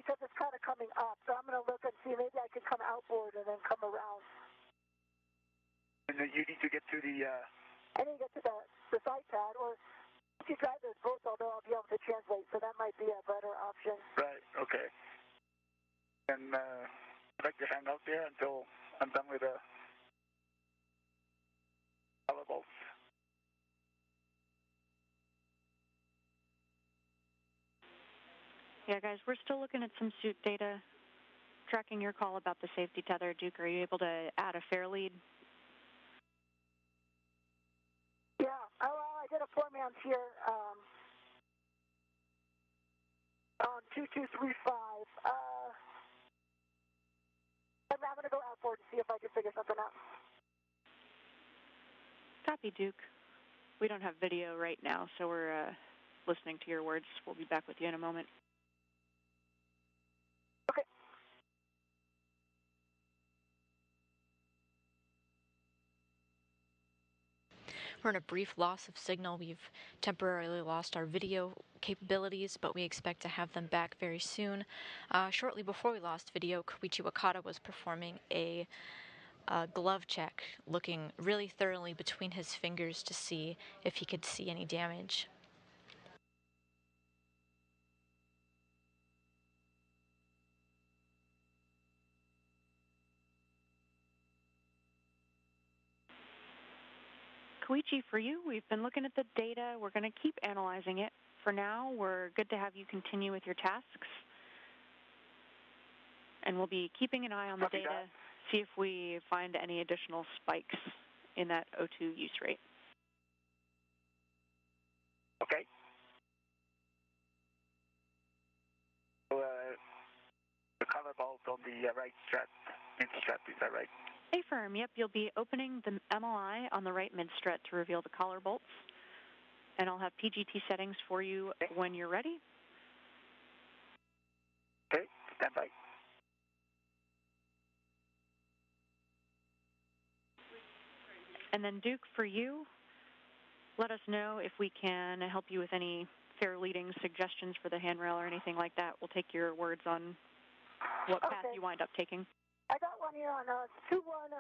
because it's kind of coming up. So I'm going to look and see, maybe I can come outboard and then come around. And then you need to get to the... I need to get to the side pad, or if you drive those boats, although I'll be able to translate, so that might be a better option. Right, okay. And I'd like to hang out there until I'm done with the color bolts. Yeah, guys, we're still looking at some suit data, tracking your call about the safety tether. Duke, are you able to add a fair lead? Yeah, I did a 4-man here on 2235. I'm going to go outboard and see if I can figure something out. Copy, Duke. We don't have video right now, so we're listening to your words. We'll be back with you in a moment. Okay. We're in a brief loss of signal. We've temporarily lost our video capabilities, but we expect to have them back very soon. Shortly before we lost video, Koichi Wakata was performing a glove check, looking really thoroughly between his fingers to see if he could see any damage. Koichi, for you, we've been looking at the data. We're going to keep analyzing it. For now, we're good to have you continue with your tasks. And we'll be keeping an eye on the data, see if we find any additional spikes in that O2 use rate. Okay. So, the color bolt on the right strap, mid-strap, is that right? Affirm, yep. You'll be opening the MLI on the right mid-strut to reveal the collar bolts. And I'll have PGT settings for you when you're ready. Okay, stand by. And then Duke, for you, let us know if we can help you with any fair leading suggestions for the handrail or anything like that. We'll take your words on what path you wind up taking. I got one here on 2108.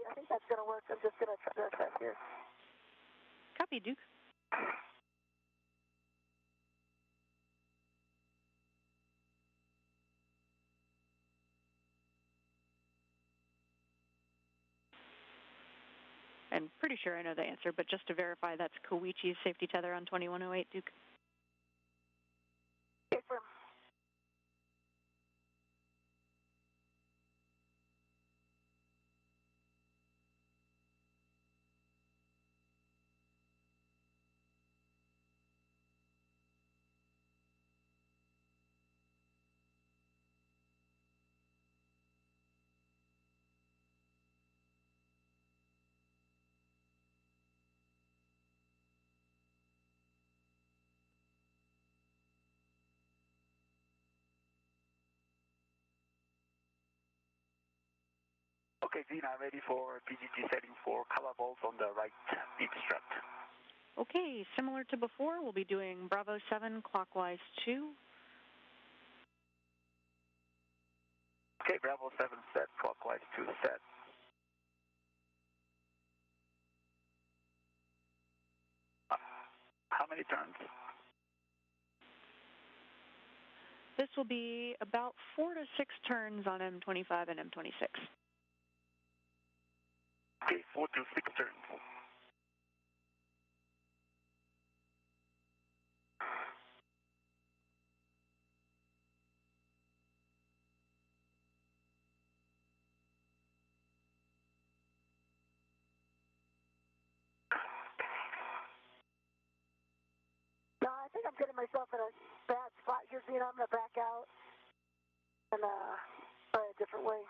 I think that's going to work. I'm just going to try to test here. Copy, Duke. I'm pretty sure I know the answer, but just to verify, that's Koichi's safety tether on 2108, Duke. Affirm. Okay, Zena, ready for PGT setting for color bolts on the right mid-strut. Okay, similar to before, we'll be doing Bravo 7 clockwise 2. Okay, Bravo 7 set, clockwise 2 set. How many turns? This will be about 4 to 6 turns on M25 and M26. Okay, 4 to 6 turns. No, I think I'm getting myself in a bad spot here, Zena. I'm going to back out and try a different way.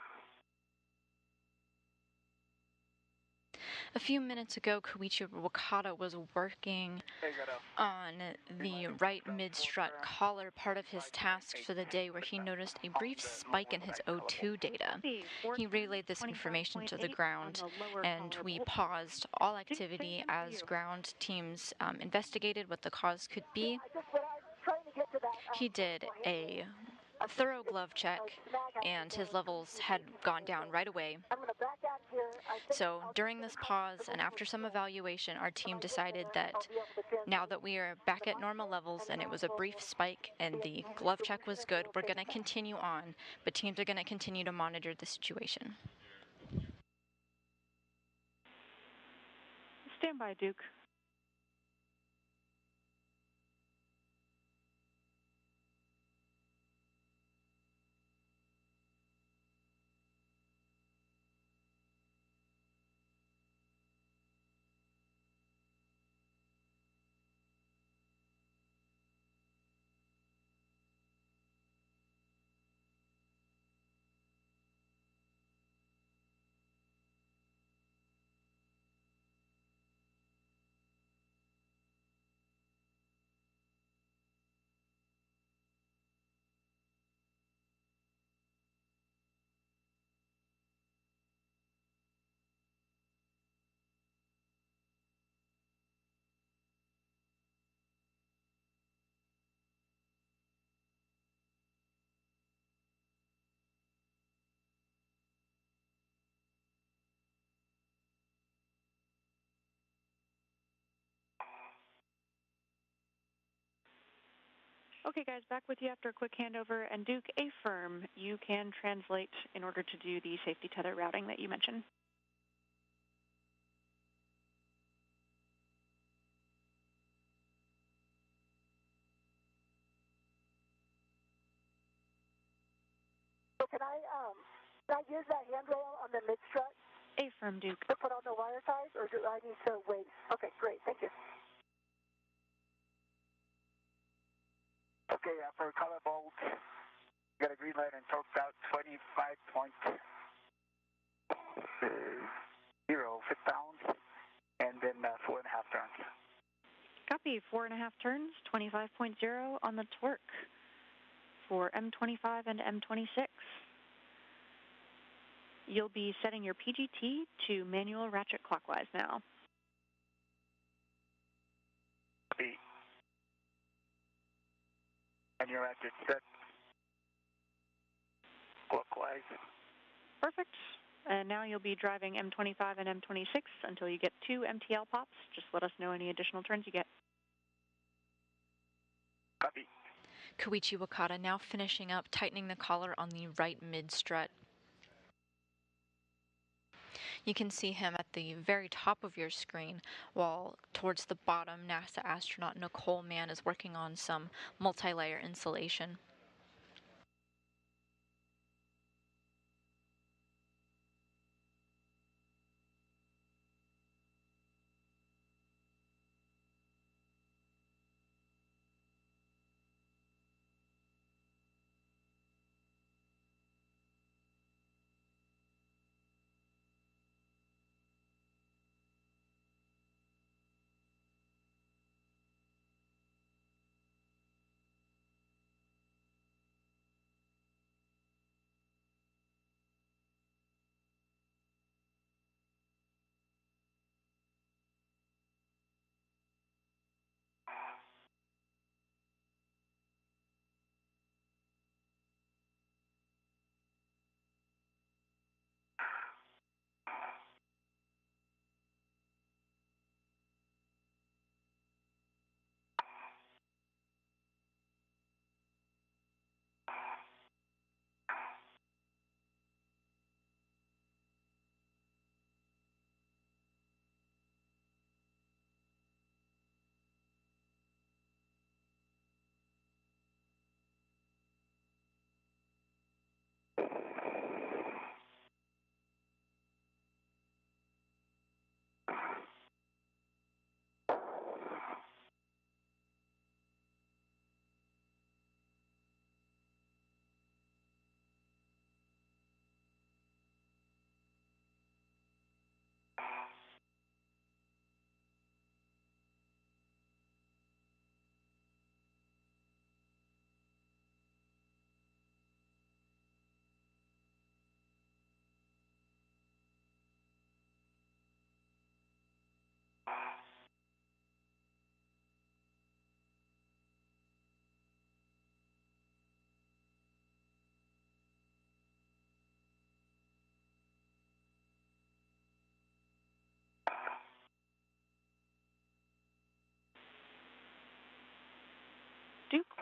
A few minutes ago, Koichi Wakata was working on the right mid-strut collar, part of his task for the day, where he noticed a brief spike in his O2 data. He relayed this information to the ground, and we paused all activity as ground teams investigated what the cause could be. He did a thorough glove check, and his levels had gone down right away. So during this pause and after some evaluation, our team decided that now that we are back at normal levels and it was a brief spike and the glove check was good, we're going to continue on, but teams are going to continue to monitor the situation. Stand by, Duke. Okay, guys, back with you after a quick handover. And Duke, affirm, you can translate in order to do the safety tether routing that you mentioned. So can I use that handrail on the mid-strut? Affirm, Duke. To put on the wire ties, or do I need to wait? Okay, great, thank you. Okay, for color bolt, you got a green light and torqued out 25.0 foot-pounds, and then 4.5 turns. Copy, 4.5 turns, 25.0 on the torque for M25 and M26. You'll be setting your PGT to manual ratchet clockwise now. Copy. And your ratchet set clockwise. Perfect. And now you'll be driving M25 and M26 until you get 2 MTL pops. Just let us know any additional turns you get. Copy. Koichi Wakata now finishing up tightening the collar on the right mid-strut. You can see him at the very top of your screen, while towards the bottom, NASA astronaut Nicole Mann is working on some multi-layer insulation.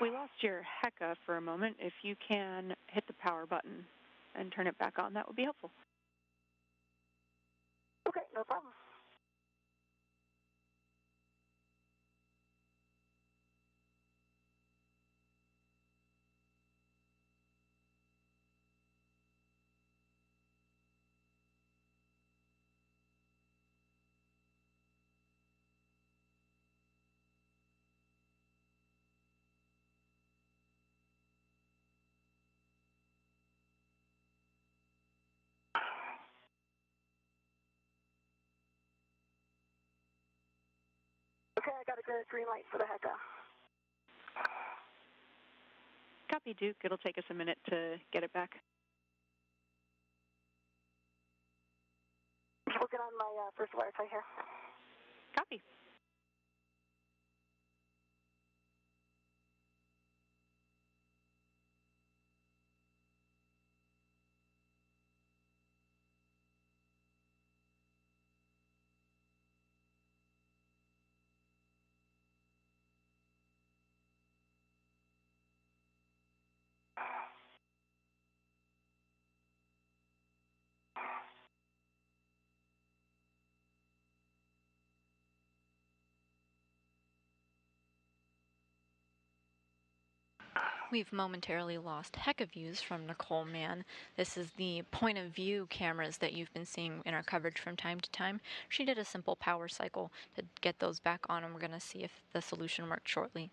We lost your HECA for a moment. If you can hit the power button and turn it back on, that would be helpful. Okay, no problem. Okay, I got a good green light for the HECA. Copy, Duke. It'll take us a minute to get it back. Just working on my first Wi-Fi here. Copy. We've momentarily lost HECA views from Nicole Mann. This is the point of view cameras that you've been seeing in our coverage from time to time. She did a simple power cycle to get those back on, and we're going to see if the solution worked shortly.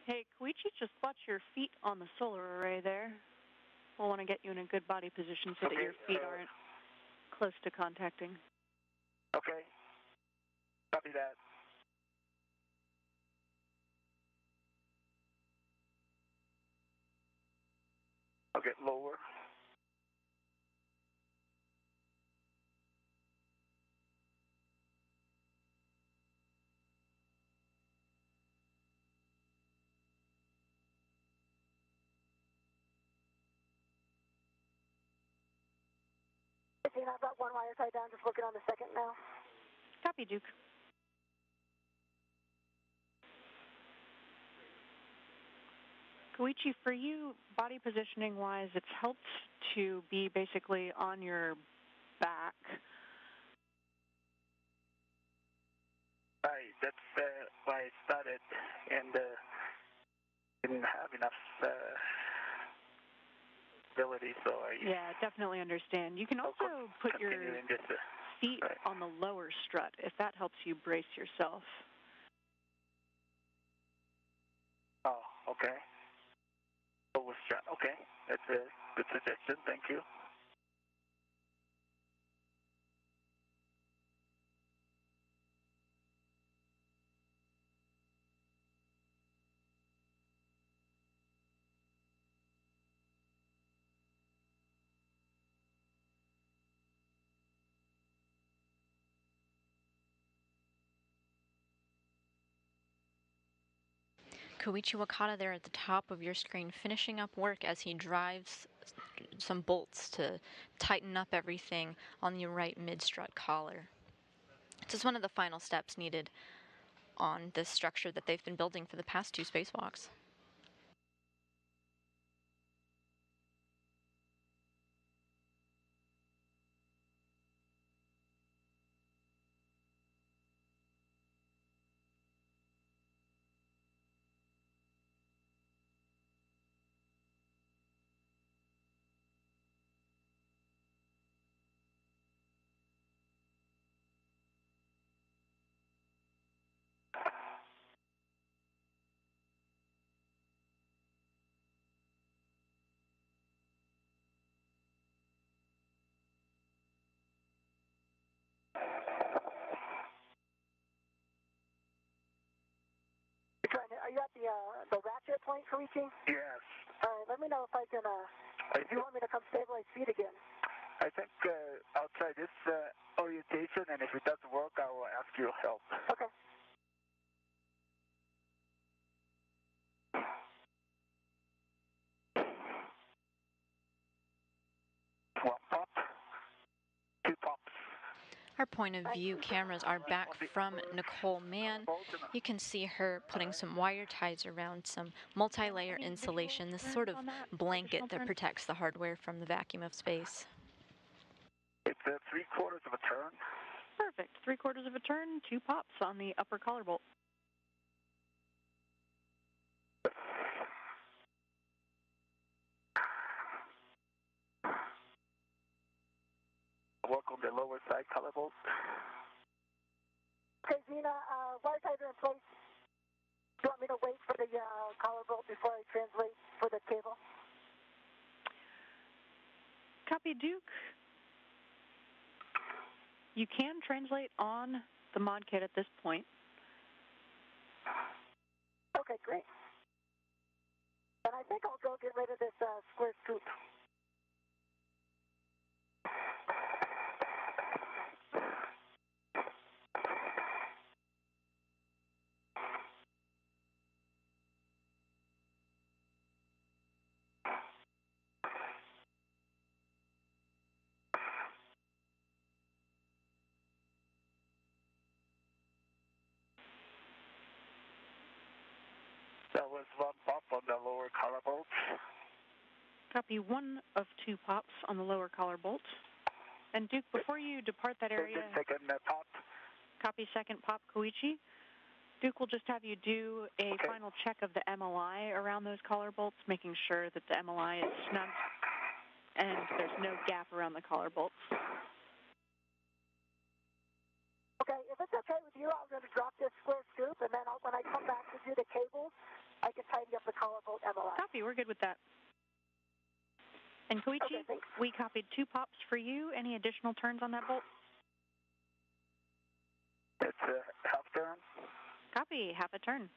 Hey, Koichi, just watch your feet on the solar array there. We'll want to get you in a good body position so that your feet aren't close to contacting. Okay. Copy that. I'll get lower. I've got one wire tied down, just working on the second now. Copy, Duke. Koichi, for you, body positioning-wise, it's helped to be basically on your back. Right, that's why I started, and didn't have enough ability, so I... Yeah, definitely understand. You can also put your feet on the lower strut, if that helps you brace yourself. Oh, okay. Lower strut, okay. That's a good suggestion, thank you. Koichi Wakata there at the top of your screen, finishing up work as he drives some bolts to tighten up everything on the right mid-strut collar. This is one of the final steps needed on this structure that they've been building for the past 2 spacewalks. the ratchet point, Koichi? Yes. All right, let me know if I can, if you want me to come stabilize feet again. I think I'll try this orientation, and if it doesn't work, I will ask you help. Okay. One pop, two pops. Our point of view cameras are back from Nicole Mann. You can see her putting some wire ties around some multi-layer insulation, this sort of blanket that protects the hardware from the vacuum of space. It's 3/4 of a turn. Perfect. 3/4 of a turn, 2 pops on the upper collar bolt. Work on the lower side collar bolt. Okay, Zena, wire ties are in place. Do you want me to wait for the collar bolt before I translate for the cable? Copy, Duke. You can translate on the mod kit at this point. Okay, great. And I think I'll go get rid of this square scoop. That was 1 pop on the lower collar bolt. Copy, 1 of 2 pops on the lower collar bolt. And Duke, before you depart that area, Second pop. copy 2nd pop, Koichi. Duke will just have you do a final check of the MLI around those collar bolts, making sure that the MLI is snug and there's no gap around the collar bolts. Okay, if it's okay with you, I'm going to drop this square scoop, and then when I come back to do the cables, I can tidy up the collar bolt MLI. Copy, we're good with that. And Koichi, we copied 2 pops for you. Any additional turns on that bolt? It's a half turn. Copy, half a turn.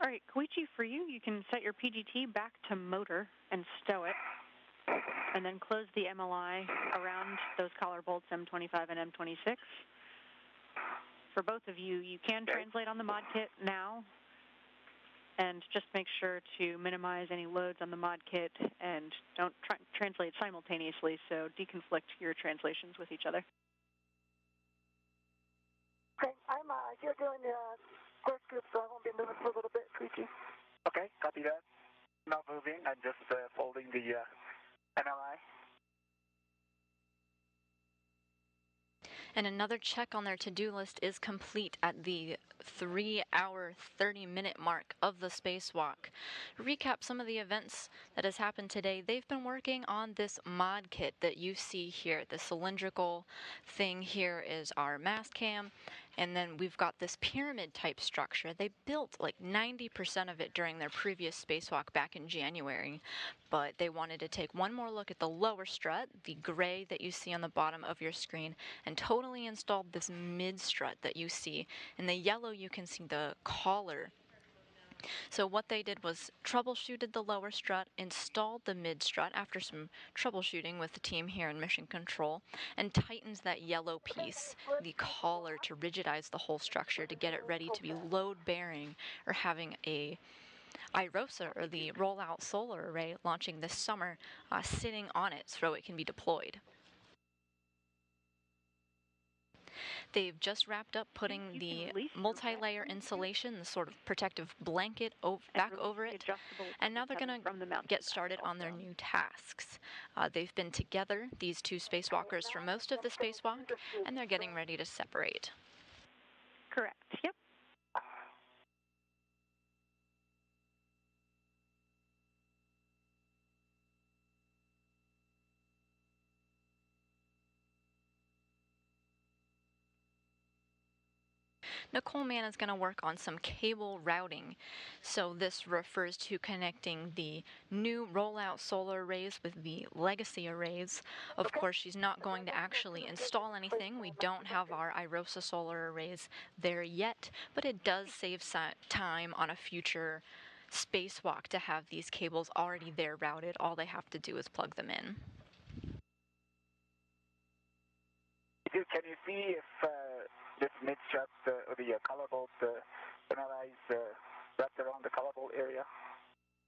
All right, Koichi, for you, you can set your PGT back to motor and stow it, and then close the MLI around those collar bolts M25 and M26. For both of you, you can translate on the mod kit now, and just make sure to minimize any loads on the mod kit and don't translate simultaneously, so deconflict your translations with each other. Okay, I'm here doing the square scoop, so I won't be moving for a little bit, Koichi. Okay, copy that. Not moving, I'm just folding the MLI. And another check on their to-do list is complete at the 3-hour, 30-minute mark of the spacewalk. To recap some of the events that has happened today, they've been working on this mod kit that you see here. The cylindrical thing here is our mast cam, and then we've got this pyramid type structure. They built like 90% of it during their previous spacewalk back in January, but they wanted to take one more look at the lower strut, the gray that you see on the bottom of your screen, and totally installed this mid strut that you see. In the yellow you can see the collar. So what they did was troubleshooted the lower strut, installed the mid strut after some troubleshooting with the team here in Mission Control, and tightens that yellow piece, the collar, to rigidize the whole structure to get it ready to be load bearing, or having a IROSA, or the rollout solar array, launching this summer, sitting on it so it can be deployed. They've just wrapped up putting the multi-layer insulation, the sort of protective blanket back over it, and now they're going to get started on their new tasks. They've been together, these two spacewalkers, for most of the spacewalk, and they're getting ready to separate. Correct, yep. Nicole Mann is going to work on some cable routing. So this refers to connecting the new rollout solar arrays with the legacy arrays. Of course, she's not going to actually install anything. We don't have our IROSA solar arrays there yet, but it does save time on a future spacewalk to have these cables already there routed. All they have to do is plug them in. Can you see if this mid-strap or the color bolt analyze wrapped around the color bolt area?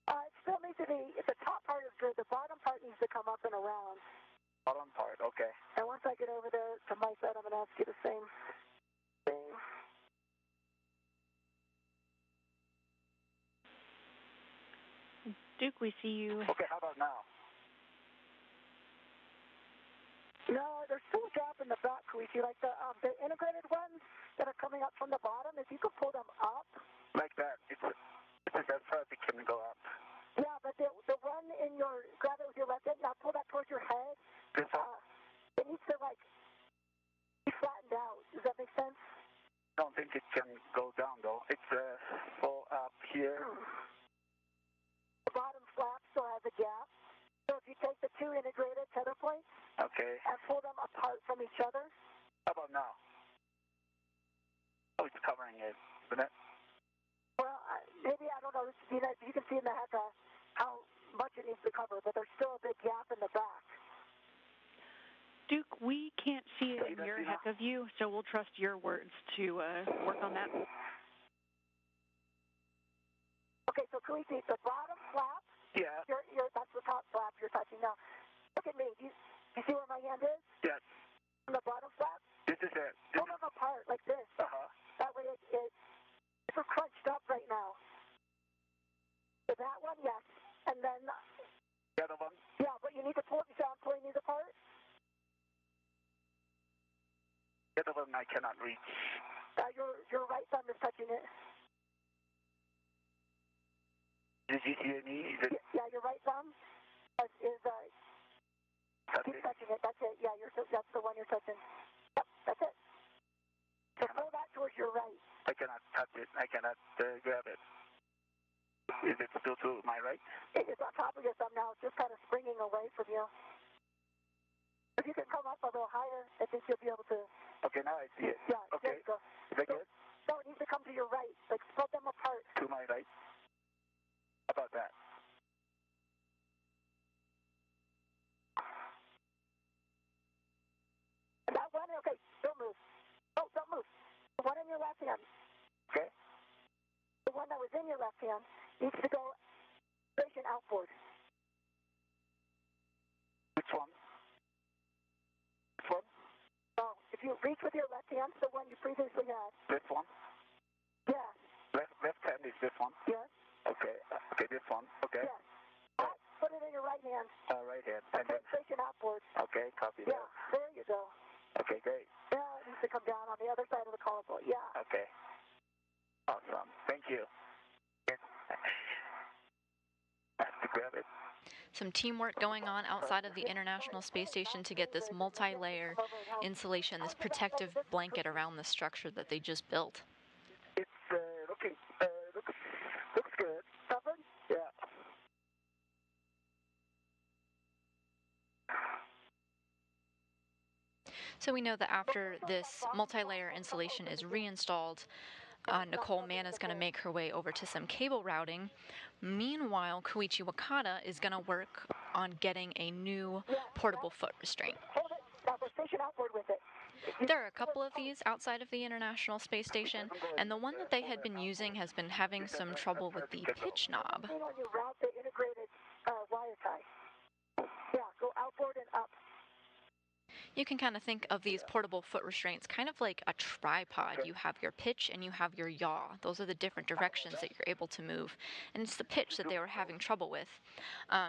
It still needs to be, the top part is good, the bottom part needs to come up and around. Bottom part, okay. And once I get over there to my side, I'm going to ask you the same thing. Duke, we see you. Okay, how about now? No, there's still a gap in the back, Koichi, like the integrated ones that are coming up from the bottom. If you could pull them up. Like that. It's as far as it can go up. Yeah, but the one in your, grab it with your left hand, now pull that towards your head. This one? It needs to, like, be flattened out. Does that make sense? I don't think it can go down, though. It's full up here. The bottom flap still has a gap. So if you take the two integrated tether points Okay. and pull them apart from each other. How about now? Oh, it's covering it, isn't it? Well, maybe, I don't know, you can see in the heck how much it needs to cover, but there's still a big gap in the back. Duke, we can't see it in your heck of you, so we'll trust your words to work on that. Okay, so can we see the bottom flap? Yeah. That's the top flap you're touching now. Look at me. Do you see where my hand is? Yes. On the bottom flap? This is it. Pull them apart like this. Uh-huh. That way it's crunched up right now. So that one, yes. And then... The other one? Yeah, but you need to pull it. You see how I'm pulling these apart? The other one I cannot reach. Your right thumb is touching it. Did you see any? Yeah, your right thumb is keep touching it. That's it. Yeah, that's the one you're touching. Yep, that's it. So pull that towards your right. I cannot touch it. I cannot grab it. Is it still to my right? It's on top of your thumb now. It's just kind of springing away from you. If you can come up a little higher, I think you'll be able to... Okay, now I see it. Yeah, okay. There you go. Is that good? No, it needs to come to your right. Like, split them apart. To my right? How about that? That one, okay, don't move. Oh, don't move. The one in your left hand. Okay. The one that was in your left hand needs to go station outboard. Which one? This one? No, if you reach with your left hand, the one you previously had. This one? Yeah. Left hand is this one? Yes. Okay. Okay, this one. Okay. Yes. Put it in your right hand. Right hand. And then station outboard. Okay, copy that. Yeah, there you go. Okay, great. Yeah, it needs to come down on the other side of the collarbone. Yeah. Okay. Awesome. Thank you. I have to grab it. Some teamwork going on outside of the International Space Station to get this multi-layer insulation, this protective blanket around the structure that they just built. It's looks good. Covered? Yeah. So we know that after this multi-layer insulation is reinstalled, Nicole Mann is going to make her way over to some cable routing. Meanwhile, Koichi Wakata is going to work on getting a new portable foot restraint. Hold it. Now go station outboard with it. There are a couple of these outside of the International Space Station, and the one that they had been using has been having some trouble with the pitch knob. When you route the integrated wire tie. Yeah, go outboard and up. You can kind of think of these portable foot restraints kind of like a tripod. You have your pitch and you have your yaw. Those are the different directions that you're able to move. And it's the pitch that they were having trouble with.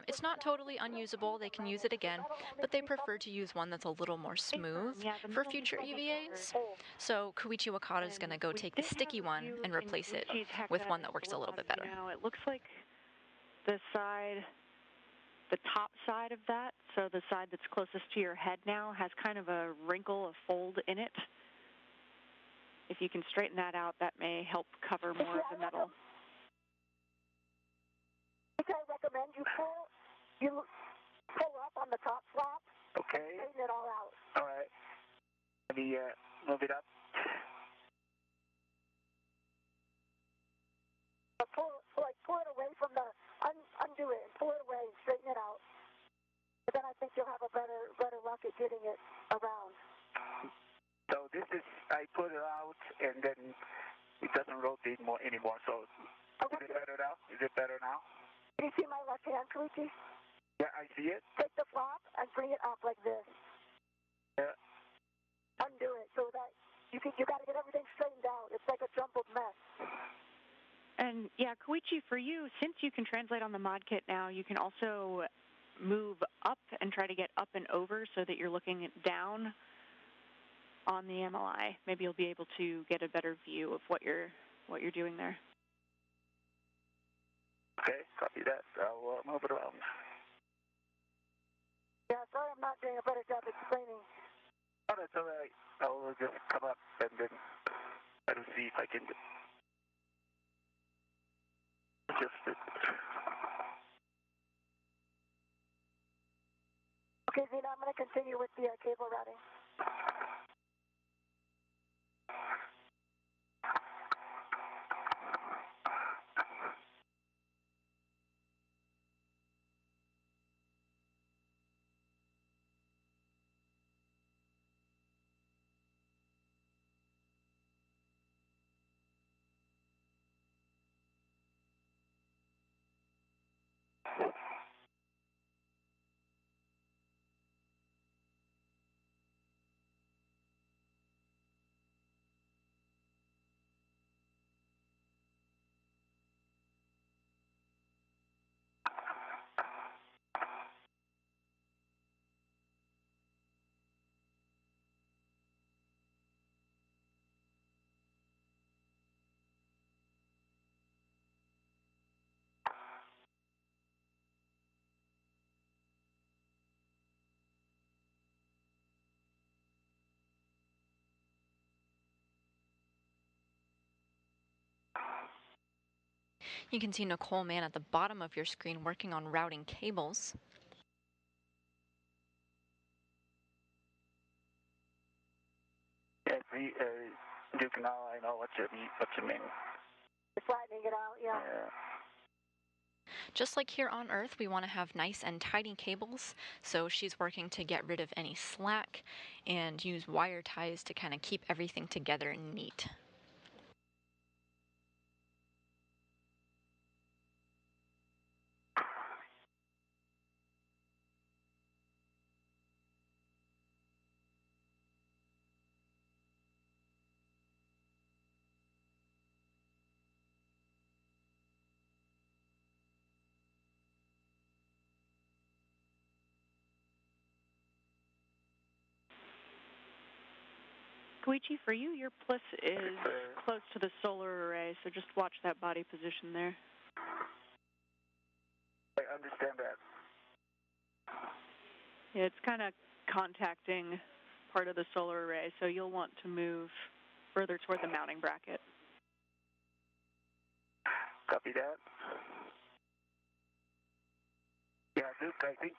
It's not totally unusable. They can use it again, but they prefer to use one that's a little more smooth for future EVAs. So Koichi Wakata is going to go take the sticky one and replace it with one that works a little bit better. Now, it looks like the top side of that, so the side that's closest to your head now, has kind of a wrinkle, a fold in it. If you can straighten that out, that may help cover more of the metal. I recommend you pull up on the top flap. Okay. And straighten it all out. All right. Let me move it up. Pull it away from the, undo it and pull it away and straighten it out. But then I think you'll have a better luck at getting it around. So this is, I put it out and then it doesn't rotate anymore. So is it better now? Is it better now? Do you see my left hand, Koichi? Yeah, I see it. Take the flap and bring it up like this. Yeah. Undo it so that you got to get everything straightened out. It's like a jumbled mess. And yeah, Koichi, for you, since you can translate on the mod kit now, you can also move up and try to get up and over so that you're looking down on the MLI. Maybe you'll be able to get a better view of what you're doing there. Okay, copy that. I'll move it around. Yeah, sorry I'm not doing a better job explaining. Oh, that's all right. I'll just come up and then I'll see if I can adjust it. Okay, Zena, I'm going to continue with the cable routing. You can see Nicole Mann at the bottom of your screen working on routing cables. Yeah, Duke, now I know what you mean. Flattening it out, yeah. Just like here on Earth, we want to have nice and tidy cables, so she's working to get rid of any slack and use wire ties to kind of keep everything together and neat. Koichi, for you, your plus is close to the solar array, so just watch that body position there. I understand that. Yeah, it's kind of contacting part of the solar array, so you'll want to move further toward the mounting bracket. Copy that. Yeah, Duke, I think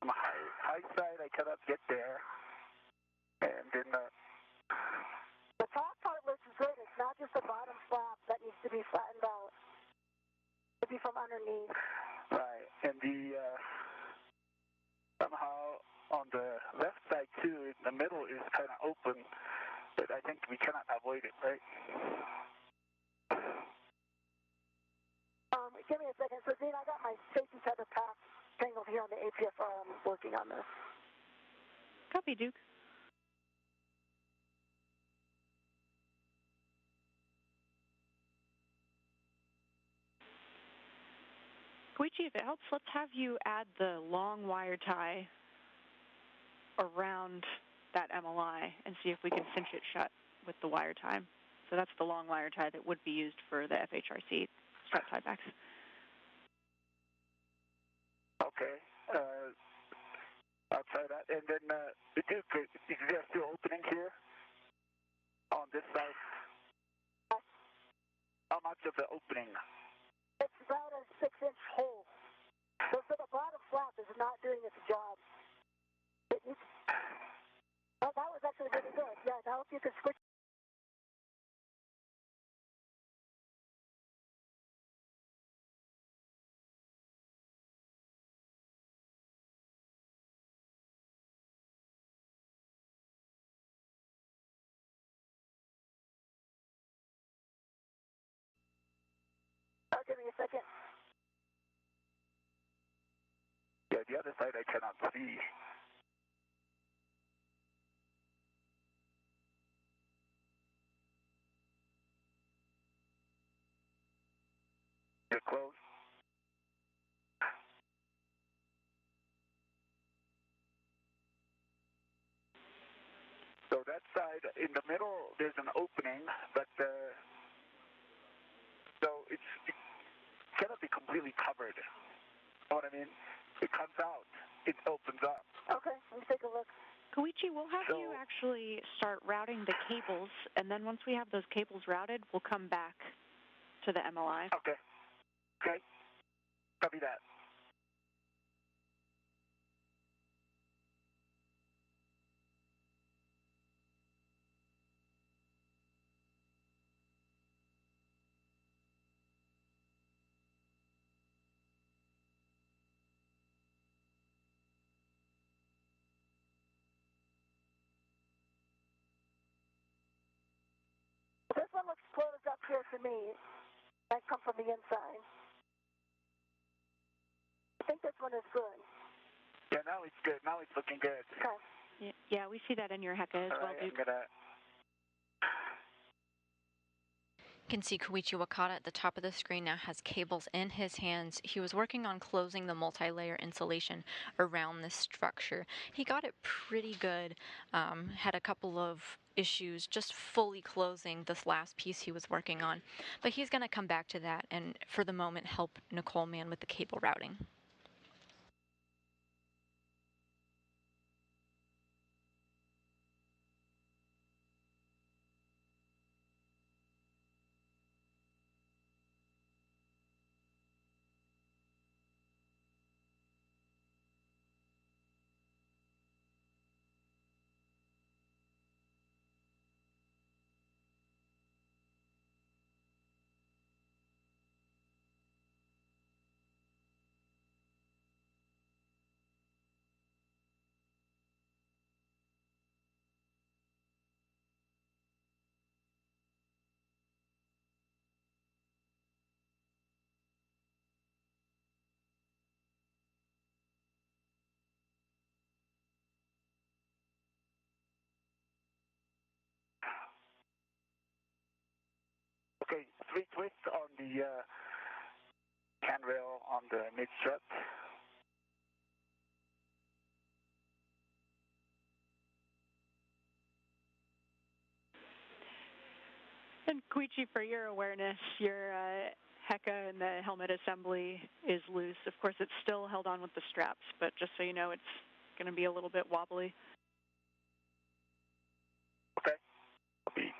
on the high side I cannot get there. And then the top part looks good. It's not just the bottom flap that needs to be flattened out. It'll be from underneath. Right, and somehow on the left side too, the middle is kind of open, but I think we cannot avoid it, right? Give me a second. So, Dean, I got my safety tether pack tangled here on the APFR. I'm working on this. Copy, Duke. Koichi, if it helps, let's have you add the long wire tie around that MLI and see if we can cinch it shut with the wire tie. So that's the long wire tie that would be used for the FHRC strut tiebacks. Okay. I'll try that. And then, Duke, is there still opening here? On this side? How much of the opening? It's about a 6-inch hole. So the bottom flap is not doing its job. Oh, that was actually really good. Yeah, now if you could switch. Give me a second. Yeah, the other side I cannot see. You're close. So that side, in the middle, there's an opening, but so it cannot be completely covered. You know what I mean? It comes out. It opens up. Okay, let me take a look. Koichi, we'll have you actually start routing the cables, and then once we have those cables routed, we'll come back to the MLI. Okay. Okay. Copy that. This one looks closed up here to me. That come from the inside. I think this one is good. Yeah, now it's good. Now it's looking good. Okay. Yeah, we see that in your HECA as well, Duke. You can see Koichi Wakata at the top of the screen now has cables in his hands. He was working on closing the multi-layer insulation around this structure. He got it pretty good, had a couple of issues just fully closing this last piece he was working on. But he's going to come back to that and for the moment help Nicole Mann with the cable routing. Okay, 3 twists on the handrail on the mid-strut. And Koichi, for your awareness, your HECA and the helmet assembly is loose. Of course, it's still held on with the straps, but just so you know, it's going to be a little bit wobbly. Okay. Copy.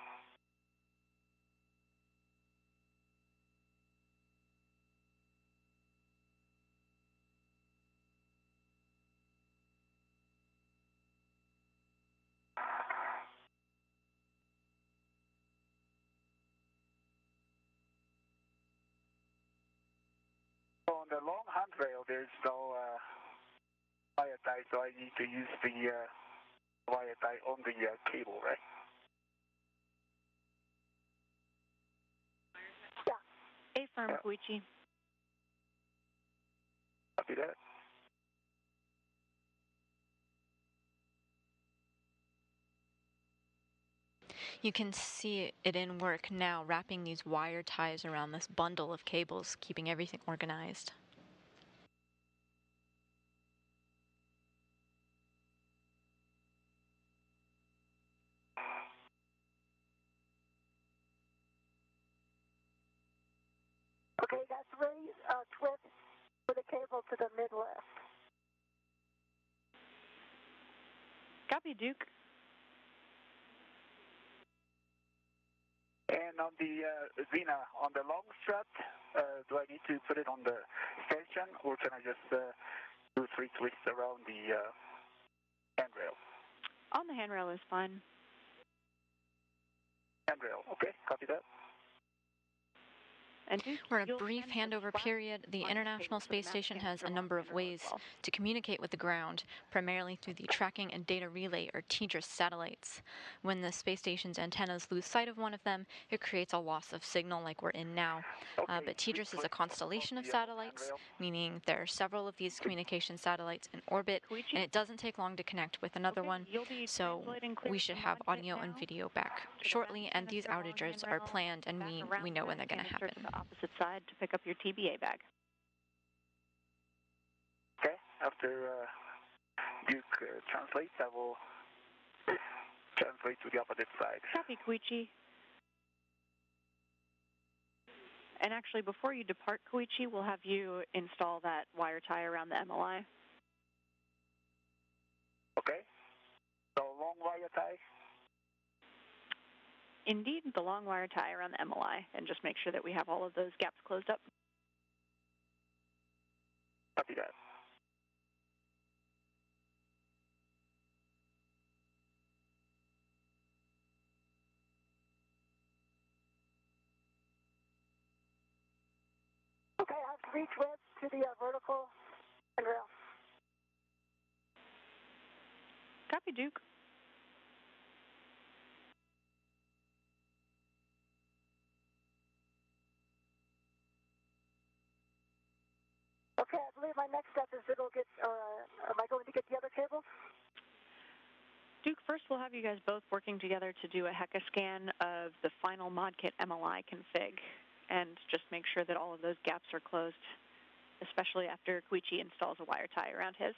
So on the long handrail, there's no wire tie, so I need to use the wire tie on the cable, right? Yeah. Affirm, Koichi. Copy that. You can see it in work now, wrapping these wire ties around this bundle of cables, keeping everything organized. Okay, that's really twist for the cable to the mid-left. Copy, Duke. And on the Xena, on the long strut, do I need to put it on the station, or can I just do 3 twists around the handrail? On the handrail is fine. Handrail, okay, copy that. And Duke, we're in a brief handover period. The International Space Station has a number of ways to communicate with the ground, primarily through the Tracking and Data Relay, or TDRS satellites. When the space station's antennas lose sight of one of them, it creates a loss of signal like we're in now. But TDRS is a constellation of satellites, meaning there are several of these communication satellites in orbit, and it doesn't take long to connect with another one, so we should have audio and video back shortly, and these outages are planned, and we know when they're going to happen. Opposite side to pick up your TBA bag. Okay, after Duke translates, I will translate to the opposite side. Copy, Koichi. And actually, before you depart, Koichi, we'll have you install that wire tie around the MLI. Okay, so long wire tie? Indeed, the long wire tie around the MLI, and just make sure that we have all of those gaps closed up. Copy that. Okay, I have to reach width to the vertical handrail. Copy, Duke. Okay, I believe my next step is am I going to get the other cable? Duke, first we'll have you guys both working together to do a HECA scan of the final ModKit MLI config, and just make sure that all of those gaps are closed, especially after Koichi installs a wire tie around his.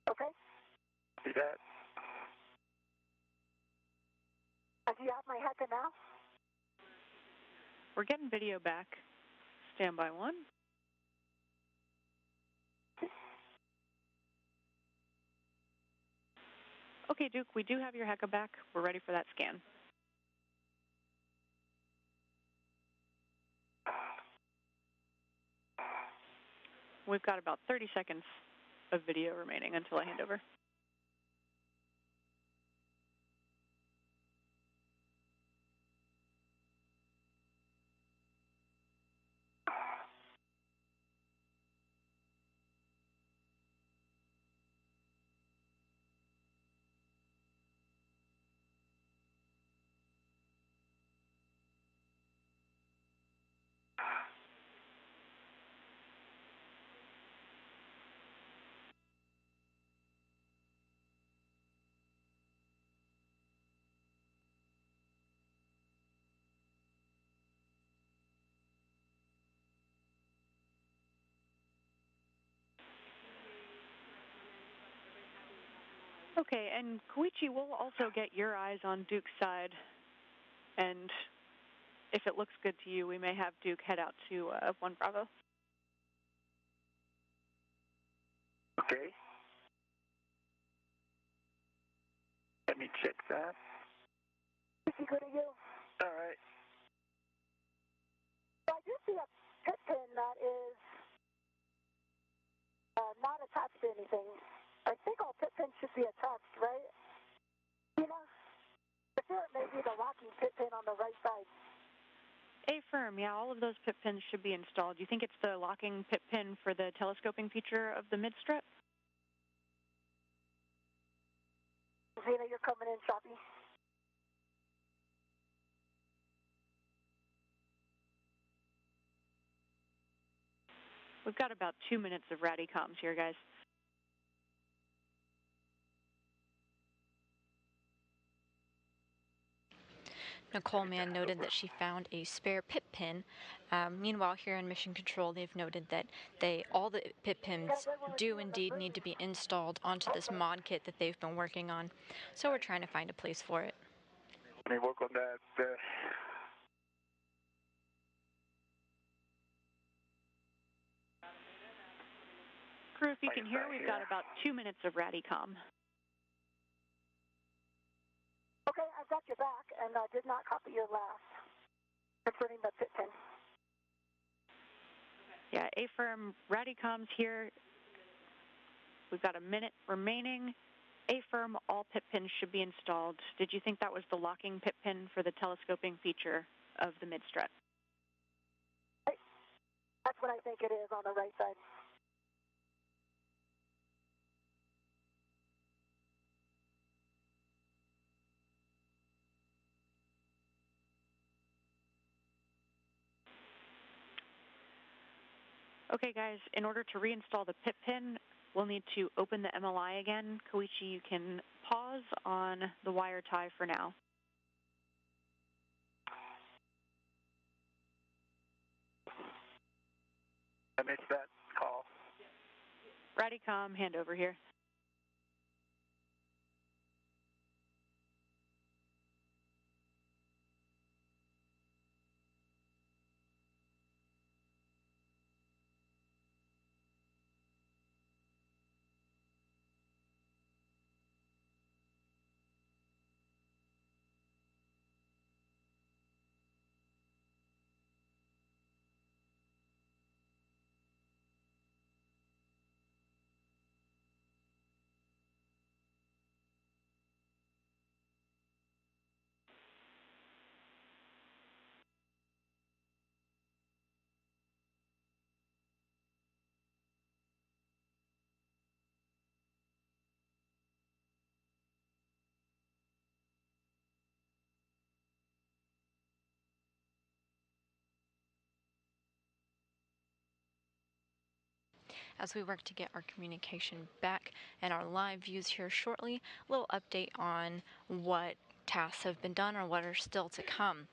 Okay. Do that. Do you have my HECA now? We're getting video back. Standby 1. Okay, Duke, we do have your HECA back. We're ready for that scan. We've got about 30 seconds of video remaining until I hand over. Okay, and Koichi, we'll also get your eyes on Duke's side, and if it looks good to you, we may have Duke head out to 1 Bravo. Okay. Let me check that. Is he good to you? All right. So I do see a pit pin that is not attached to anything. I think all pit pins should be attached, right? You know, I feel it may be the locking pit pin on the right side. Affirm, yeah, all of those pit pins should be installed. Do you think it's the locking pit pin for the telescoping feature of the mid-strut? Zena, you're coming in, Choppy. We've got about 2 minutes of ratty comms here, guys. Nicole Mann noted that she found a spare pit pin. Meanwhile, here in Mission Control, they've noted that all the pit pins do indeed need to be installed onto this mod kit that they've been working on. So we're trying to find a place for it. Let me work on that. Crew, if you can hear, we've got about 2 minutes of ratty comm. Okay, I've got your back and did not copy your last concerning the pit pin. Yeah, A-firm, Radicom's here. We've got a minute remaining. A-firm, all pit pins should be installed. Did you think that was the locking pit pin for the telescoping feature of the mid-strut? That's what I think it is on the right side. Okay, guys, in order to reinstall the pit pin, we'll need to open the MLI again. Koichi, you can pause on the wire tie for now. I missed that call. Radicom, hand over here. As we work to get our communication back and our live views here shortly, a little update on what tasks have been done or what are still to come.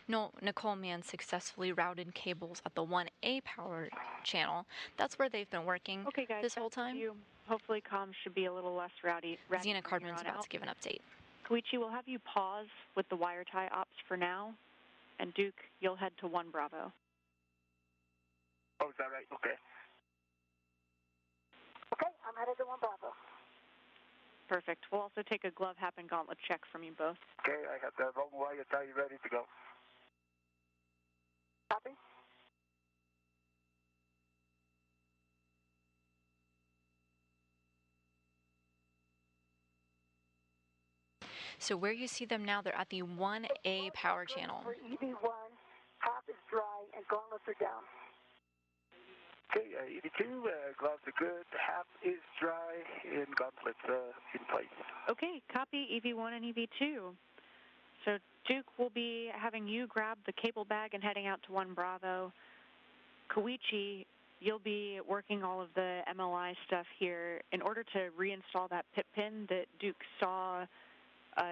Nicole Mann successfully routed cables at the 1A power channel. That's where they've been working this whole time. Hopefully comms should be a little less rowdy. Zena Cardman's about to give an update. Koichi, we'll have you pause with the wire tie ops for now, and Duke, you'll head to 1 Bravo. Oh, is that right? Okay. Okay, I'm headed to 1 Bravo. Perfect. We'll also take a glove, hat, and gauntlet check from you both. Okay, I got the wrong wire tie ready to go. Copy. So where you see them now, they're at the 1A power channel. For EV1, half is dry and gauntlets are down. Okay, EV2, gloves are good, half is dry, and gauntlets in place. Okay, copy EV1 and EV2. So Duke will be having you grab the cable bag and heading out to 1 Bravo. Koichi, you'll be working all of the MLI stuff here. In order to reinstall that pit pin that Duke saw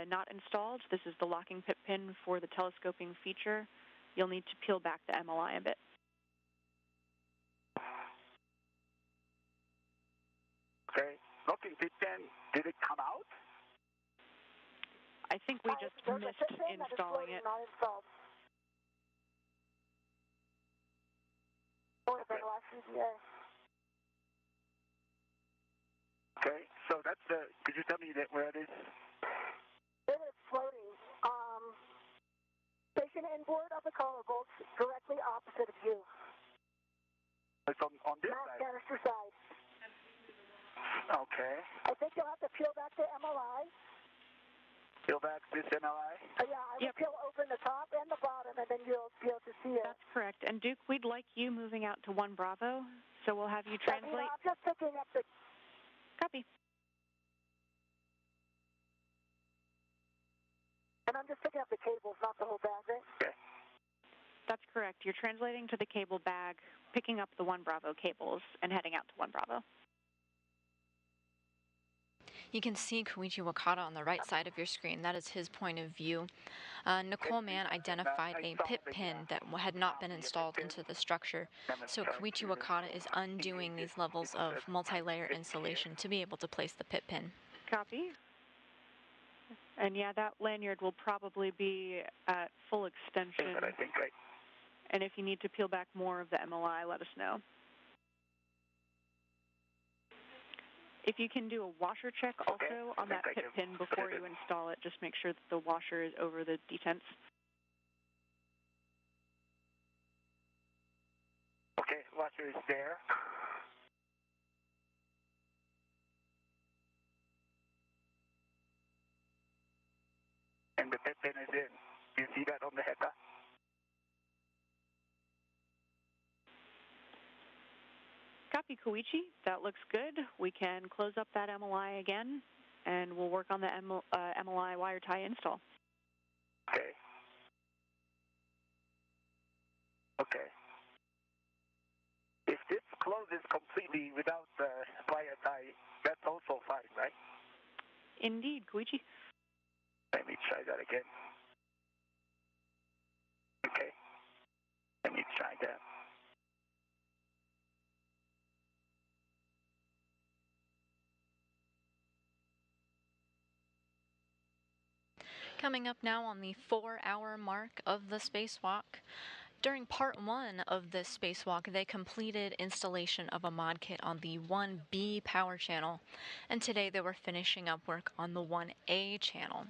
not installed, this is the locking pit pin for the telescoping feature, you'll need to peel back the MLI a bit. Okay, locking pit pin, did it come out? I think we just missed installing it. Not installed. Or the last CDA. Okay, so that's could you tell me where it is? It is floating. Station inboard of the collar bolts directly opposite of you. It's on this Mass side. canister side. Okay. I think you'll have to peel back the MLI. Peel back this MLI? Yeah, I will peel open the top and the bottom, and then you'll be able to see it. That's correct. And Duke, we'd like you moving out to 1 Bravo, so we'll have you translate. I'm just picking up the... Copy. And I'm just picking up the cables, not the whole bag, right? Okay. That's correct. You're translating to the cable bag, picking up the 1 Bravo cables, and heading out to 1 Bravo. You can see Koichi Wakata on the right side of your screen. That is his point of view. Nicole Mann identified a pit pin that had not been installed into the structure. So Koichi Wakata is undoing these levels of multi-layer insulation to be able to place the pit pin. Copy. And yeah, that lanyard will probably be at full extension. I think, right. And if you need to peel back more of the MLI, let us know. If you can do a washer check also on that pit pin before you install it, just make sure that the washer is over the detents. Okay, washer is there. And the pit pin is in. You see that on the header? Copy, Koichi. That looks good. We can close up that MLI again, and we'll work on the MLI wire tie install. Okay. Okay. If this closes completely without the wire tie, that's also fine, right? Indeed, Koichi. Let me try that again. Okay. Let me try that. Coming up now on the 4-hour mark of the spacewalk. During part 1 of this spacewalk, they completed installation of a mod kit on the 1B power channel, and today they were finishing up work on the 1A channel.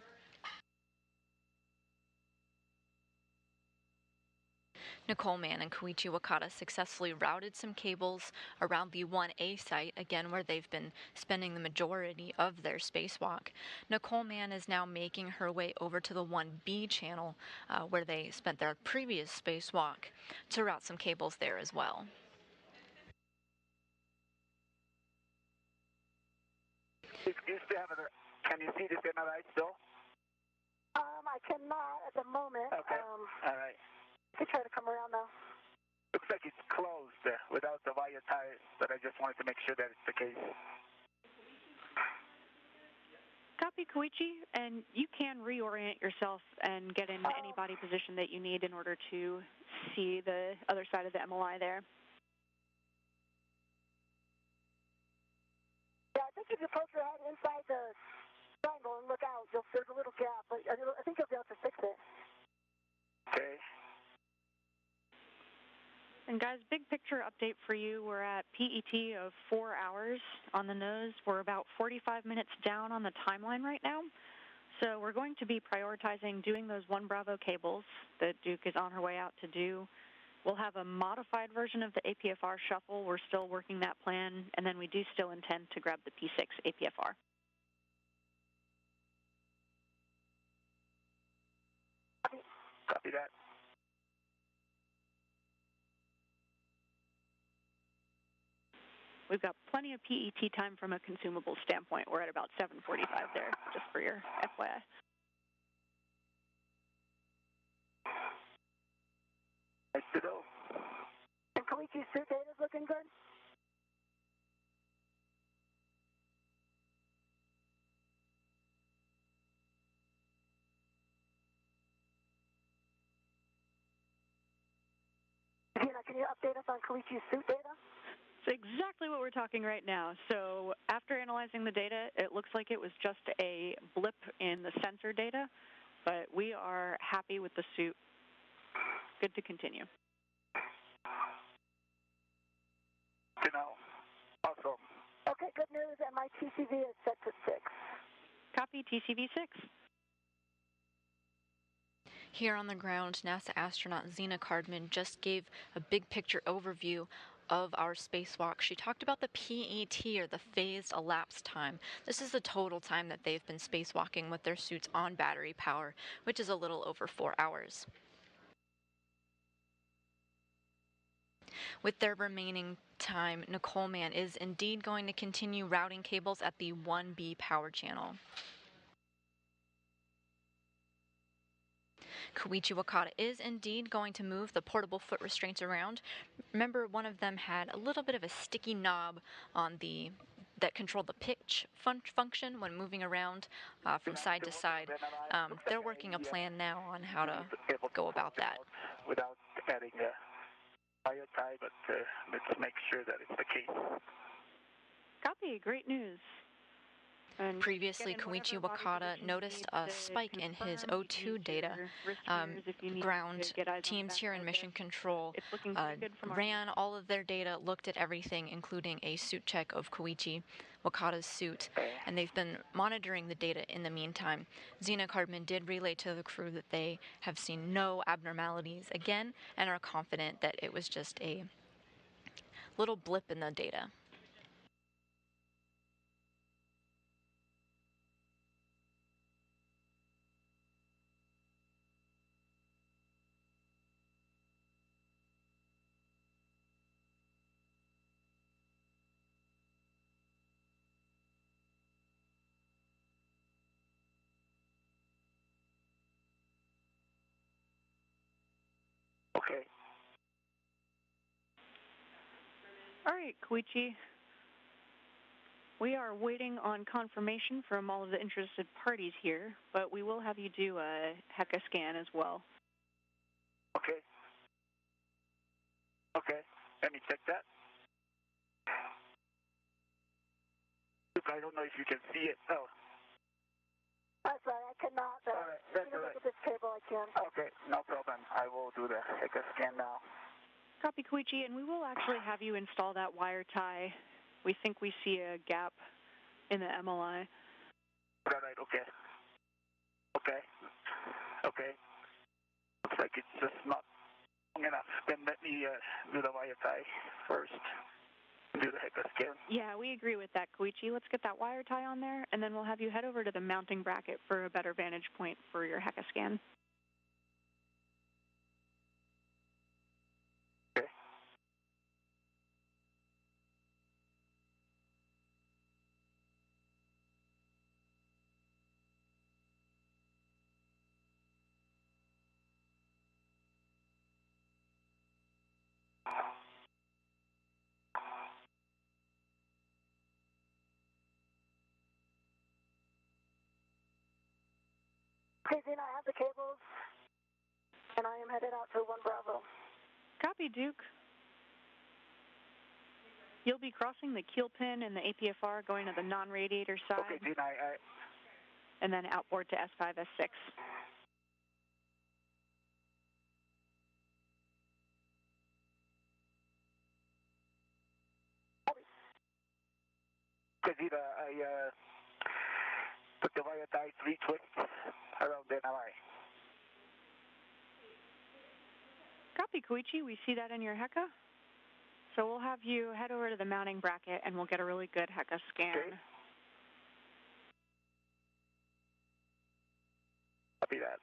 Nicole Mann and Koichi Wakata successfully routed some cables around the 1A site, again where they've been spending the majority of their spacewalk. Nicole Mann is now making her way over to the 1B channel, where they spent their previous spacewalk, to route some cables there as well. Can you see this MRI still? I cannot at the moment. Okay. All right. I could try to come around now. Looks like it's closed without the wire tie, but I just wanted to make sure that it's the case. Copy, Koichi, and you can reorient yourself and get in any body position that you need in order to see the other side of the MLI there. Yeah, I think if you poke your head inside the triangle and look out, there's a little gap, but I think you'll be able to fix it. Okay. And guys, big picture update for you. We're at PET of 4 hours on the nose. We're about 45 minutes down on the timeline right now. So we're going to be prioritizing doing those 1 Bravo cables that Duke is on her way out to do. We'll have a modified version of the APFR shuffle. We're still working that plan. And then we do still intend to grab the P6 APFR. Copy that. We've got plenty of PET time from a consumable standpoint. We're at about 7:45 there, just for your FYI. Nice to know. And Koichi's suit data's looking good? Gina, can you update us on Koichi's suit data? It's exactly what we're talking right now. So after analyzing the data, it looks like it was just a blip in the sensor data, but we are happy with the suit. Good to continue. You know, awesome. Okay, good news, and my TCV is set to 6. Copy, TCV 6. Here on the ground, NASA astronaut Zena Cardman just gave a big picture overview of our spacewalk. She talked about the PET, or the phased elapsed time. This is the total time that they've been spacewalking with their suits on battery power, which is a little over 4 hours. With their remaining time, Nicole Mann is indeed going to continue routing cables at the 1B power channel. Koichi Wakata is indeed going to move the portable foot restraints around. Remember, one of them had a little bit of a sticky knob on that controlled the pitch function when moving around from side to side. They're working a plan now on how to go about that. Without adding a wire tie, but let's make sure that it's the case. Copy. Great news. And previously, Koichi Wakata noticed a spike in his O2 data. Ground teams here in Mission Control ran all of their data, looked at everything, including a suit check of Koichi Wakata's suit, and they've been monitoring the data in the meantime. Xena Cardman did relay to the crew that they have seen no abnormalities again and are confident that it was just a little blip in the data. Okay. All right, Koichi. We are waiting on confirmation from all of the interested parties here, but we will have you do a HECA scan as well. Okay. Okay. Let me check that. I don't know if you can see it. Oh. I'm sorry, I cannot. All right. That's all right. Look at this table, I can. Okay, no problem. I will do the HECA scan now. Copy, Koichi, and we will actually have you install that wire tie. We think we see a gap in the MLI. All right, okay. Okay. Okay. Looks like it's just not long enough. Then let me do the wire tie first. Do the HECA scan. Yeah, we agree with that, Koichi. Let's get that wire tie on there, and then we'll have you head over to the mounting bracket for a better vantage point for your HECA scan. Okay. Okay, Xena, I have the cables, and I am headed out to 1 Bravo. Copy, Duke. You'll be crossing the keel pin and the APFR going to the non-radiator side. Okay, Gina, and then outboard to S5, S6. Gina, I put the wire tie 3 twists around the NLI. Copy, Koichi. We see that in your HECA. So we'll have you head over to the mounting bracket, and we'll get a really good HECA scan. Okay. Copy that.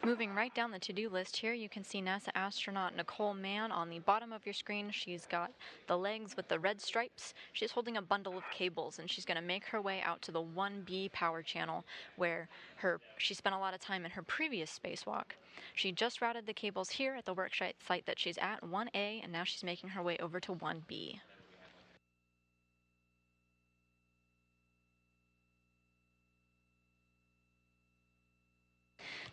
Moving right down the to-do list here, you can see NASA astronaut Nicole Mann on the bottom of your screen. She's got the legs with the red stripes. She's holding a bundle of cables, and she's going to make her way out to the 1B power channel, where she spent a lot of time in her previous spacewalk. She just routed the cables here at the work site that she's at, 1A, and now she's making her way over to 1B.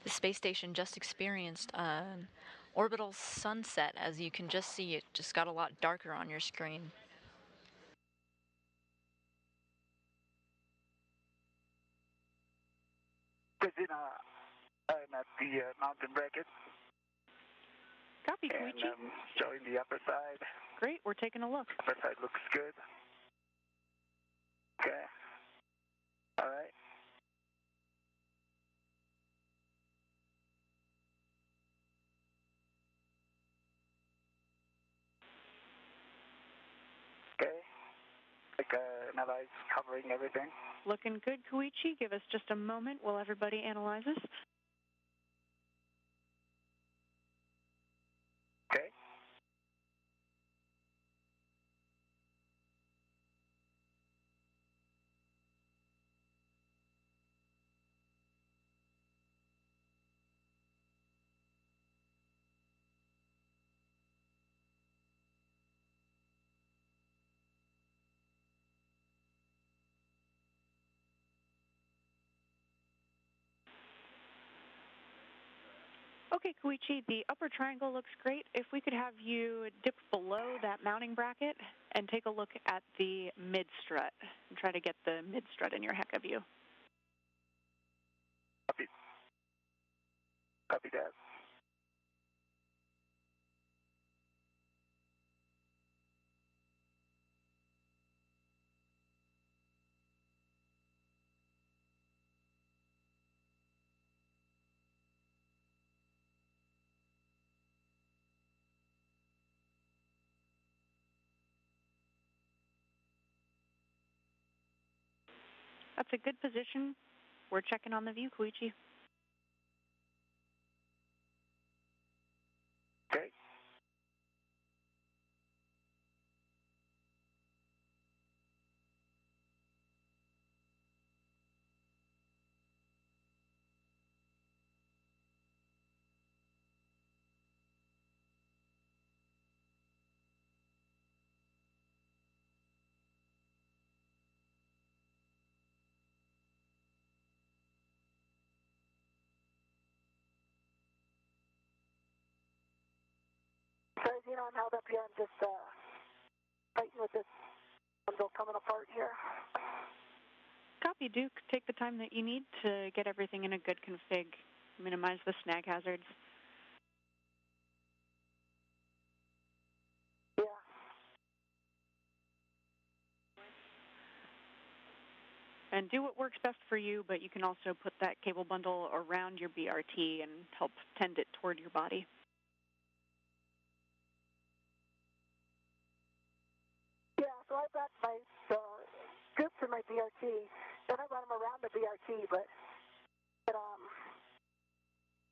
The space station just experienced an orbital sunset. As you can just see, it just got a lot darker on your screen. Gina, I'm at the mountain bracket. Copy, And Koichi. showing the upper side. Great, we're taking a look. Upper side looks good. Okay. All right. Okay. Like analyze covering everything. Looking good, Koichi. Give us just a moment while everybody analyzes. Okay. Okay, Koichi, the upper triangle looks great. If we could have you dip below that mounting bracket and take a look at the mid-strut and try to get the mid-strut in your HECA view. Copy. Copy that. That's a good position. We're checking on the view, Koichi. Okay. Sorry, I'm held up here. I'm just fighting with this bundle coming apart here. Copy, Duke. Take the time that you need to get everything in a good config. Minimize the snag hazards. Yeah. And do what works best for you, but you can also put that cable bundle around your BRT and help tend it toward your body. Yeah, so I've got my strips in my BRT. Then I run them around the BRT, but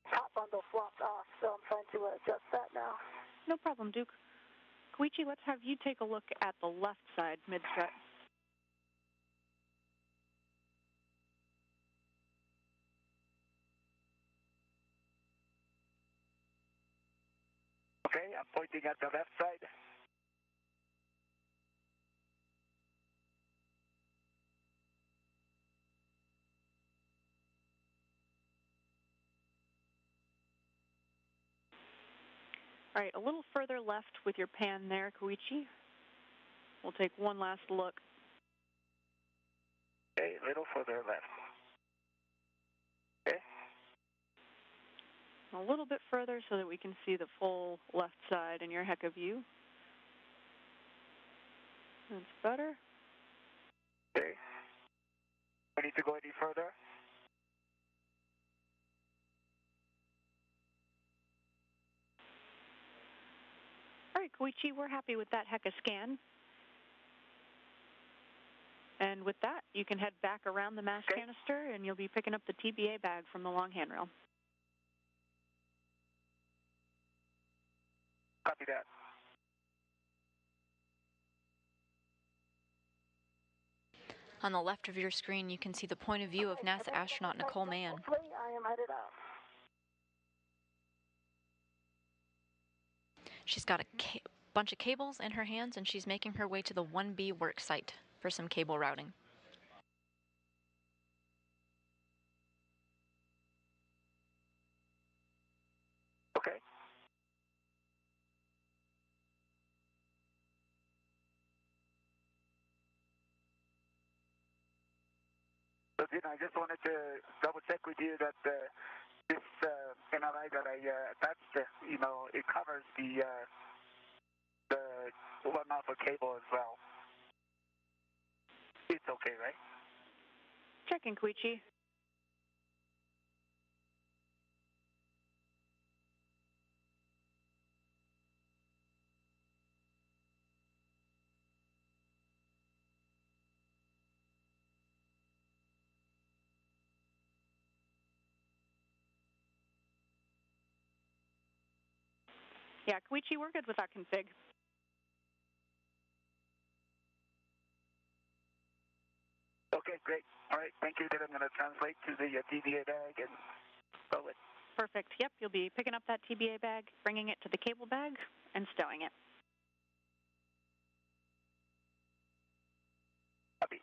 top bundle flopped off, so I'm trying to adjust that now. No problem, Duke. Koichi, let's have you take a look at the left side mid-strut. Okay, I'm pointing at the left side. All right, a little further left with your pan there, Koichi. We'll take one last look. Okay, a little further left. Okay. A little bit further so that we can see the full left side in your HECA view. That's better. Okay. We need to go any further? All right, Koichi, we're happy with that HECA scan. And with that, you can head back around the mass canister, and you'll be picking up the TBA bag from the long handrail. Copy that. On the left of your screen, you can see the point of view of NASA astronaut Nicole Mann. I am headed out. She's got a bunch of cables in her hands, and she's making her way to the 1B work site for some cable routing. Okay. So, I just wanted to double check with you that this NRI that I attached, it covers the one alpha cable as well. It's okay, right? Checking, Koichi. Yeah, Koichi, we're good with that config. Okay, great. All right, thank you. Then I'm going to translate to the TBA bag and stow it. Perfect. Yep, you'll be picking up that TBA bag, bringing it to the cable bag, and stowing it. Copy.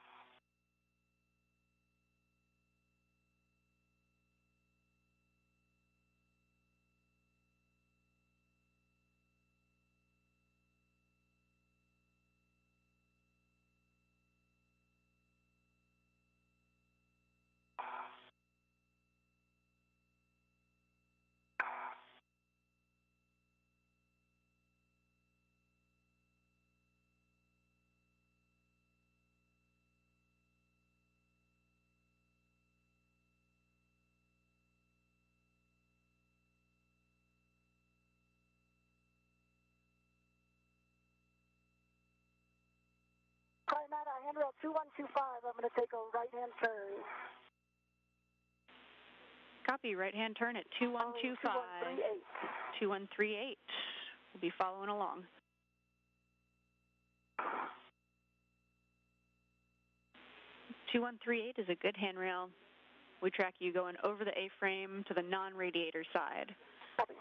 I'm at handrail 2125. I'm going to take a right-hand turn. Copy. Right-hand turn at 2125. 2138. 2138. We'll be following along. (2138) is a good handrail. We track you going over the A-frame to the non-radiator side. Copy.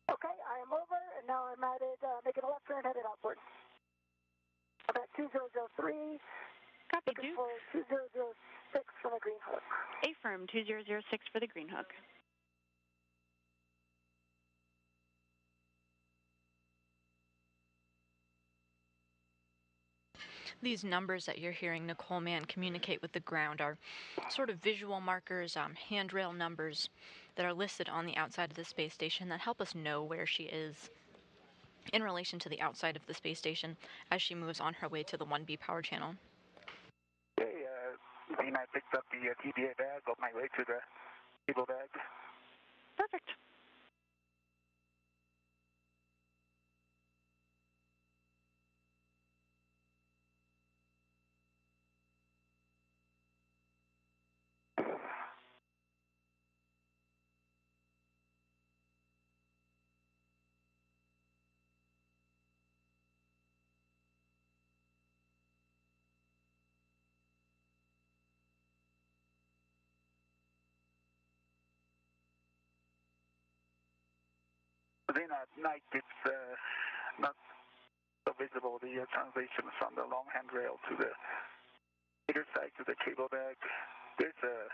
Okay, I am over, and now I'm at it, making a left turn headed outward. I'm at 2003. Copy, Looking Duke. for 2006 for the green hook. A-firm 2006 for the green hook. These numbers that you're hearing Nicole Mann communicate with the ground are sort of visual markers, handrail numbers that are listed on the outside of the space station that help us know where she is in relation to the outside of the space station as she moves on her way to the 1B power channel. Okay, Dean, I picked up the TBA bag on my way to the cable bag. Perfect. Then at night, it's not so visible, the translation from the long handrail to the other side to the cable bag. There's a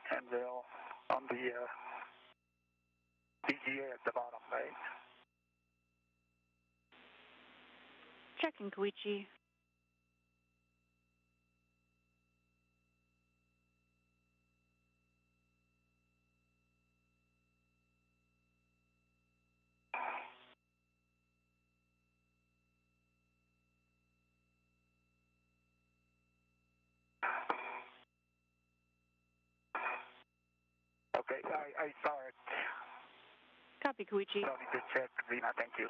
handrail on the BGA at the bottom, right? Checking, Koichi. Okay, I saw it. Copy, Koichi. Don't need to check, Zena, thank you.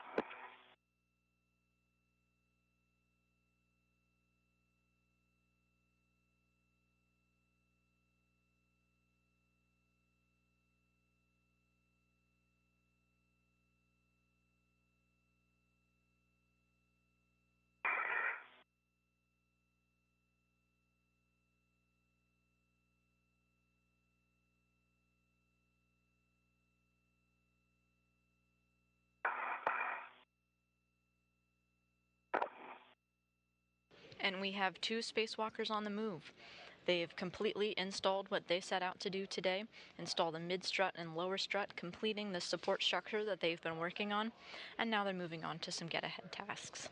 And we have 2 spacewalkers on the move. They've completely installed what they set out to do today, install the mid-strut and lower strut, completing the support structure that they've been working on, and now they're moving on to some get-ahead tasks.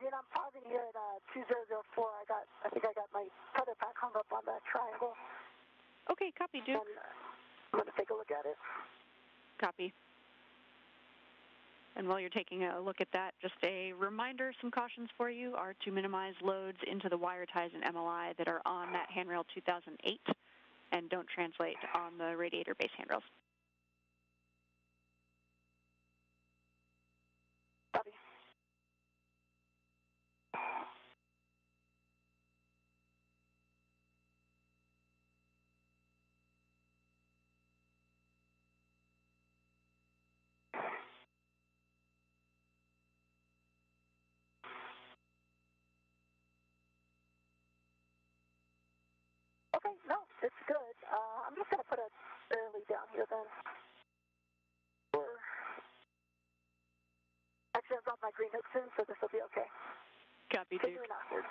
Again, I'm pausing here at 2004. I think I got my tether pack hung up on that triangle. Okay, copy, Duke. And I'm going to take a look at it. Copy. And while you're taking a look at that, just a reminder, some cautions for you are to minimize loads into the wire ties and MLI that are on that handrail 2008 and don't translate on the radiator base handrails. no, it's good. I'm just going to put a barely down here then. Actually, I've got my green hook soon, so this will be okay. Copy, Duke. Continuing onward.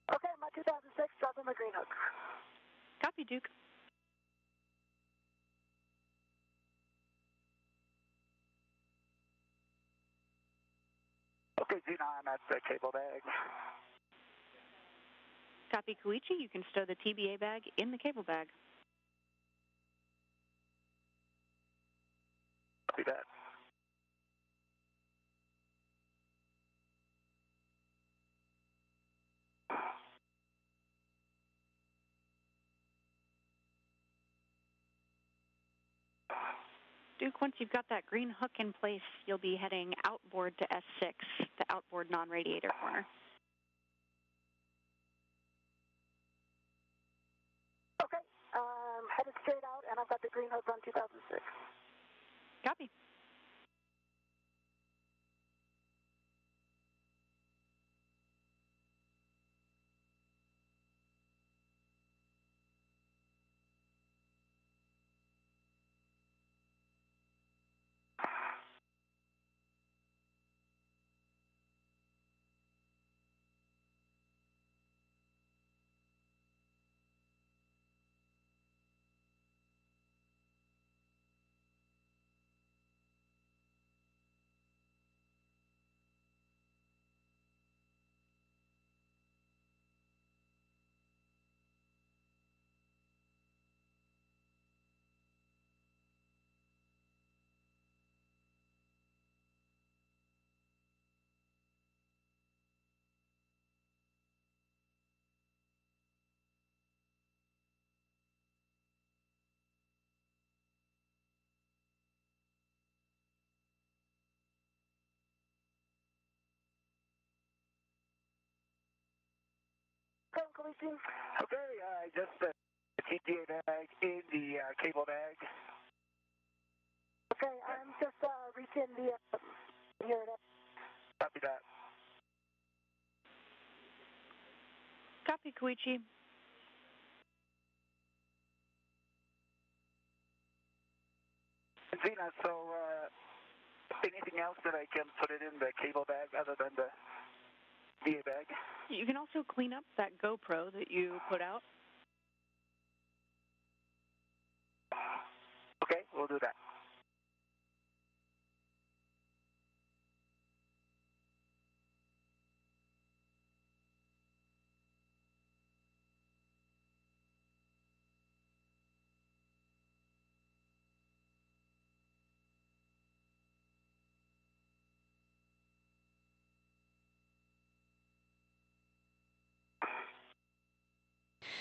Okay, my 2006, dropping my green hook. Copy, Duke. Okay, Gina, I'm at the cable bag. Copy, Koichi. You can stow the TBA bag in the cable bag. Copy that. Duke, once you've got that green hook in place, you'll be heading outboard to S6, the outboard non-radiator corner. Okay, headed straight out, and I've got the green hook on 2006. Copy. Okay, Koichi. Okay, just the TPA bag in the cable bag. Okay, I'm just reaching the here it is. Copy that. Copy, Koichi. Gina, so anything else that I can put it in the cable bag other than the VA bag? You can also clean up that GoPro that you put out. Okay, we'll do that.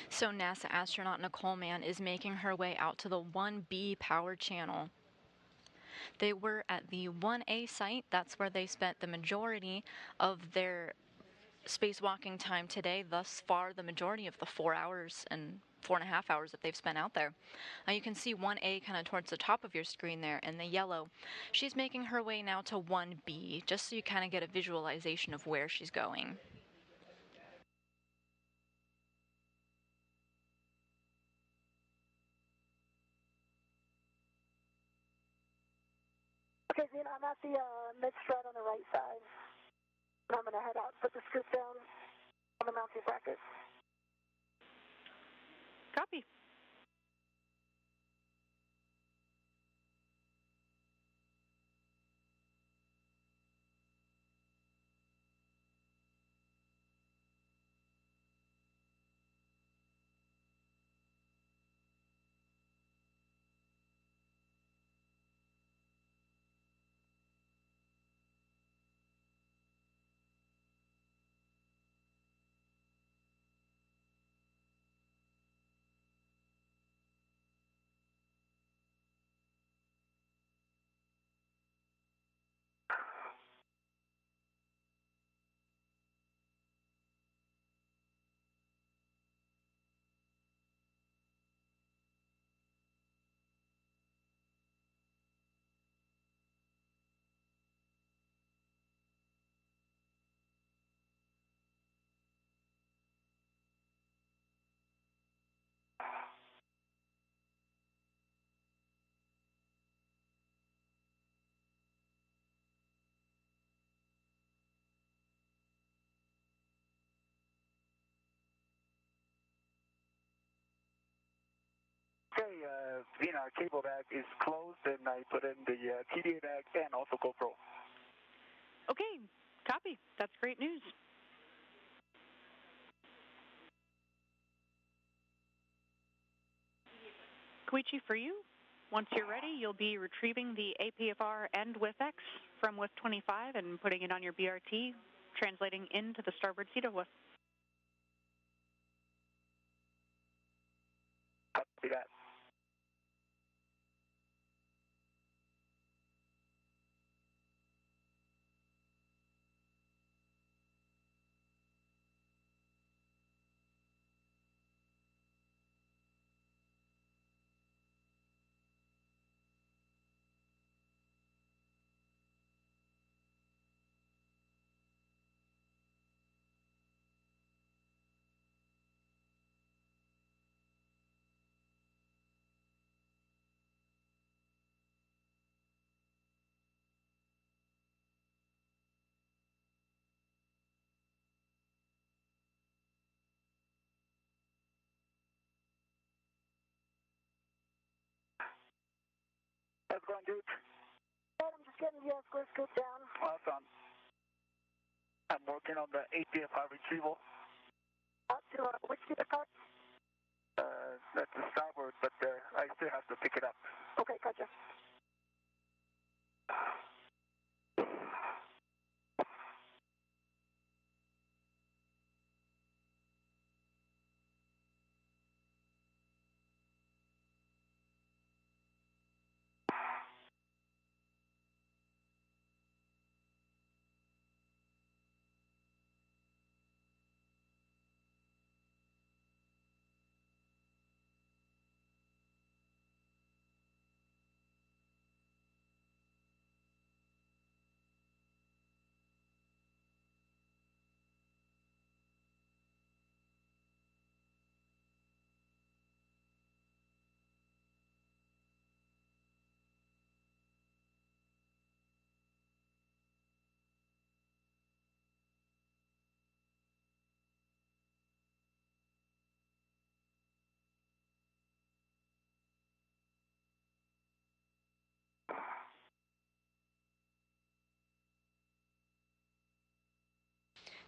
So NASA astronaut Nicole Mann is making her way out to the 1B power channel. They were at the 1A site. That's where they spent the majority of their spacewalking time today. Thus far, the majority of the 4 hours and 4.5 hours that they've spent out there. You can see 1A kind of towards the top of your screen there in the yellow. She's making her way now to 1B, just so you kind of get a visualization of where she's going. Okay, Zena, I'm at the mid-strut on the right side. I'm going to head out, put the scoop down on the mounting bracket. Copy. our cable bag is closed, and I put in the TDA bag and also GoPro. Okay, copy. That's great news. Koichi, for you, once you're ready, you'll be retrieving the APFR and WIFX from WIF 25 and putting it on your BRT, translating into the starboard seat of WIF. Copy that. How's it going, Duke? Good, I'm just getting the square scoop down. Awesome. I'm working on the APFR retrieval. Out to which seat cart? That's the starboard, but I still have to pick it up. Okay, gotcha.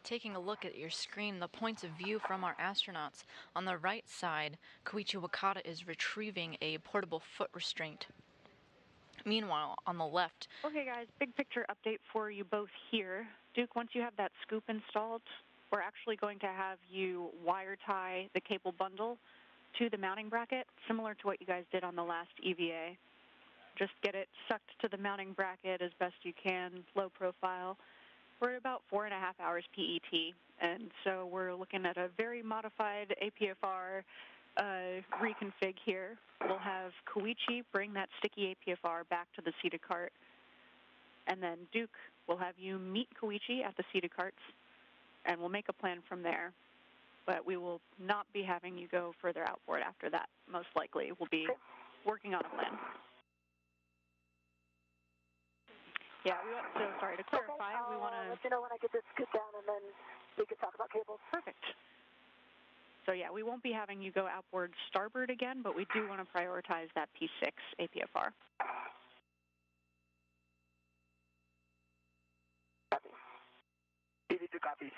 Taking a look at your screen, the points of view from our astronauts. On the right side, Koichi Wakata is retrieving a portable foot restraint. Meanwhile, on the left... Okay, guys, big picture update for you both here. Duke, once you have that scoop installed, we're actually going to have you wire tie the cable bundle to the mounting bracket, similar to what you guys did on the last EVA. Just get it sucked to the mounting bracket as best you can, low profile. We're at about 4.5 hours PET, and so we're looking at a very modified APFR reconfig here. We'll have Koichi bring that sticky APFR back to the SETA cart, and then Duke will have you meet Koichi at the SETA carts, and we'll make a plan from there. But we will not be having you go further outboard after that, most likely. We'll be working on a plan. Yeah, so sorry, to clarify, okay, we want to... let you know when I get this scoop down, and then we can talk about cables. Perfect. So yeah, we won't be having you go outboard starboard again, but we do want to prioritize that P6 APFR. Copy. TV2 copies.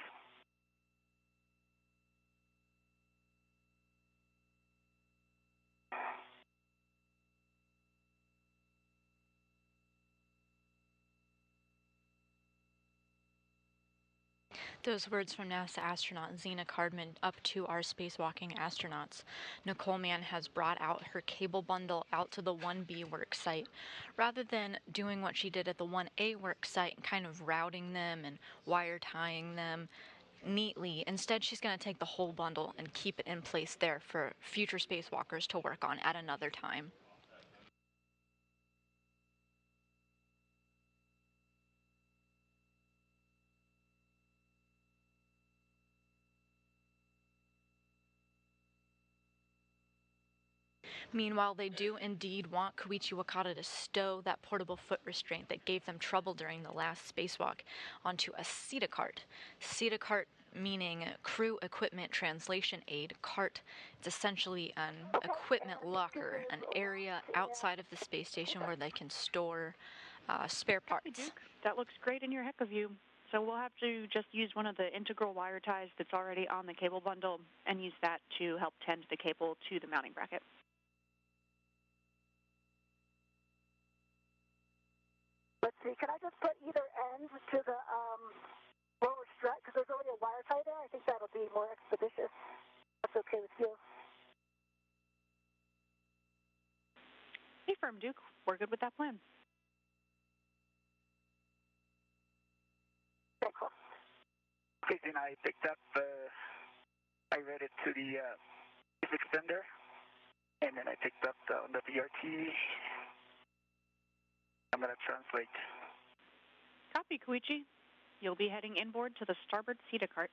Those words from NASA astronaut Zena Cardman up to our spacewalking astronauts. Nicole Mann has brought out her cable bundle out to the 1B work site. Rather than doing what she did at the 1A work site and kind of routing them and wire tying them neatly, instead she's going to take the whole bundle and keep it in place there for future spacewalkers to work on at another time. Meanwhile, they do indeed want Koichi Wakata to stow that portable foot restraint that gave them trouble during the last spacewalk onto a SETA cart. SETA cart meaning Crew Equipment Translation Aid, CART. It's essentially an equipment locker, an area outside of the space station where they can store spare parts. Copy, Duke. That looks great in your HECA view. So we'll have to just use one of the integral wire ties that's already on the cable bundle and use that to help tend the cable to the mounting bracket. Let's see, can I just put either end to the lower strut, because there's already a wire tie there? I think that'll be more expeditious. That's okay with you. Hey, firm, Duke. We're good with that plan. Okay, cool. Okay, then I picked up, I read it to the extender, and then I picked up on the VRT. I'm going to translate. Copy, Koichi. You'll be heading inboard to the starboard CETA cart.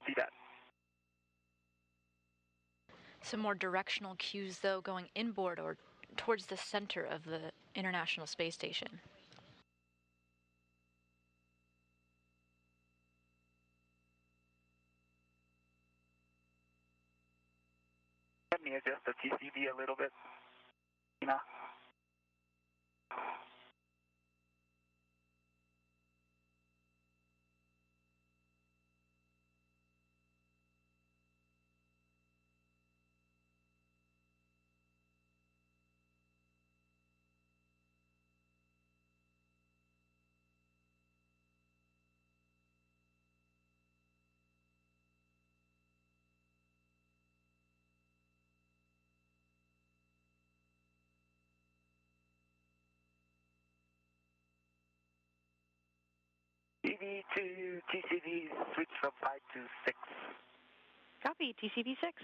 See that. Some more directional cues, though, going inboard or towards the center of the International Space Station. Let me adjust the TCV a little bit, you know. TV to TCV switch from 5 to 6. Copy, TCV 6.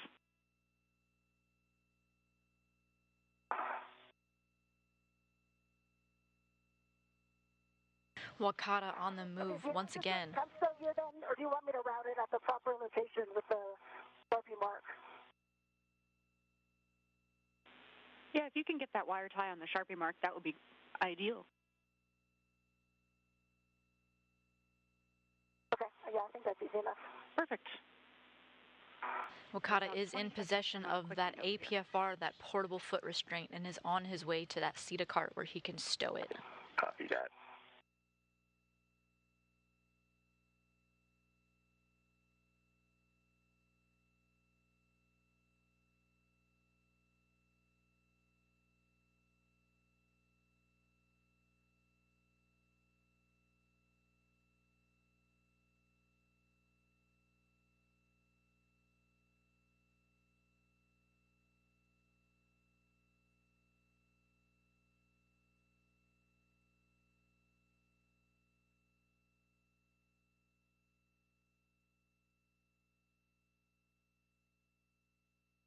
Wakata on the move once again. Come still here then, or do you want me to route it at the proper location with the Sharpie mark? Yeah, if you can get that wire tie on the Sharpie mark, that would be ideal. Okay, yeah, I think that's easy enough. Perfect. Wakata is in possession of that APFR, that portable foot restraint, and is on his way to that CETA cart where he can stow it. Copy that.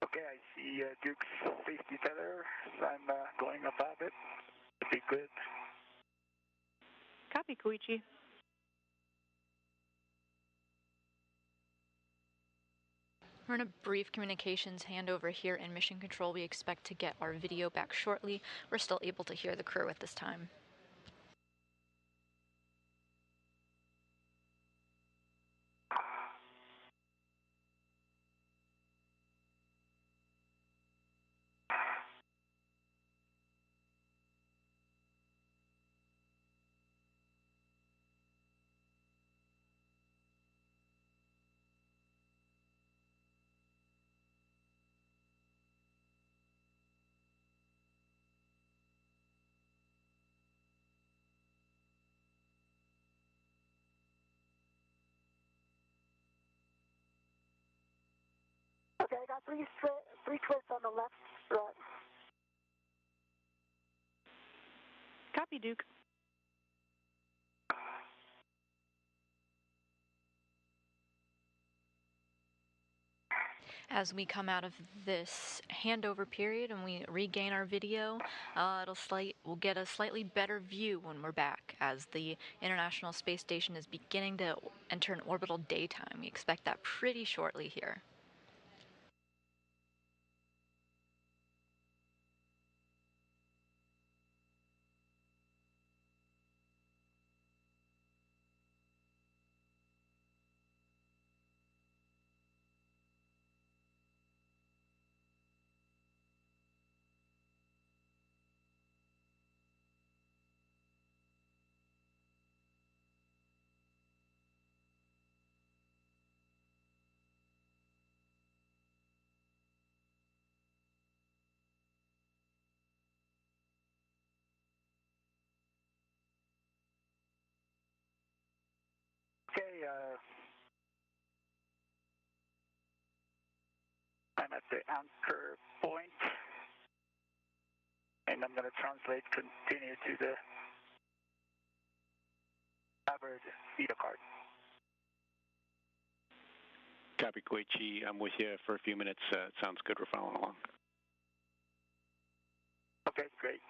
Okay, I see Duke's safety tether, so I'm going above it. It'll be good. Copy, Koichi. We're in a brief communications handover here in Mission Control. We expect to get our video back shortly. We're still able to hear the crew at this time. Okay, I got three twists on the left strut. Copy, Duke. As we come out of this handover period and we regain our video, we'll get a slightly better view when we're back, as the International Space Station is beginning to enter an orbital daytime. We expect that pretty shortly here. I'm at the anchor point, and I'm going to translate continue to the starboard feeder card. Copy, Koichi. I'm with you for a few minutes. Sounds good. We're following along. Okay, great.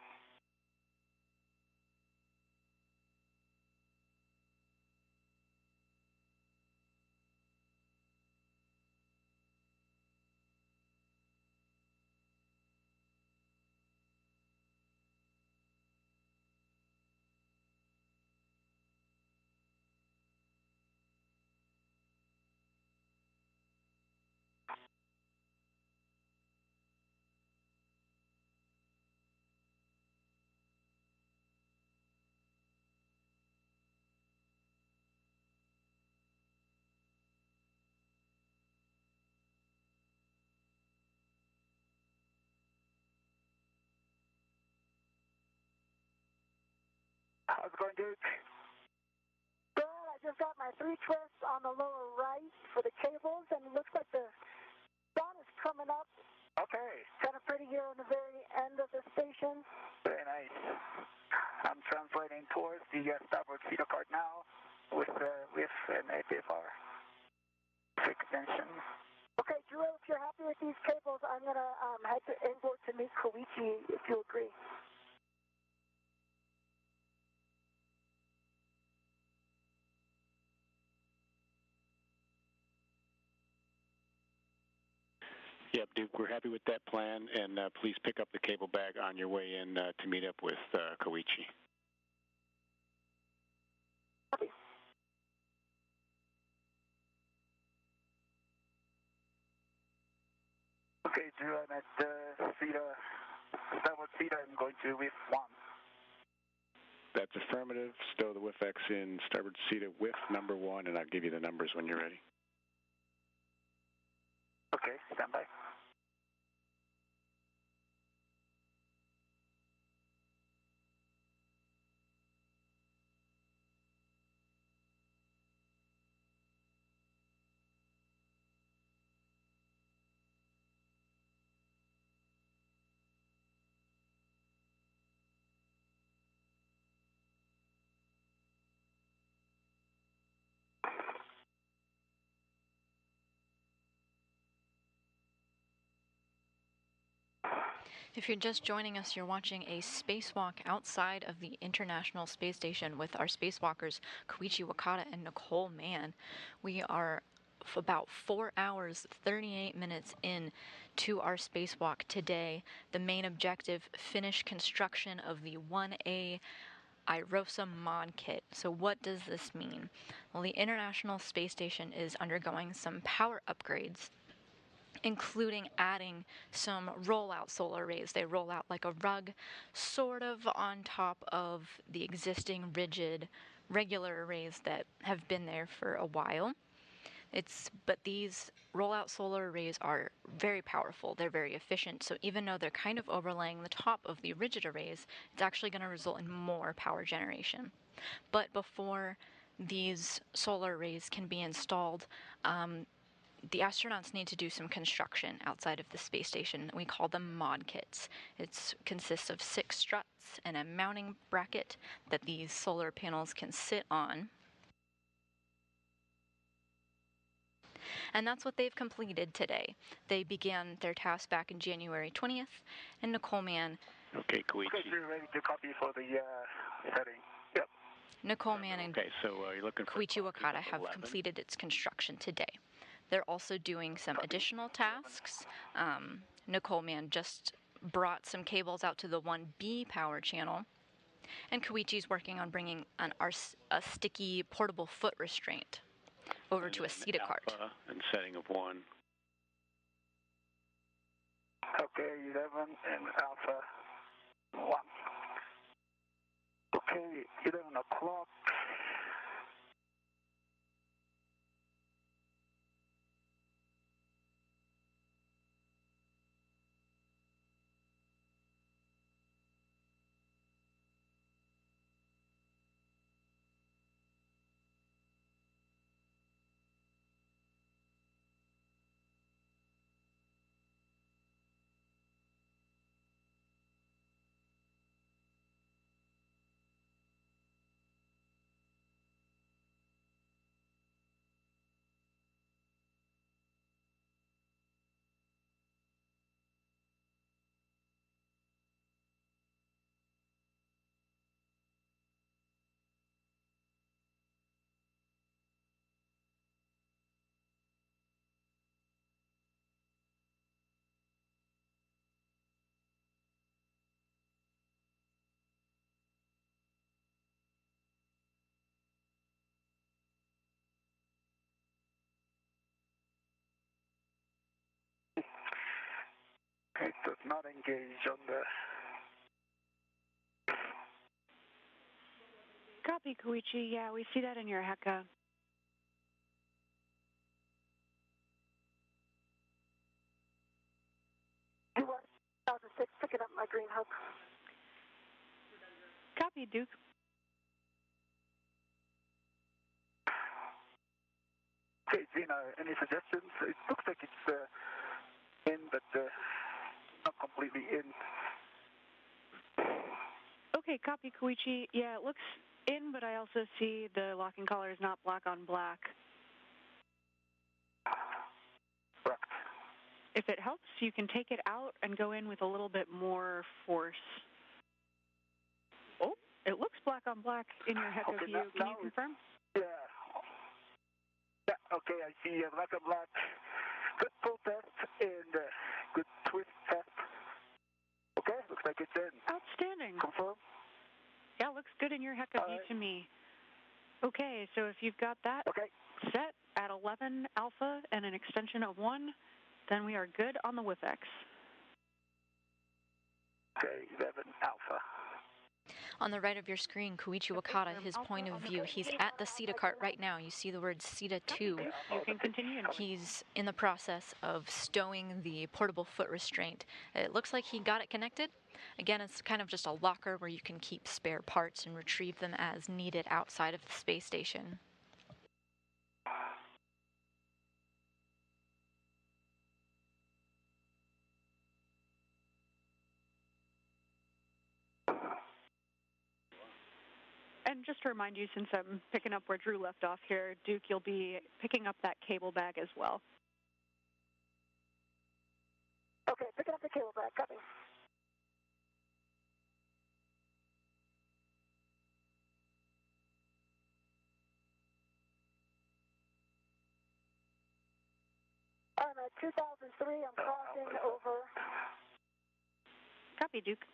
How's it going, Duke? Good. I just got my 3 twists on the lower right for the cables, and it looks like the sun is coming up. Okay. Kind of pretty here on the very end of the station. Very nice. I'm translating towards the starboard feeder card now with an APFR extension. Okay, Drew, if you're happy with these cables, I'm going to head to airport to meet Koichi, if you agree. Yep, Duke, we're happy with that plan, and please pick up the cable bag on your way in to meet up with Koichi. Okay, Drew, I'm at starboard feeder. I'm going to with 1. That's affirmative. Stow the WIFX in starboard feeder with number 1, and I'll give you the numbers when you're ready. Okay, stand by. If you're just joining us, you're watching a spacewalk outside of the International Space Station with our spacewalkers Koichi Wakata and Nicole Mann. We are about 4 hours, 38 minutes in to our spacewalk today. The main objective, finish construction of the 1A IROSA mod kit. So what does this mean? Well, the International Space Station is undergoing some power upgrades, including adding some rollout solar arrays. They roll out like a rug, sort of on top of the existing rigid regular arrays that have been there for a while. But these rollout solar arrays are very powerful. They're very efficient. So even though they're kind of overlaying the top of the rigid arrays, it's actually going to result in more power generation. But before these solar arrays can be installed, the astronauts need to do some construction outside of the space station. We call them mod kits. It consists of 6 struts and a mounting bracket that these solar panels can sit on. And that's what they've completed today. They began their task back in January 20th, and Nicole Mann... Okay, Koichi. Okay, you're ready to copy for the setting. Yep. Nicole Mann and you're looking for Koichi Wakata have completed its construction today. They're also doing some additional tasks. Nicole Mann just brought some cables out to the 1B power channel, and Koichi's working on bringing a sticky portable foot restraint over to a CETA cart. And setting of 1. Okay, 11 and alpha 1. Okay, 11 o'clock. It does not engage on the... Copy, Koichi. Yeah, we see that in your HECA. US 2006, picking up my green hook. Copy, Duke. Okay, Zena, any suggestions? It looks like it's in, but not completely in. Okay, copy, Koichi. Yeah, it looks in, but I also see the locking collar is not black on black. Correct. If it helps, you can take it out and go in with a little bit more force. Oh, it looks black on black in your HECA view. Can you confirm? Yeah. Yeah, okay, I see black on black. Good pull test and good twist test. Okay, looks like it's in. Outstanding. Confirm? Yeah, looks good in your HECA view to me. Okay, so if you've got that set at 11 alpha and an extension of 1, then we are good on the WIFX. Okay, 11 alpha. On the right of your screen, Koichi Wakata, his point of view, he's at the SETA cart right now. You see the word SETA 2. You can continue. He's in the process of stowing the portable foot restraint. It looks like he got it connected. Again, it's kind of just a locker where you can keep spare parts and retrieve them as needed outside of the space station. And just to remind you, since I'm picking up where Drew left off here, Duke, you'll be picking up that cable bag as well. Okay, picking up the cable bag, copy. I'm at 2003, I'm crossing over. Copy, Duke.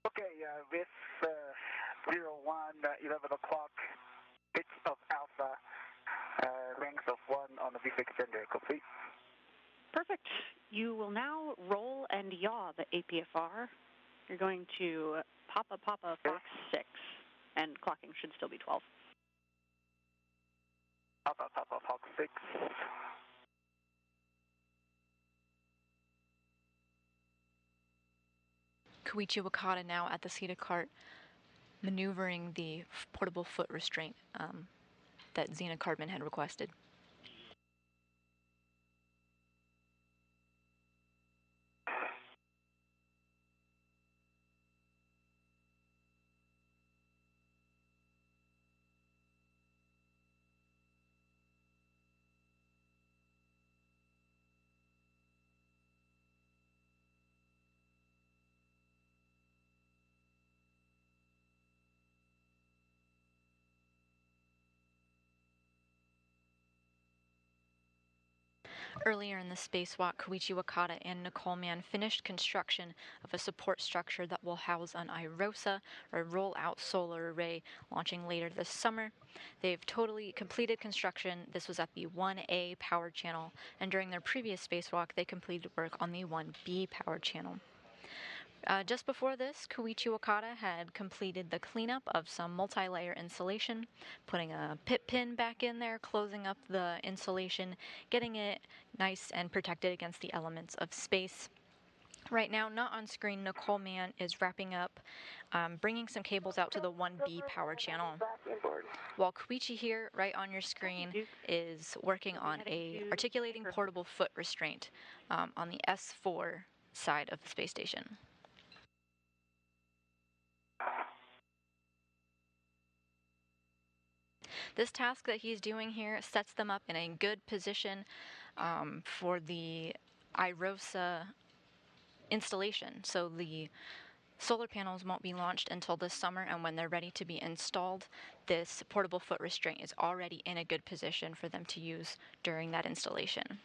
Okay, with 11 o'clock, pitch of alpha, length of 1 on the VF extender, complete. Perfect. You will now roll and yaw the APFR. You're going to Papa Fox 6, and clocking should still be 12. Papa Fox 6. Koichi Wakata now at the SETA cart, maneuvering the portable foot restraint that Zena Cardman had requested. Earlier in the spacewalk, Koichi Wakata and Nicole Mann finished construction of a support structure that will house an IROSA, or roll-out solar array, launching later this summer. They've totally completed construction. This was at the 1A power channel, and during their previous spacewalk, they completed work on the 1B power channel. Just before this, Koichi Wakata had completed the cleanup of some multi-layer insulation, putting a pit pin back in there, closing up the insulation, getting it nice and protected against the elements of space. Right now, not on screen, Nicole Mann is wrapping up, bringing some cables out to the 1B power channel. While Koichi here, right on your screen, is working on a articulating portable foot restraint on the S4 side of the space station. This task that he's doing here sets them up in a good position for the IROSA installation. So the solar panels won't be launched until this summer, and when they're ready to be installed, this portable foot restraint is already in a good position for them to use during that installation.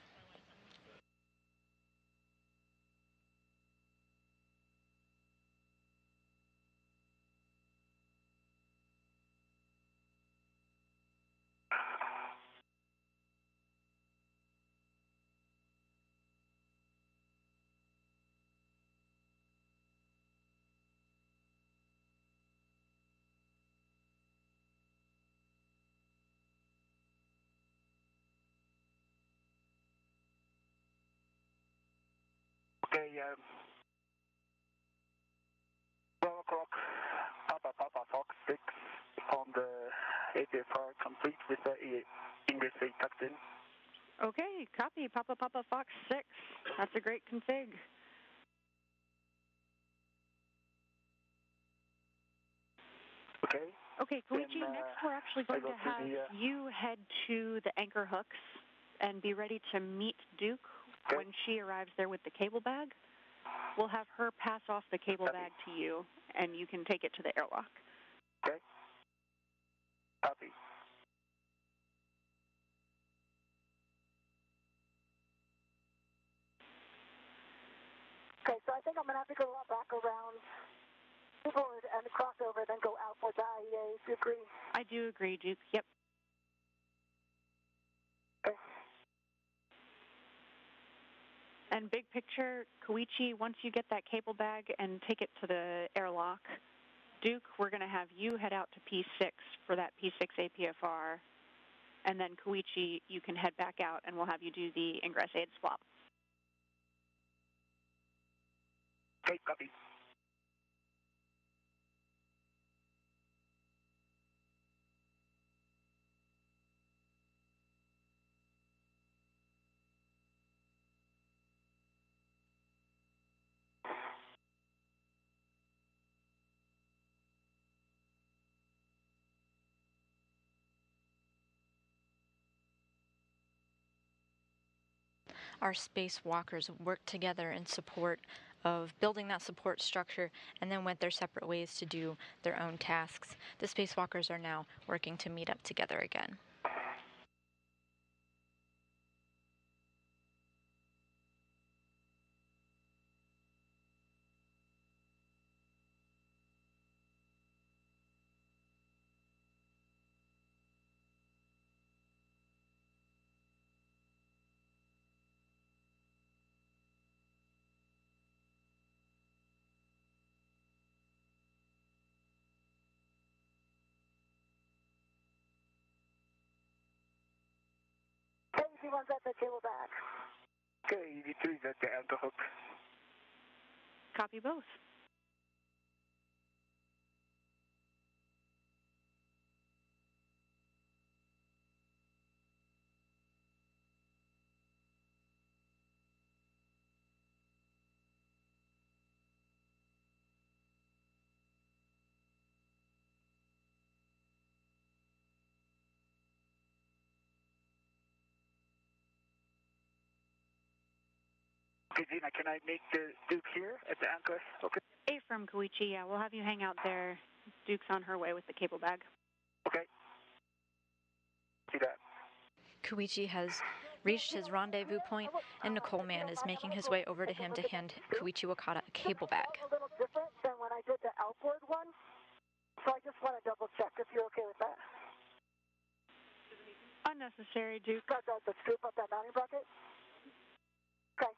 Okay, 12 o'clock, Papa Fox 6 on the APFR, complete with the English 8 tucked in. Okay, copy, Papa Fox 6. That's a great config. Okay. Okay, Koichi, next we're actually going to have you head to the anchor hooks and be ready to meet Duke when she arrives there with the cable bag. We'll have her pass off the cable bag to you, and you can take it to the airlock. Okay. Copy. Okay, so I think I'm going to have to go back around forward and cross over, then go out for the IEA, if you agree. I do agree, Duke. Yep. Okay. And big picture, Koichi, once you get that cable bag and take it to the airlock, Duke, we're going to have you head out to P6 for that P6 APFR. And then Koichi, you can head back out and we'll have you do the ingress aid swap. Okay, copy. Our spacewalkers worked together in support of building that support structure and then went their separate ways to do their own tasks. The spacewalkers are now working to meet up together again. He wants at the cable back. Okay, EV3 is at the anchor hook. Copy both. Okay, Gina, can I make the Duke here at the anchor? Okay. A from Koichi, yeah, we'll have you hang out there. Duke's on her way with the cable bag. Okay. See that. Koichi has reached his rendezvous point, and Nicole Man is making his way over to him to hand Koichi Wakata a cable bag. A little different than when I did the outboard one, so I just want to double check if you're okay with that. Unnecessary, Duke. Got the scoop up that mounting bracket? Okay.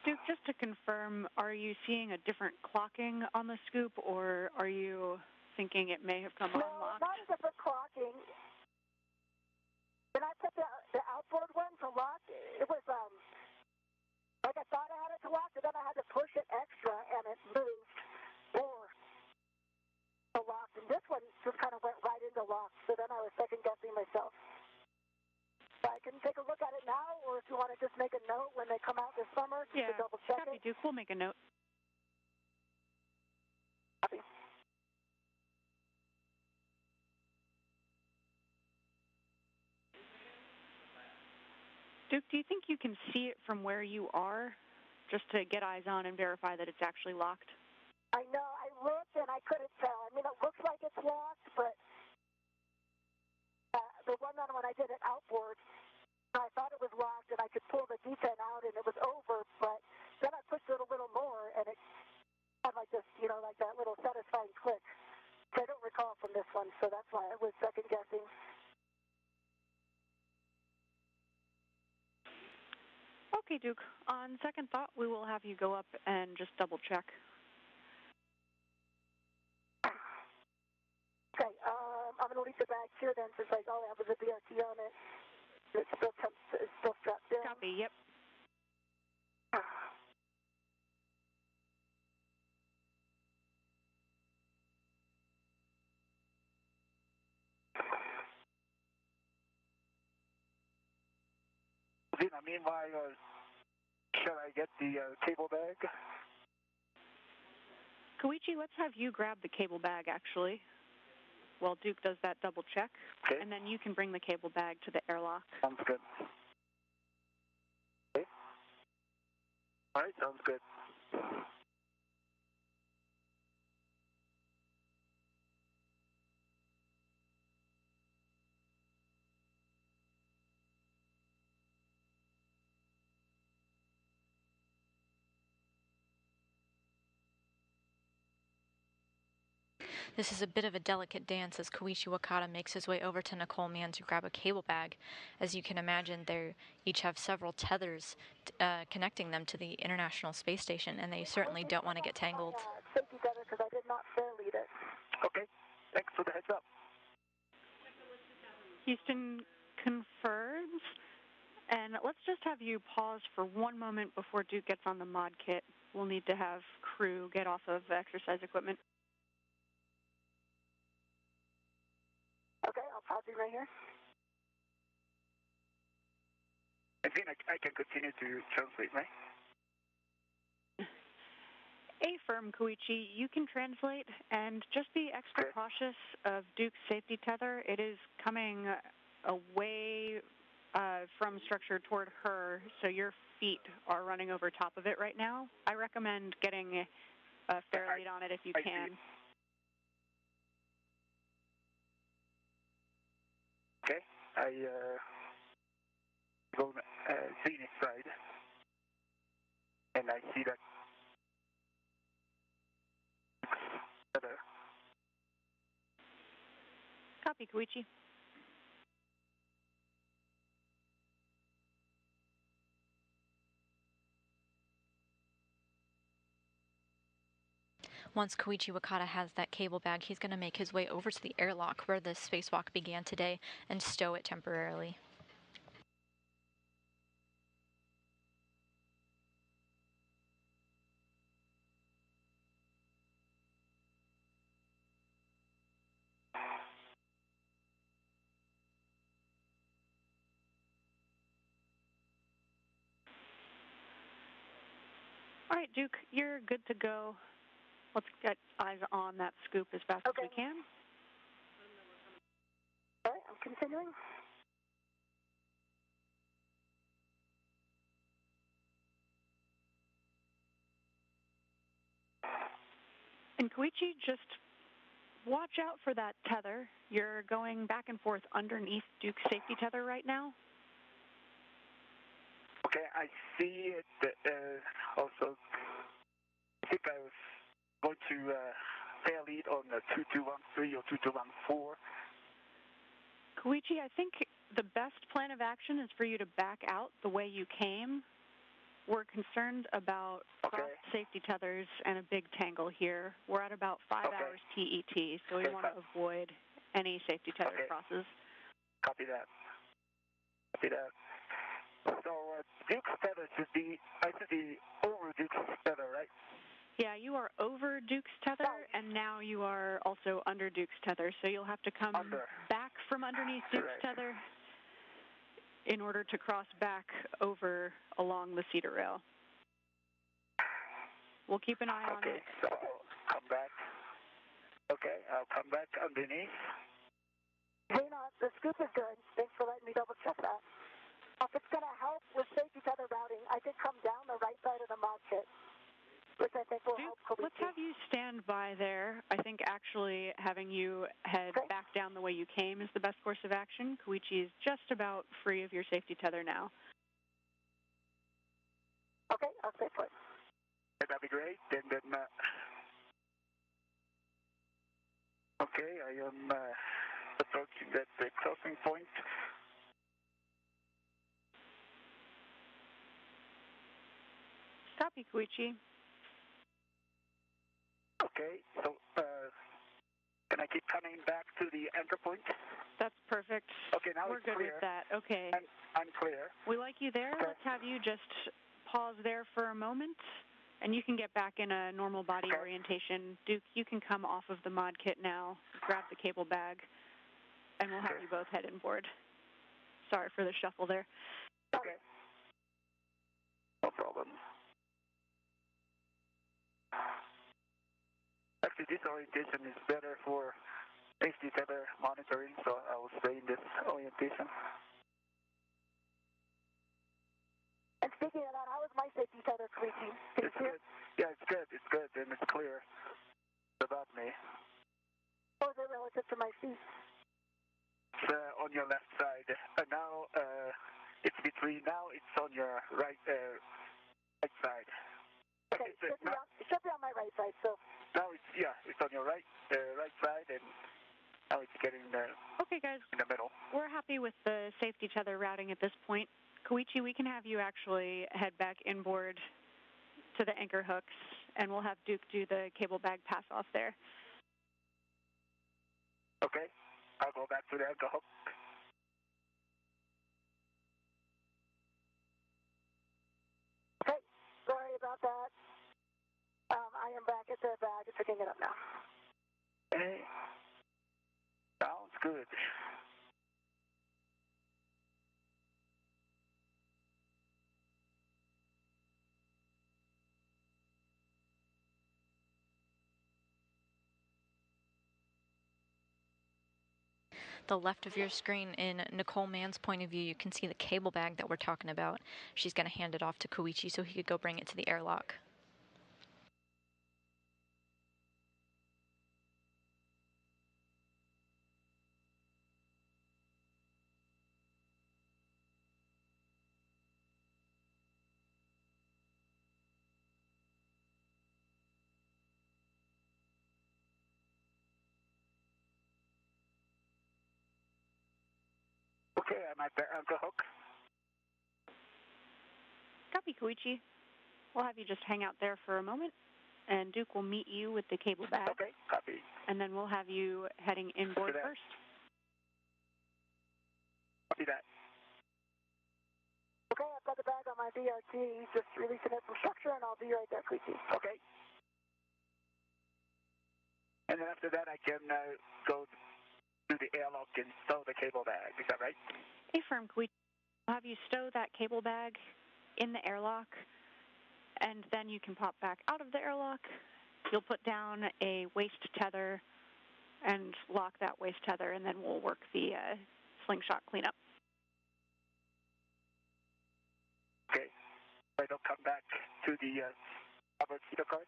Duke, just to confirm, are you seeing a different clocking on the scoop, or are you thinking it may have come unlocked? No, not a different clocking. When I put the outboard one to lock, it was, like I thought I had it to locked, and then I had to push it extra, and it moved more to lock. And this one just kind of went right into lock, so then I was second-guessing myself. So I can take a look at it now, or if you want to just make a note when they come out this summer to double-check it. Copy, Duke. We'll make a note. Copy. Duke, do you think you can see it from where you are, just to get eyes on and verify that it's actually locked? I know. I looked, and I couldn't tell. I mean, it looks like it's locked, but the one that when I did it outboard, I thought it was locked, and I could pull the detent out, and it was over, but then I pushed it a little more, and it had like this, like that little satisfying click. So I don't recall from this one, so that's why I was second-guessing. Okay, Duke. On second thought, we will have you go up and just double-check. Okay, I'm going to leave the bags here then, since all I have is a BRT on it. It's still strapped down. Copy, yep. Zena, meanwhile, shall I get the cable bag? Koichi, let's have you grab the cable bag, actually, while Duke does that double check. Okay. And then you can bring the cable bag to the airlock. Sounds good. Okay. All right, sounds good. This is a bit of a delicate dance as Koichi Wakata makes his way over to Nicole Mann to grab a cable bag. As you can imagine, they each have several tethers connecting them to the International Space Station, and they certainly don't want to get tangled. Safety tether, because I did not fair lead it. Okay, thanks for the heads up. Houston confirms. And let's just have you pause for one moment before Duke gets on the mod kit. We'll need to have crew get off of exercise equipment. Okay, I'll pause you right here. I think I can continue to translate, right? Affirm, Koichi. You can translate, and just be extra cautious of Duke's safety tether. It is coming away from structure toward her, so your feet are running over top of it right now. I recommend getting a fair lead on it if you can. Okay, I go scenic side, and I see that better. Copy, Koichi. Once Koichi Wakata has that cable bag, he's going to make his way over to the airlock where the spacewalk began today and stow it temporarily. All right, Duke, you're good to go. Let's get eyes on that scoop as fast as we can. All right, I'm continuing. And Koichi, just watch out for that tether. You're going back and forth underneath Duke's safety tether right now. Okay, I see it. Also, I think I was going to fair lead on the 2213 or 2214. Koichi, I think the best plan of action is for you to back out the way you came. We're concerned about cross safety tethers and a big tangle here. We're at about 5 hours TET, so we want to avoid any safety tether crosses. Copy that. Copy that. So Duke's tether should be, I should be over Duke's tether, right? Yeah, you are over Duke's tether, and now you are also under Duke's tether. So you'll have to come back from underneath Duke's tether in order to cross back over along the cedar rail. We'll keep an eye on it. Okay, so come back. Okay, I'll come back underneath. Dana, the scoop is good. Thanks for letting me double check that. If it's going to help with safety tether routing, I did come down the right side of the mod kit, which I think will help. Let's have you stand by there. I think actually having you head back down the way you came is the best course of action. Koichi is just about free of your safety tether now. Okay, I'll stay put. That'd be great. And then, okay, I am approaching that crossing point. Copy, Koichi. Okay, so can I keep coming back to the anchor point? That's perfect. Okay, now we're it's good clear. with that. Okay. I'm clear. We like you there. Okay. Let's have you just pause there for a moment, and you can get back in a normal body orientation. Duke, you can come off of the mod kit now, grab the cable bag, and we'll have you both head inboard. Sorry for the shuffle there. Okay. No problem. Actually, this orientation is better for safety tether monitoring, so I will stay in this orientation. And speaking of that, how is my safety tether, Koichi? It's good. Yeah, it's good. It's good, and it's clear about me. Or is it relative to my feet? It's on your left side. Now it's between. Now it's on your right side. Okay, it should be on my right side. So now it's on your right side, and now it's getting okay, guys. In the middle. We're happy with the safety tether routing at this point. Koichi, we can have you actually head back inboard to the anchor hooks, and we'll have Duke do the cable bag pass off there. Okay, I'll go back to the anchor hook. Okay, sorry about that. I am back at the bag. It's picking it up now. Okay, sounds good. The left of your screen, in Nicole Mann's point of view, you can see the cable bag that we're talking about. She's going to hand it off to Koichi so he could go bring it to the airlock. Okay, I'm at the anchor hook. Copy, Koichi. We'll have you just hang out there for a moment, and Duke will meet you with the cable bag. Okay, copy. And then we'll have you heading inboard first. Copy that. Okay, I've got the bag on my BRT. Just releasing it from structure, and I'll be right there, Koichi. Okay. And then after that, I can go to the airlock and stow the cable bag. Is that right? Affirm, Koichi. We'll have you stow that cable bag in the airlock, and then you can pop back out of the airlock. You'll put down a waist tether and lock that waist tether, and then we'll work the slingshot cleanup. Okay. I don't come back to the covered feeder card?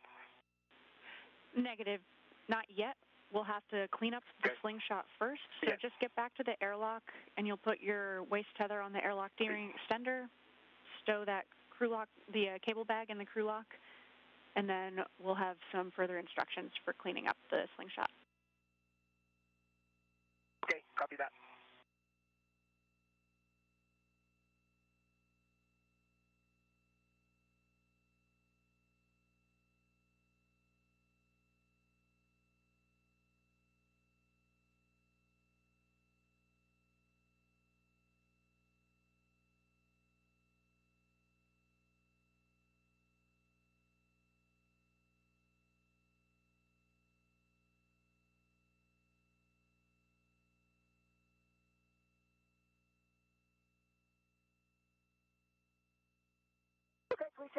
Negative. Not yet. We'll have to clean up the slingshot first. So just get back to the airlock, and you'll put your waist tether on the airlock D-ring extender, stow that crew lock, the cable bag in the crew lock, and then we'll have some further instructions for cleaning up the slingshot. Okay, copy that.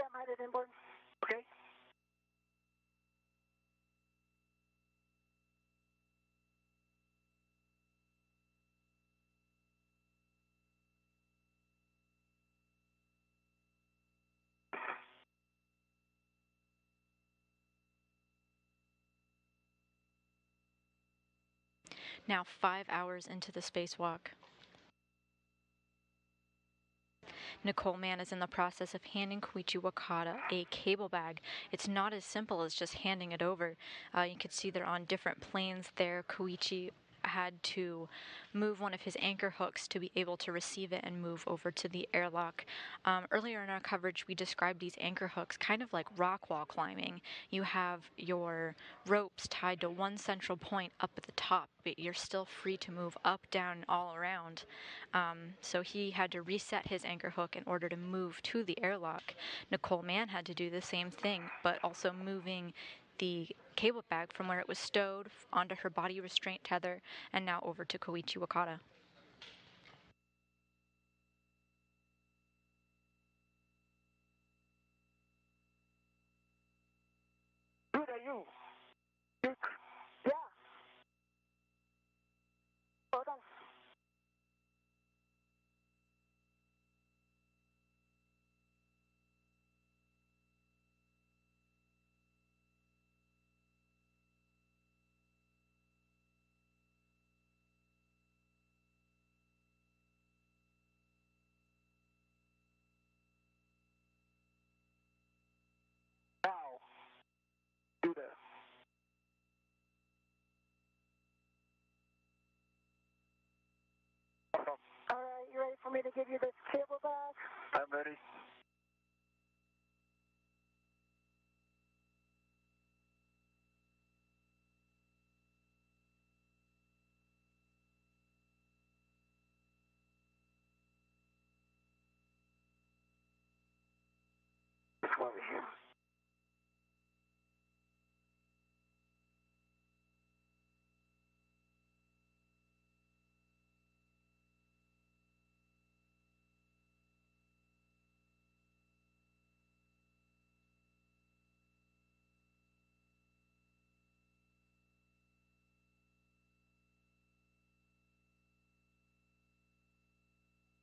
I'm headed inboard. Okay. Now 5 hours into the spacewalk. Nicole Mann is in the process of handing Koichi Wakata a cable bag. It's not as simple as just handing it over. You can see they're on different planes there. Koichi had to move one of his anchor hooks to be able to receive it and move over to the airlock. Earlier in our coverage, we described these anchor hooks kind of like rock wall climbing. You have your ropes tied to one central point up at the top, but you're still free to move up, down, all around. So he had to reset his anchor hook in order to move to the airlock. Nicole Mann had to do the same thing, but also moving the cable bag from where it was stowed onto her body restraint tether and now over to Koichi Wakata. Good, are you? Duke? Yeah. Hold on. Now. Do that. Awesome. All right, you ready for me to give you this cable bag? I'm ready. This one over here.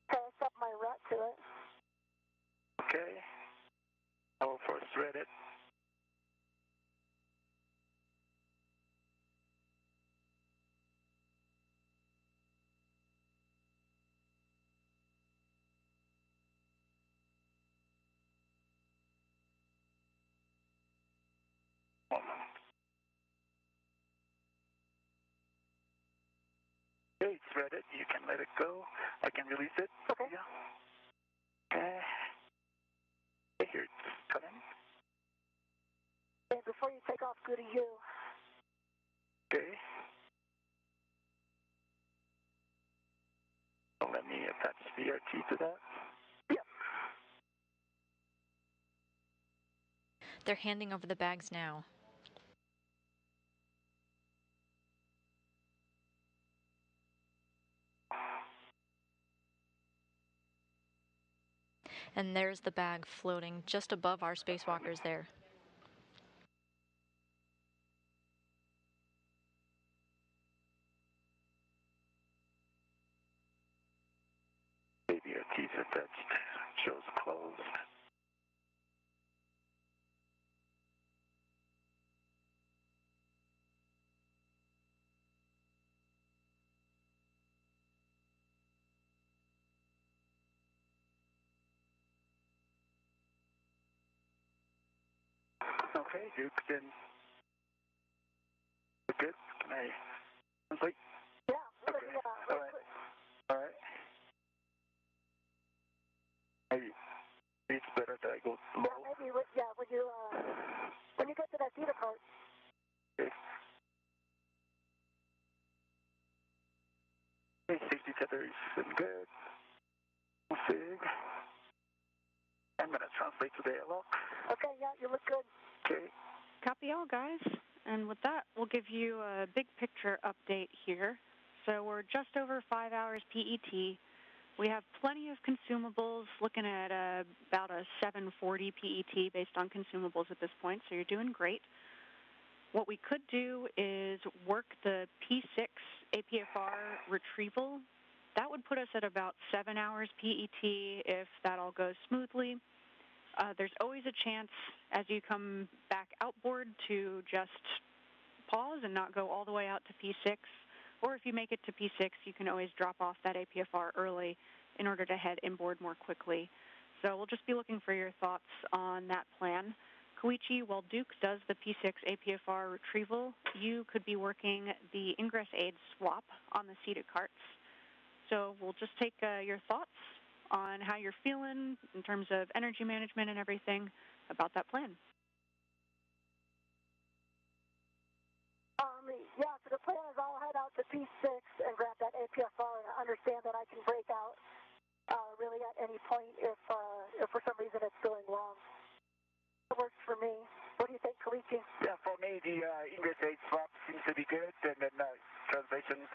Okay, I set my rat to it. Okay. I will first thread it. One moment. Okay, it's threaded. You can let it go. I can release it. Okay. Yeah. Okay. Okay, here it's coming. And before you take off, go to you. Okay. So let me attach the RT to that. Yep. They're handing over the bags now. And there's the bag floating just above our spacewalkers there. Baby RT's attached. Shows closed. Okay, you can. Good. Can I translate? Yeah, Okay. yeah, All right. All right. Maybe it's better that I go yeah, low. maybe, when you get to that theater part. Okay. Okay, safety tether is good. Sig. I'm gonna translate to the airlock. Okay, yeah, you look good. Okay. Copy all, guys. And with that, we'll give you a big picture update here. So we're just over 5 hours PET. We have plenty of consumables, looking at about a 740 PET based on consumables at this point, so you're doing great. What we could do is work the P6 APFR retrieval. That would put us at about 7 hours PET if that all goes smoothly. There's always a chance as you come back outboard to just pause and not go all the way out to P6. Or if you make it to P6, you can always drop off that APFR early in order to head inboard more quickly. So we'll just be looking for your thoughts on that plan. Koichi, while Duke does the P6 APFR retrieval, you could be working the ingress aid swap on the seated carts. So we'll just take your thoughts on how you're feeling in terms of energy management and everything about that plan. Yeah, so the plan is I'll head out to P6 and grab that APFR and understand that I can break out really at any point if for some reason it's going wrong. It works for me. What do you think, Koichi? Yeah, for me, the ingress aid swap seems to be good, and then translation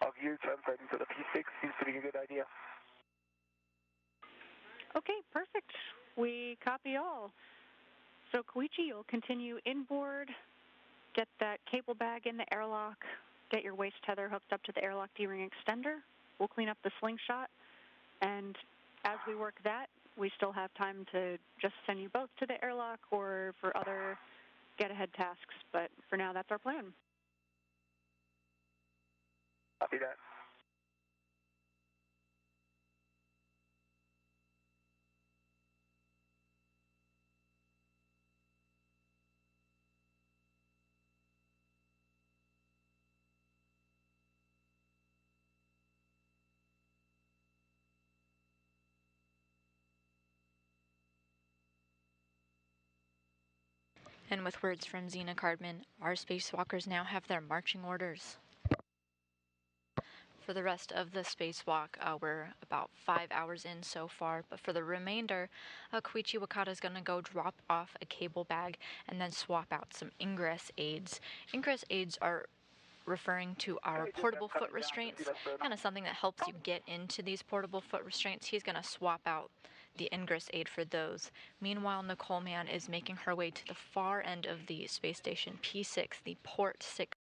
of you translating to the P6 seems to be a good idea. Okay, perfect. We copy all. So, Koichi, you'll continue inboard, get that cable bag in the airlock, get your waist tether hooked up to the airlock D-ring extender. We'll clean up the slingshot, and as we work that, we still have time to just send you both to the airlock or for other get-ahead tasks, but for now, that's our plan. Copy that. And with words from Zena Cardman, our spacewalkers now have their marching orders. For the rest of the spacewalk, we're about 5 hours in so far, but for the remainder, Koichi Wakata is going to go drop off a cable bag and then swap out some ingress aids. Ingress aids are referring to our portable foot restraints, kind of something that helps you get into these portable foot restraints. He's going to swap out the ingress aid for those. Meanwhile, Nicole Mann is making her way to the far end of the space station, P6, the port 6.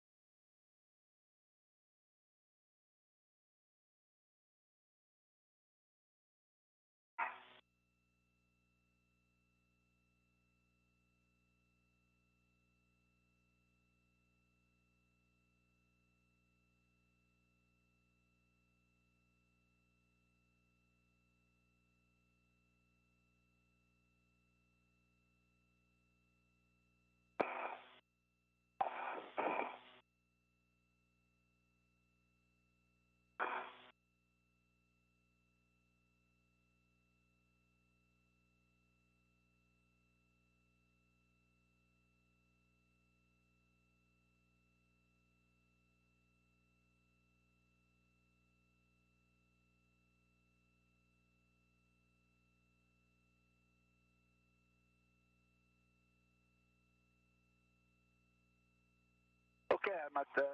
Okay, I'm at the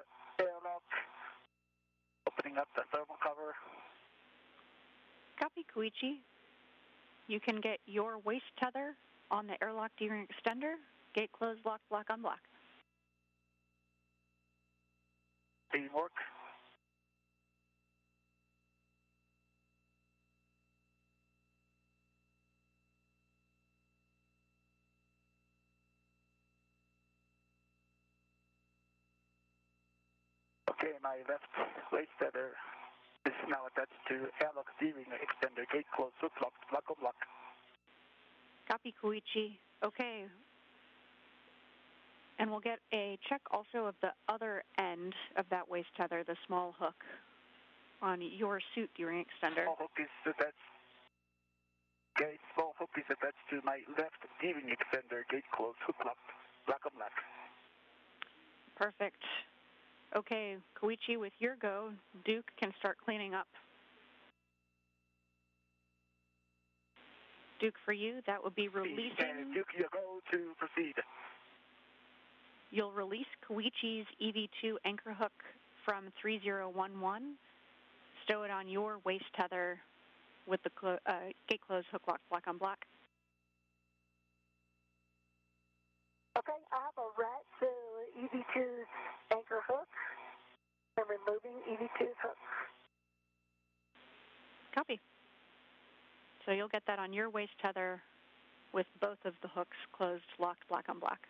airlock, opening up the thermal cover. Copy, Koichi. You can get your waist tether on the airlock D-ring extender. Gate closed, lock, block, unblock. Teamwork. Okay, my left waist tether is now attached to airlock D-ring extender. Gate closed, hook locked, block on block. Copy, Koichi. Okay. And we'll get a check also of the other end of that waist tether, the small hook on your suit D-ring extender. Small hook is attached. Okay, small hook is attached to my left D-ring extender. Gate closed, hook locked, block on block. Perfect. Okay, Koichi, with your go, Duke can start cleaning up. Duke, for you, that would be releasing... Duke, you go to proceed. You'll release Koichi's EV2 anchor hook from 3011, stow it on your waist tether with the gate closed, hook locked, black on black. Okay, I have a rat to EV2's anchor hook. I'm removing EV2's hook. Copy. So you'll get that on your waist tether with both of the hooks closed, locked, black on black.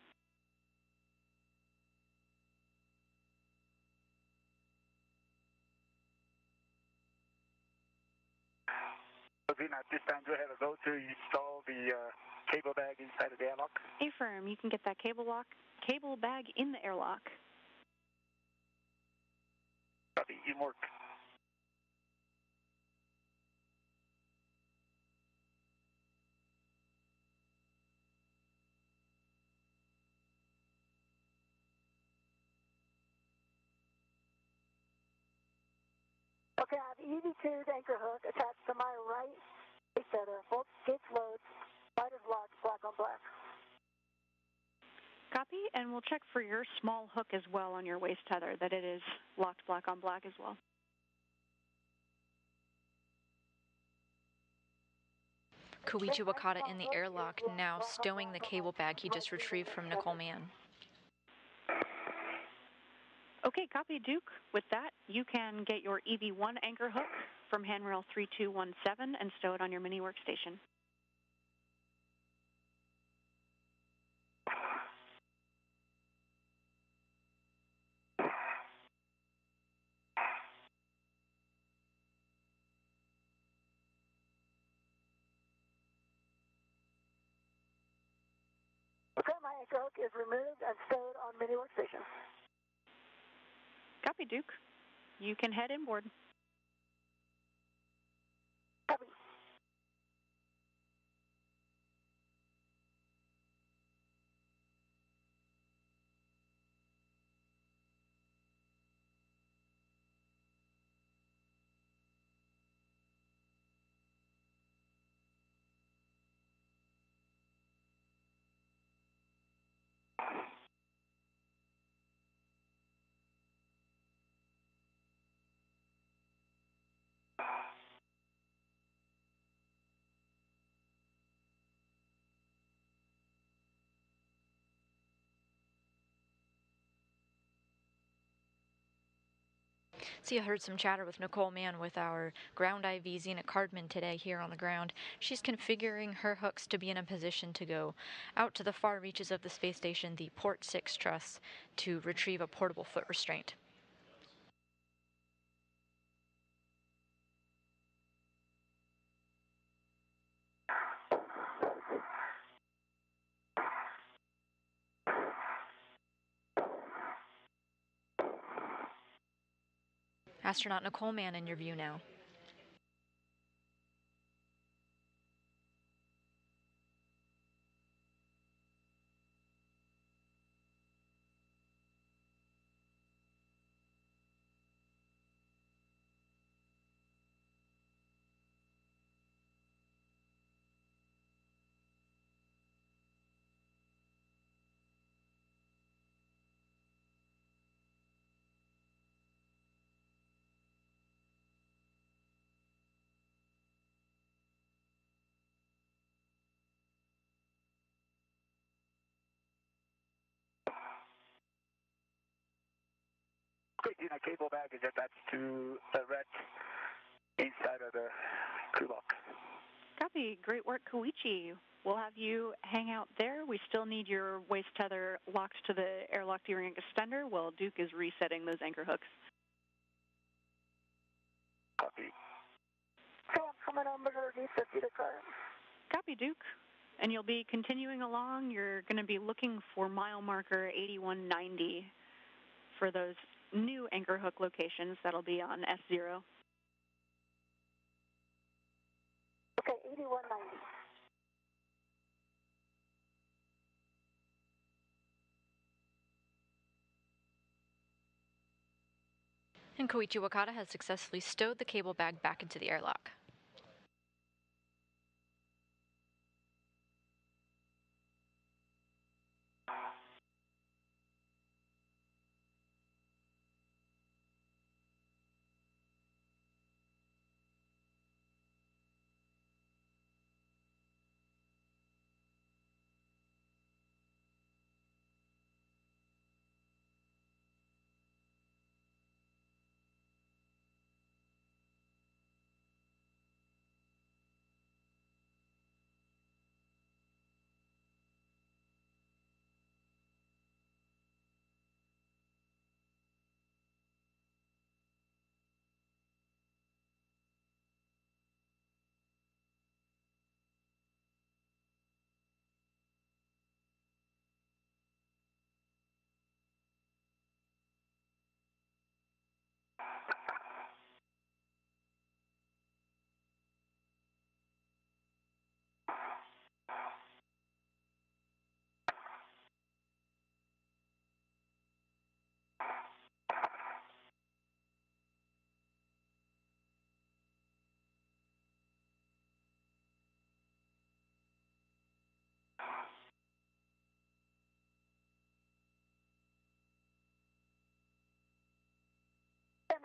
Looking at this time, go ahead and go to install the cable bag inside of the airlock. Affirm, you can get that cable bag in the airlock. Copy, in work. Okay, I have EV2's anchor hook attached to my right waist tether. Both gates load. Light is locked, black on black. Copy, and we'll check for your small hook as well on your waist tether, that it is locked black on black as well. Koichi Wakata in the airlock, now stowing the cable bag he just retrieved from Nicole Mann. Okay, copy, Duke. With that, you can get your EV1 anchor hook from handrail 3217 and stow it on your mini workstation. Okay, my anchor hook is removed and stowed on mini workstation. Copy, Duke. You can head inboard. Copy. See, I heard some chatter with Nicole Mann with our ground IV Zena Cardman today here on the ground. She's configuring her hooks to be in a position to go out to the far reaches of the space station, the Port 6 truss, to retrieve a portable foot restraint. Astronaut Nicole Mann in your view now. Completing a cable bag is attached to the red inside of the crew lock. Copy. Great work, Koichi. We'll have you hang out there. We still need your waist tether locked to the airlock D-ring extender while Duke is resetting those anchor hooks. Copy. Okay, I'm coming over to the D50 to current. Copy, Duke. And you'll be continuing along. You're going to be looking for mile marker 8190 for those new anchor hook locations. That'll be on S0. Okay, 8190. And Koichi Wakata has successfully stowed the cable bag back into the airlock.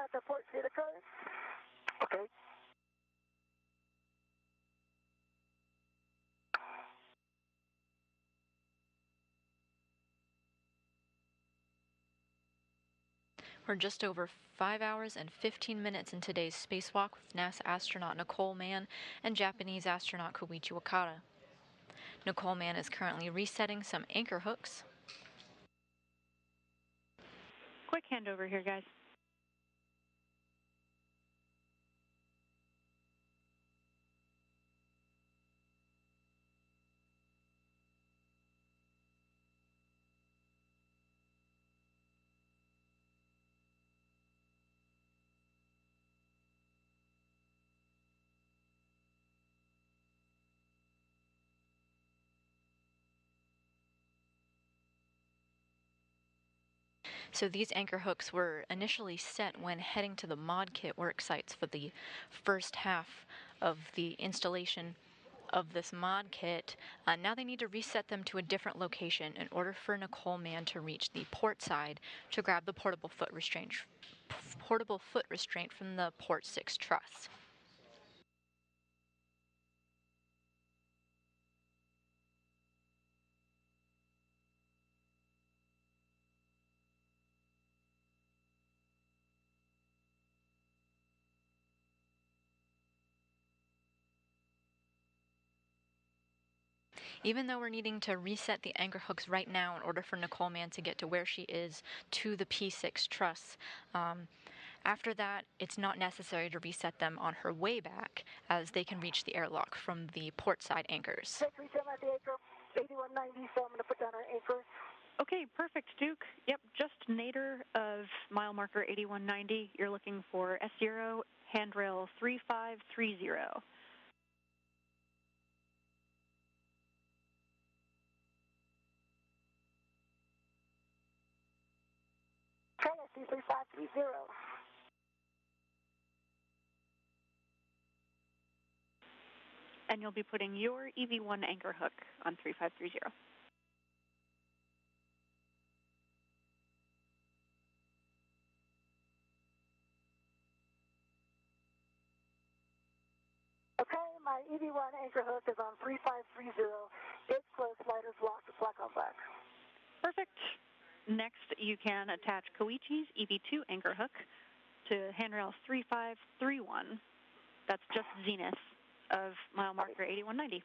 at the port Cedar Cove. Okay. We're just over 5 hours and 15 minutes in today's spacewalk with NASA astronaut Nicole Mann and Japanese astronaut Koichi Wakata. Nicole Mann is currently resetting some anchor hooks. Quick handover here, guys. So these anchor hooks were initially set when heading to the mod kit work sites for the first half of the installation of this mod kit. Now they need to reset them to a different location in order for Nicole Mann to reach the port side to grab the portable foot restraint from the port 6 truss. Even though we're needing to reset the anchor hooks right now in order for Nicole Mann to get to where she is to the P6 truss, after that, it's not necessary to reset them on her way back, as they can reach the airlock from the port side anchors. Okay, reach out at the anchor, 8190, so I'm going to put down our anchor. Okay, perfect, Duke. Yep, just nadir of mile marker 8190. You're looking for S0, handrail 3530. Okay, I see 3530. And you'll be putting your EV1 anchor hook on 3530. Okay, my EV1 anchor hook is on 3530. It's closed, sliders locked, black on black. Perfect. Next, you can attach Koichi's EV2 anchor hook to handrail 3531. That's just zenith of mile marker 8190.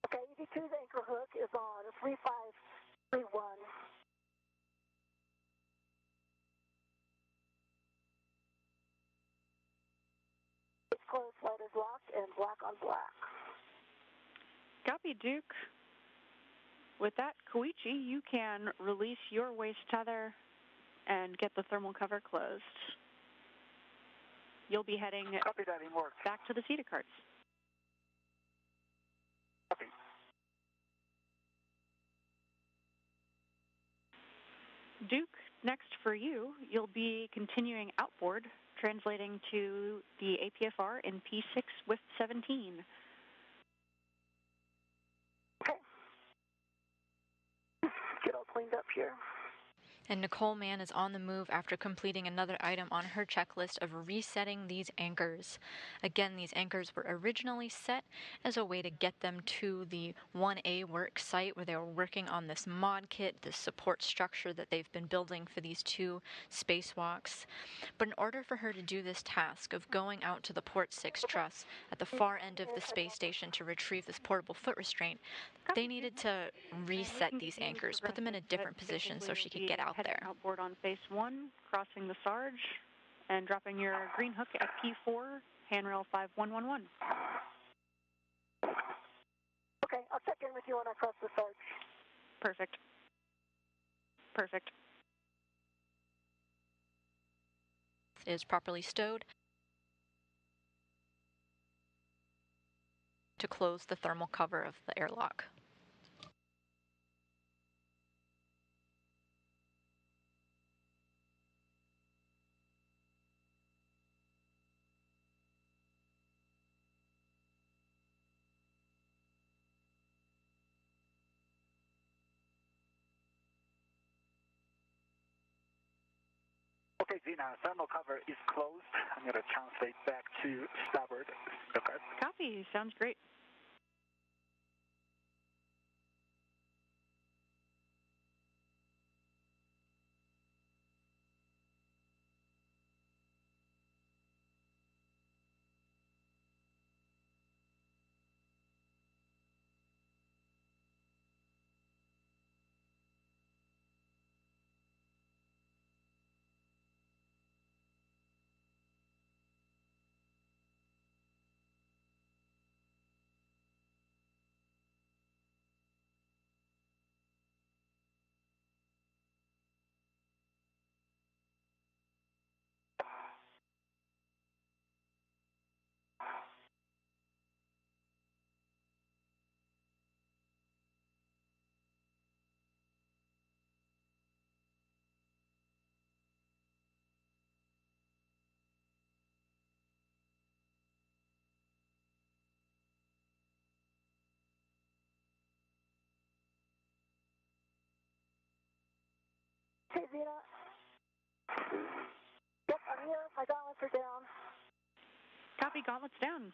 Okay, EV2's anchor hook is on 3531. It's closed, sliders locked, and black on black. Copy, Duke. With that, Koichi, you can release your waist tether and get the thermal cover closed. You'll be heading Copy that, in work. back to the Cedar carts. Copy. Duke, next for you, you'll be continuing outboard, translating to the APFR in P6 with 17. Okay. Get all cleaned up here. And Nicole Mann is on the move after completing another item on her checklist of resetting these anchors. Again, these anchors were originally set as a way to get them to the 1A work site where they were working on this mod kit, this support structure that they've been building for these 2 spacewalks. But in order for her to do this task of going out to the Port 6 truss at the far end of the space station to retrieve this portable foot restraint, they needed to reset these anchors, put them in a different position so she could get out there. Outboard on phase 1, crossing the Sarge, and dropping your green hook at P4, handrail 5111. Okay, I'll check in with you when I cross the Sarge. Perfect. Perfect. Is properly stowed to close the thermal cover of the airlock. Okay, Zena, thermal cover is closed. I'm going to translate back to starboard. Okay. Copy. Sounds great. Hey, Zena. Yep, I'm here. My gauntlets are down. Copy. Gauntlets down.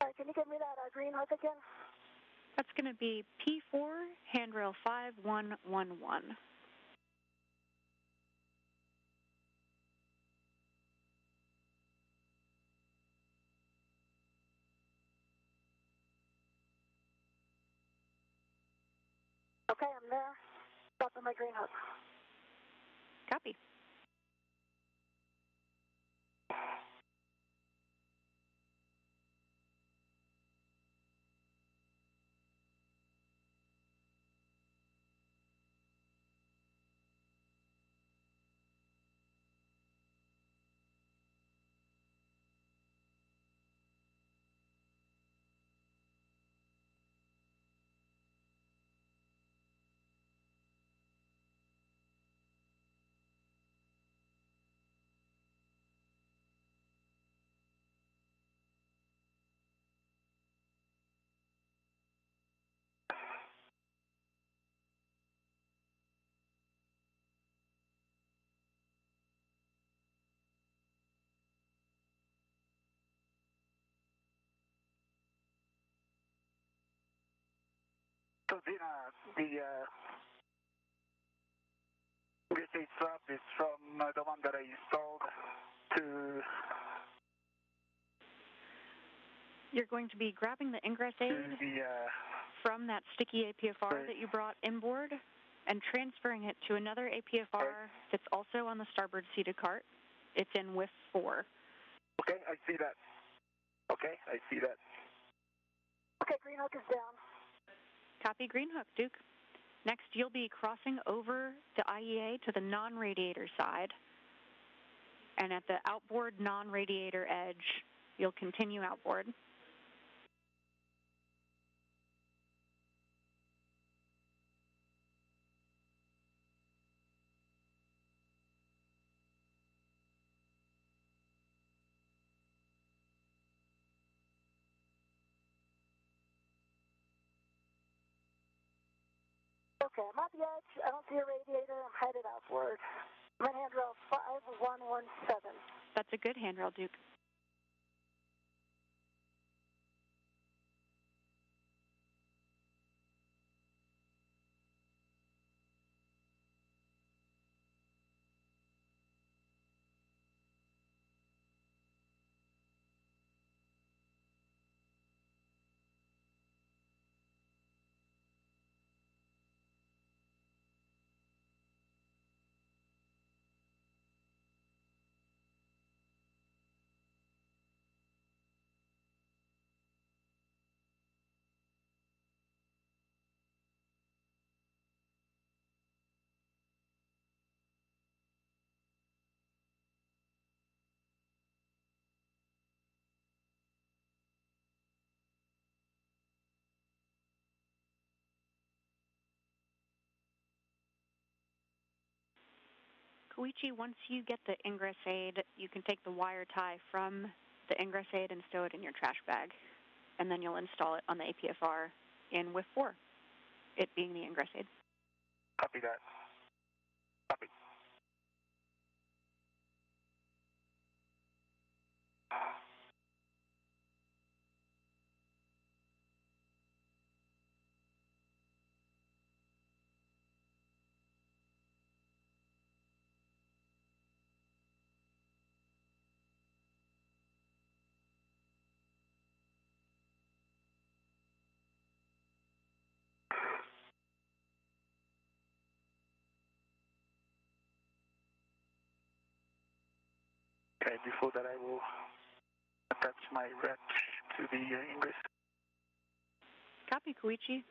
All right, can you give me that green hook again? That's going to be P4, handrail 5111. Okay, I'm there. Dropping my green hook. Copy. So, Zena, the VSA strap is from the one that I installed to... You're going to be grabbing the ingress aid from that sticky APFR that you brought inboard and transferring it to another APFR that's also on the starboard seated cart. It's in WIF 4. Okay, I see that. Okay, I see that. Okay, green hook is down. Copy. Green hook, Duke. Next, you'll be crossing over the IEA to the non-radiator side. And at the outboard non-radiator edge, you'll continue outboard. Okay, I'm at the edge. I don't see a radiator. I'm headed outward. I'm at handrail 5117. That's a good handrail, Duke. Koichi, once you get the ingress aid, you can take the wire tie from the ingress aid and stow it in your trash bag. And then you'll install it on the APFR in WIF 4, it being the ingress aid. Copy that. Copy. Okay, before that I will attach my wrench to the ingress. Copy, Koichi.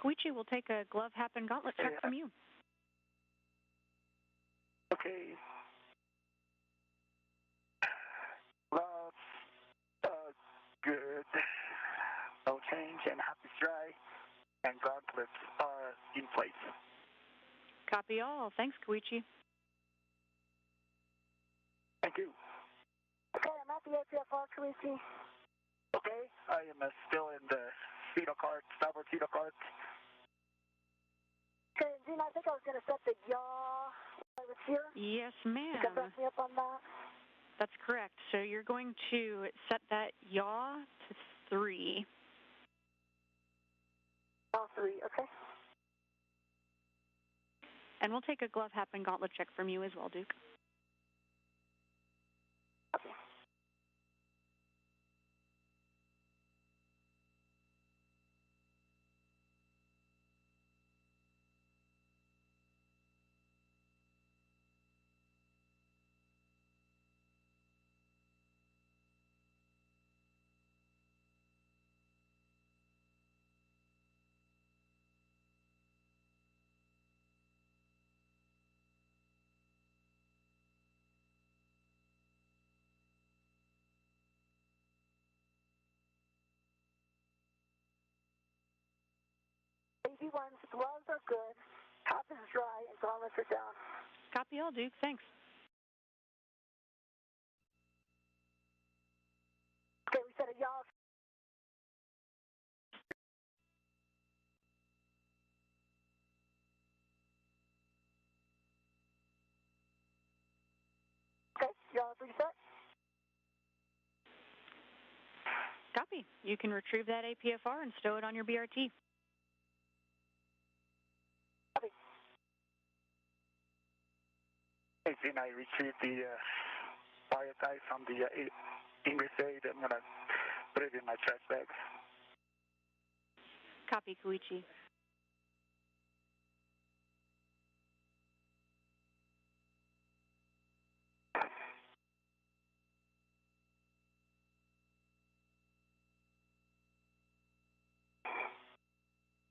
Koichi will take a glove, hat, and gauntlet check from you. Okay. Gloves, good. No change, and hat is dry, and gauntlets are in place. Copy all. Thanks, Koichi. Thank you. Okay, I'm at the APFR, Koichi. Okay, I am still in the fetal cart, starboard fetal cart. Okay, Gene, I think I was going to set the yaw while I was here. Yes, You can ma'am. back me up on that. That's correct. So you're going to set that yaw to 3. All 3, okay. And we'll take a glove, hat, and gauntlet check from you as well, Duke. Okay. AV1's gloves are good, top is dry, and gauntlets are down. Copy all, Duke. Thanks. Okay, we set a yaw. Okay, yaw is reset. Copy. You can retrieve that APFR and stow it on your BRT. Copy. Hey, Gene, I retrieved the wire tie from the ingress aid. I'm going to put it in my trash bag. Copy, Koichi.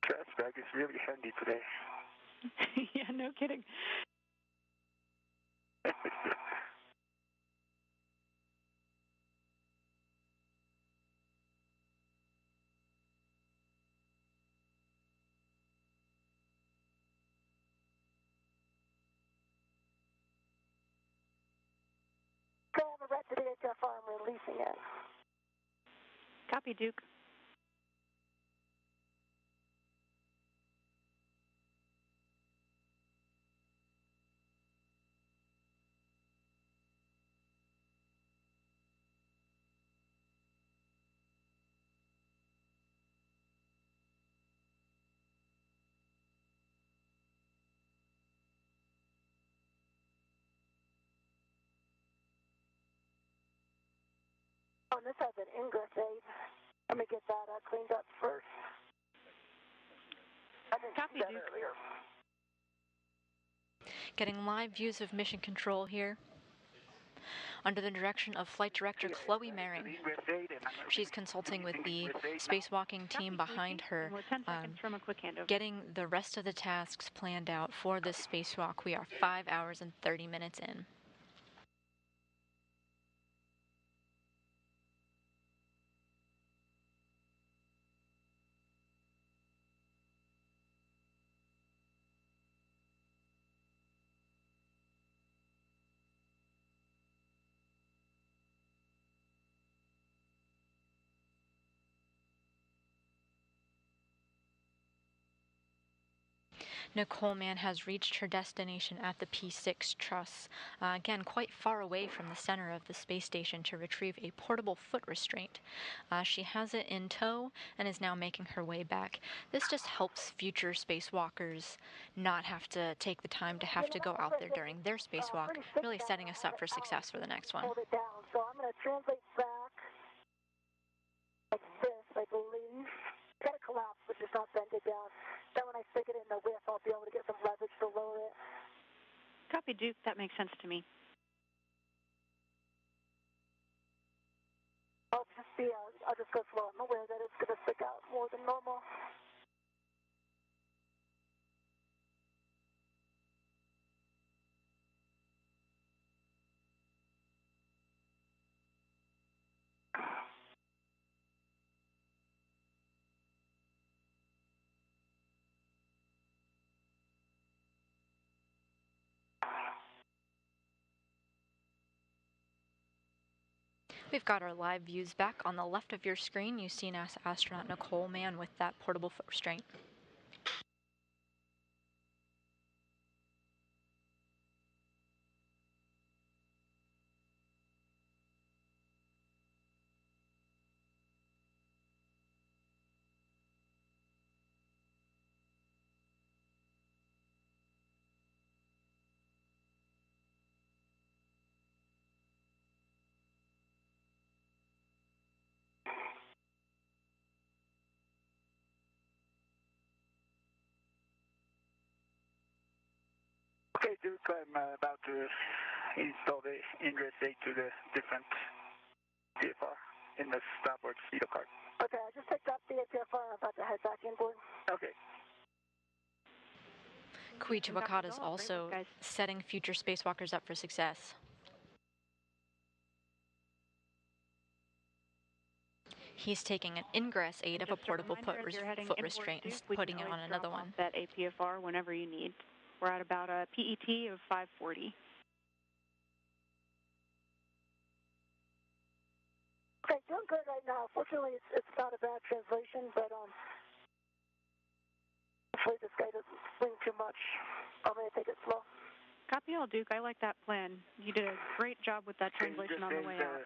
Trash bag is really handy today. Yeah, no kidding. can. Copy, Duke. Oh, and this has an ingress aid. Let me get that cleaned up first. I didn't Copy, see that Duke. earlier. Getting live views of mission control here under the direction of Flight Director Chloe Maring. She's consulting with the spacewalking team behind her, We're 10 seconds from a quick handover. getting the rest of the tasks planned out for this spacewalk. We are 5 hours and 30 minutes in. Nicole Mann has reached her destination at the P6 truss, again quite far away from the center of the space station to retrieve a portable foot restraint. She has it in tow and is now making her way back. This just helps future spacewalkers not have to take the time to have to go out there during their spacewalk, really setting us up for success for the next one. Hold it down. So I'm going to translate back like this, I believe. Got to collapse, but just not bend it down. Then when I stick it in the width, I'll be able to get some leverage to lower it. Copy, Duke. That makes sense to me. I'll just go slow. I'm aware that it's going to stick out more than normal. We've got our live views back. On the left of your screen, you see NASA astronaut Nicole Mann with that portable foot restraint. Okay, Duke, I'm about to install the ingress aid to the different PFR in the starboard speedo card. Okay, I just picked up the APFR. I'm about to head back inboard. Okay. Koichi Wakata is also setting future spacewalkers up for success. He's taking an ingress aid of a portable foot restraint and putting it on another one. That APFR whenever you need. We're at about a PET of 540. Okay, doing good right now. Fortunately, it's not a bad translation, but hopefully this guy doesn't swing too much. I'm going to take it slow. Copy all, Duke. I like that plan. You did a great job with that translation on the way out.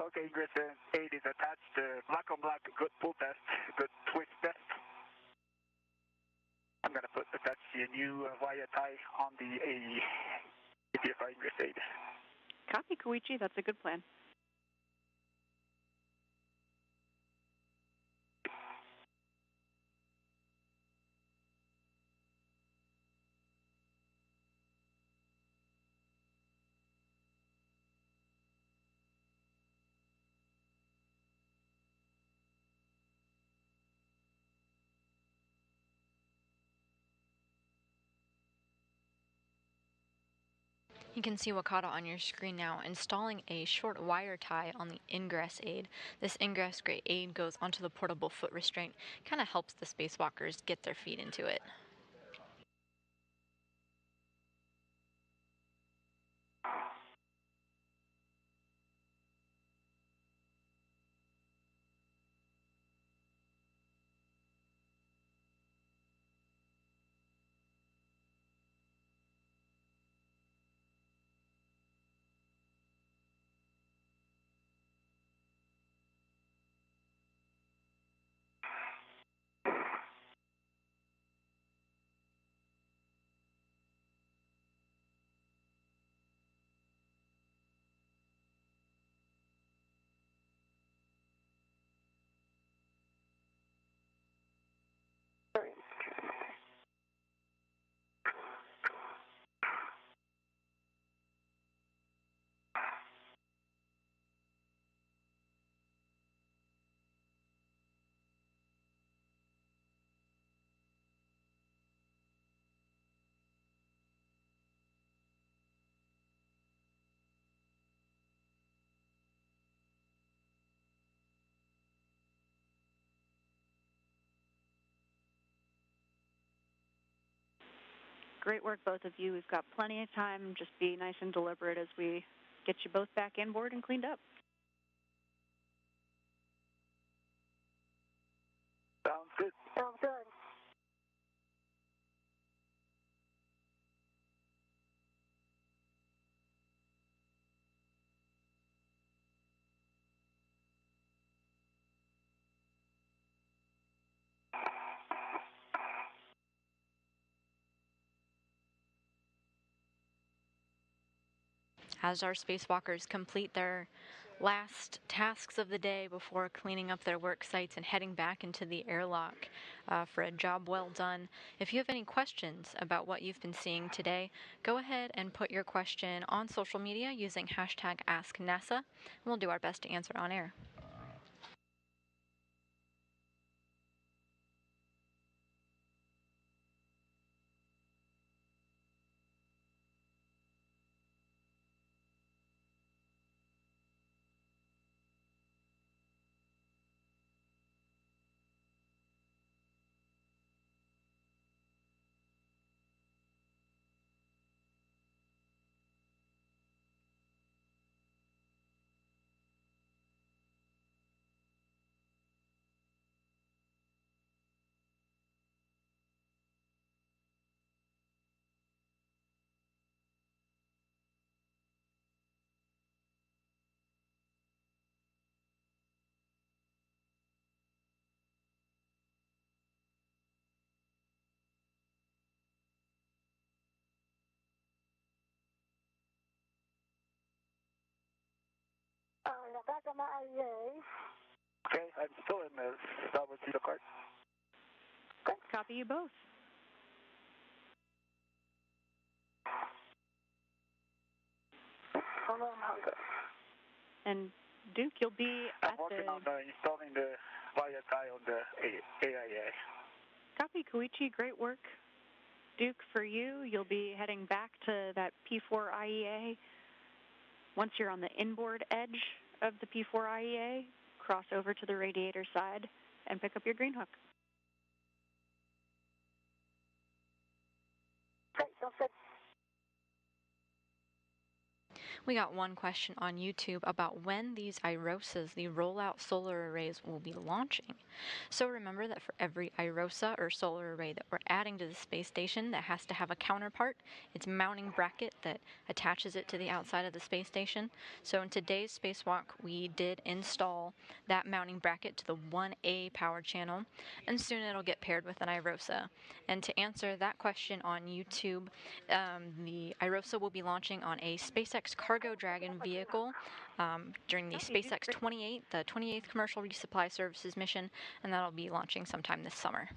Okay, ingress aid is attached. Black on black, good pull test, good twist test. I'm going to attach the new wire tie on the APFR ingress aid. Copy, Koichi. That's a good plan. You can see Wakata on your screen now installing a short wire tie on the ingress aid. This ingress aid goes onto the portable foot restraint, kind of helps the spacewalkers get their feet into it. Great work, both of you. We've got plenty of time. Just be nice and deliberate as we get you both back inboard and cleaned up. Sounds good. Sounds good. As our spacewalkers complete their last tasks of the day before cleaning up their work sites and heading back into the airlock for a job well done. If you have any questions about what you've been seeing today, go ahead and put your question on social media using hashtag AskNASA, and we'll do our best to answer on air. Yeah, back on the IEA. Okay, I'm still in the starboard zero cart. Okay. Copy you both. Hold on, And Duke, you'll be I'm at working the... on installing the wire tie on the AIA. Copy, Koichi. Great work. Duke, for you, you'll be heading back to that P4 IEA. Once you're on the inboard edge of the P4 IEA, cross over to the radiator side and pick up your green hook. Great, sounds good. We got one question on YouTube about when these IROSAs, the rollout solar arrays, will be launching. So remember that for every IROSA or solar array that we're adding to the space station that has to have a counterpart, its mounting bracket that attaches it to the outside of the space station. So in today's spacewalk, we did install that mounting bracket to the 1A power channel, and soon it'll get paired with an IROSA. And to answer that question on YouTube, the IROSA will be launching on a SpaceX Cargo Dragon vehicle during the SpaceX 28, the 28th Commercial Resupply Services mission, and that'll be launching sometime this summer.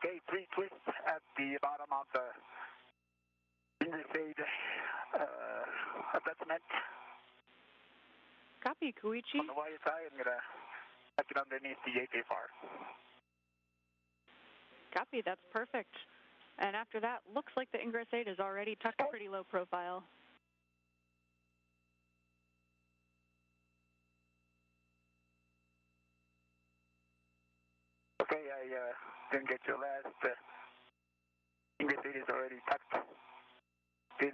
Okay, 3 twists at the bottom of the interface attachment. Copy, Koichi. On the wire tie, I'm going to tuck it underneath the AKFR. Copy, that's perfect. And after that, looks like the ingress 8 is already tucked pretty low profile. Okay, I didn't get your last. Ingress 8 is already tucked in.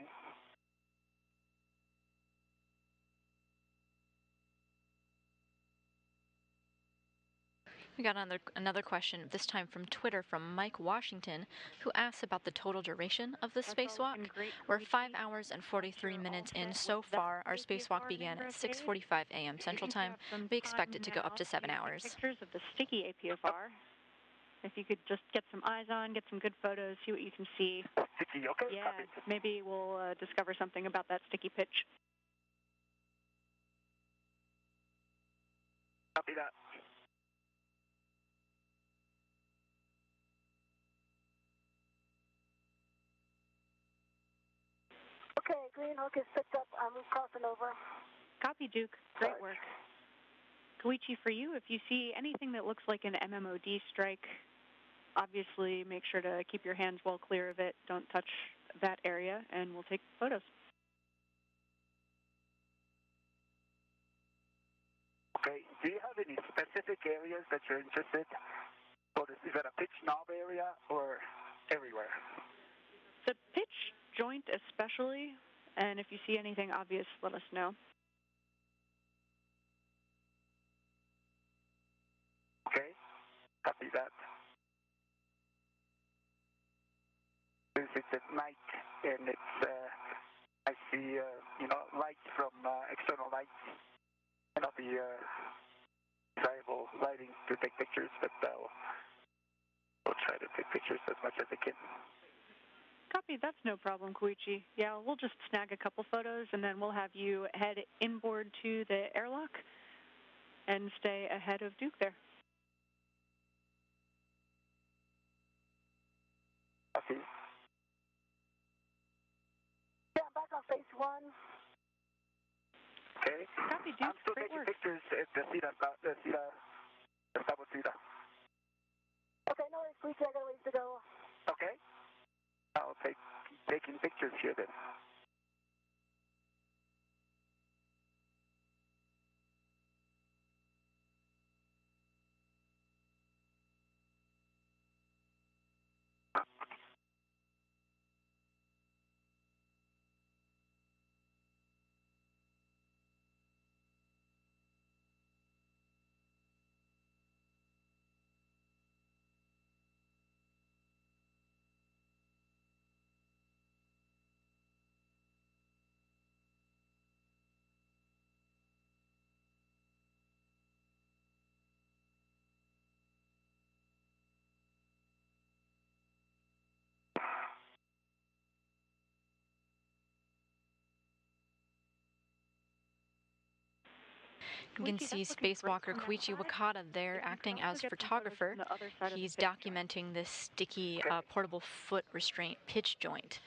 We got another question, this time from Twitter from Mike Washington, who asks about the total duration of the spacewalk. We're 5 hours and 43 minutes in so far. Our spacewalk began at 6:45 a.m. Central Time. We expect it to go up to 7 hours. Pictures of the sticky APFR. If you could just get some eyes on, get some good photos, see what you can see. Sticky, okay. Yeah, Copy. maybe we'll discover something about that sticky pitch. Copy that. Okay, green hook is picked up. I'm crossing over. Copy, Duke. Great work. Koichi, for you, if you see anything that looks like an MMOD strike, obviously make sure to keep your hands well clear of it. Don't touch that area, and we'll take photos. Okay. Do you have any specific areas that you're interested? Or is that a pitch knob area or everywhere? The pitch joint especially, and if you see anything obvious, let us know. Okay. Copy that. Since it's at night and it's, I see, lights from external lights. And I'll be desirable lighting to take pictures, but we'll try to take pictures as much as I can. Copy, that's no problem, Koichi. Yeah, we'll just snag a couple photos, and then we'll have you head inboard to the airlock and stay ahead of Duke there. Copy. Yeah, I'm back on phase 1. Okay. Copy, Duke. I'm still Great taking work. pictures at the Sabotita. Okay, no worries, Koichi, I got a ways to go. Okay. I'll taking pictures here then. You can see spacewalker Koichi Wakata there acting as photographer. He's documenting this sticky portable foot restraint pitch joint.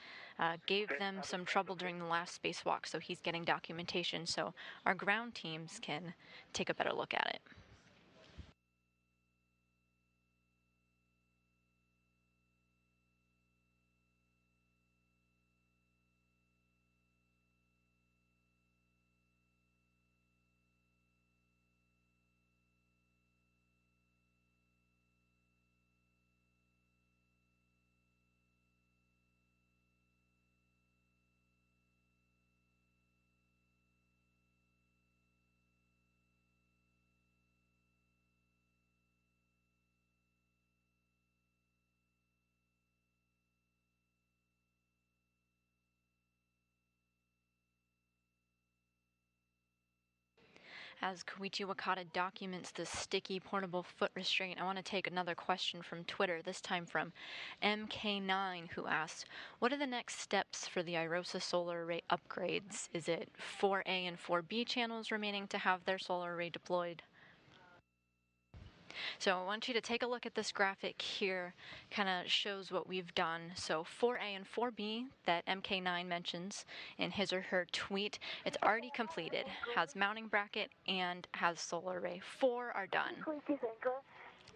Gave them some trouble during the last spacewalk, so he's getting documentation so our ground teams can take a better look at it. As Koichi Wakata documents the sticky portable foot restraint, I want to take another question from Twitter, this time from MK9, who asks, what are the next steps for the IROSA solar array upgrades? Is it 4A and 4B channels remaining to have their solar array deployed? So I want you to take a look at this graphic here, kind of shows what we've done. So 4A and 4B that MK9 mentions in his or her tweet, it's already completed, has mounting bracket and has solar array. 4 are done.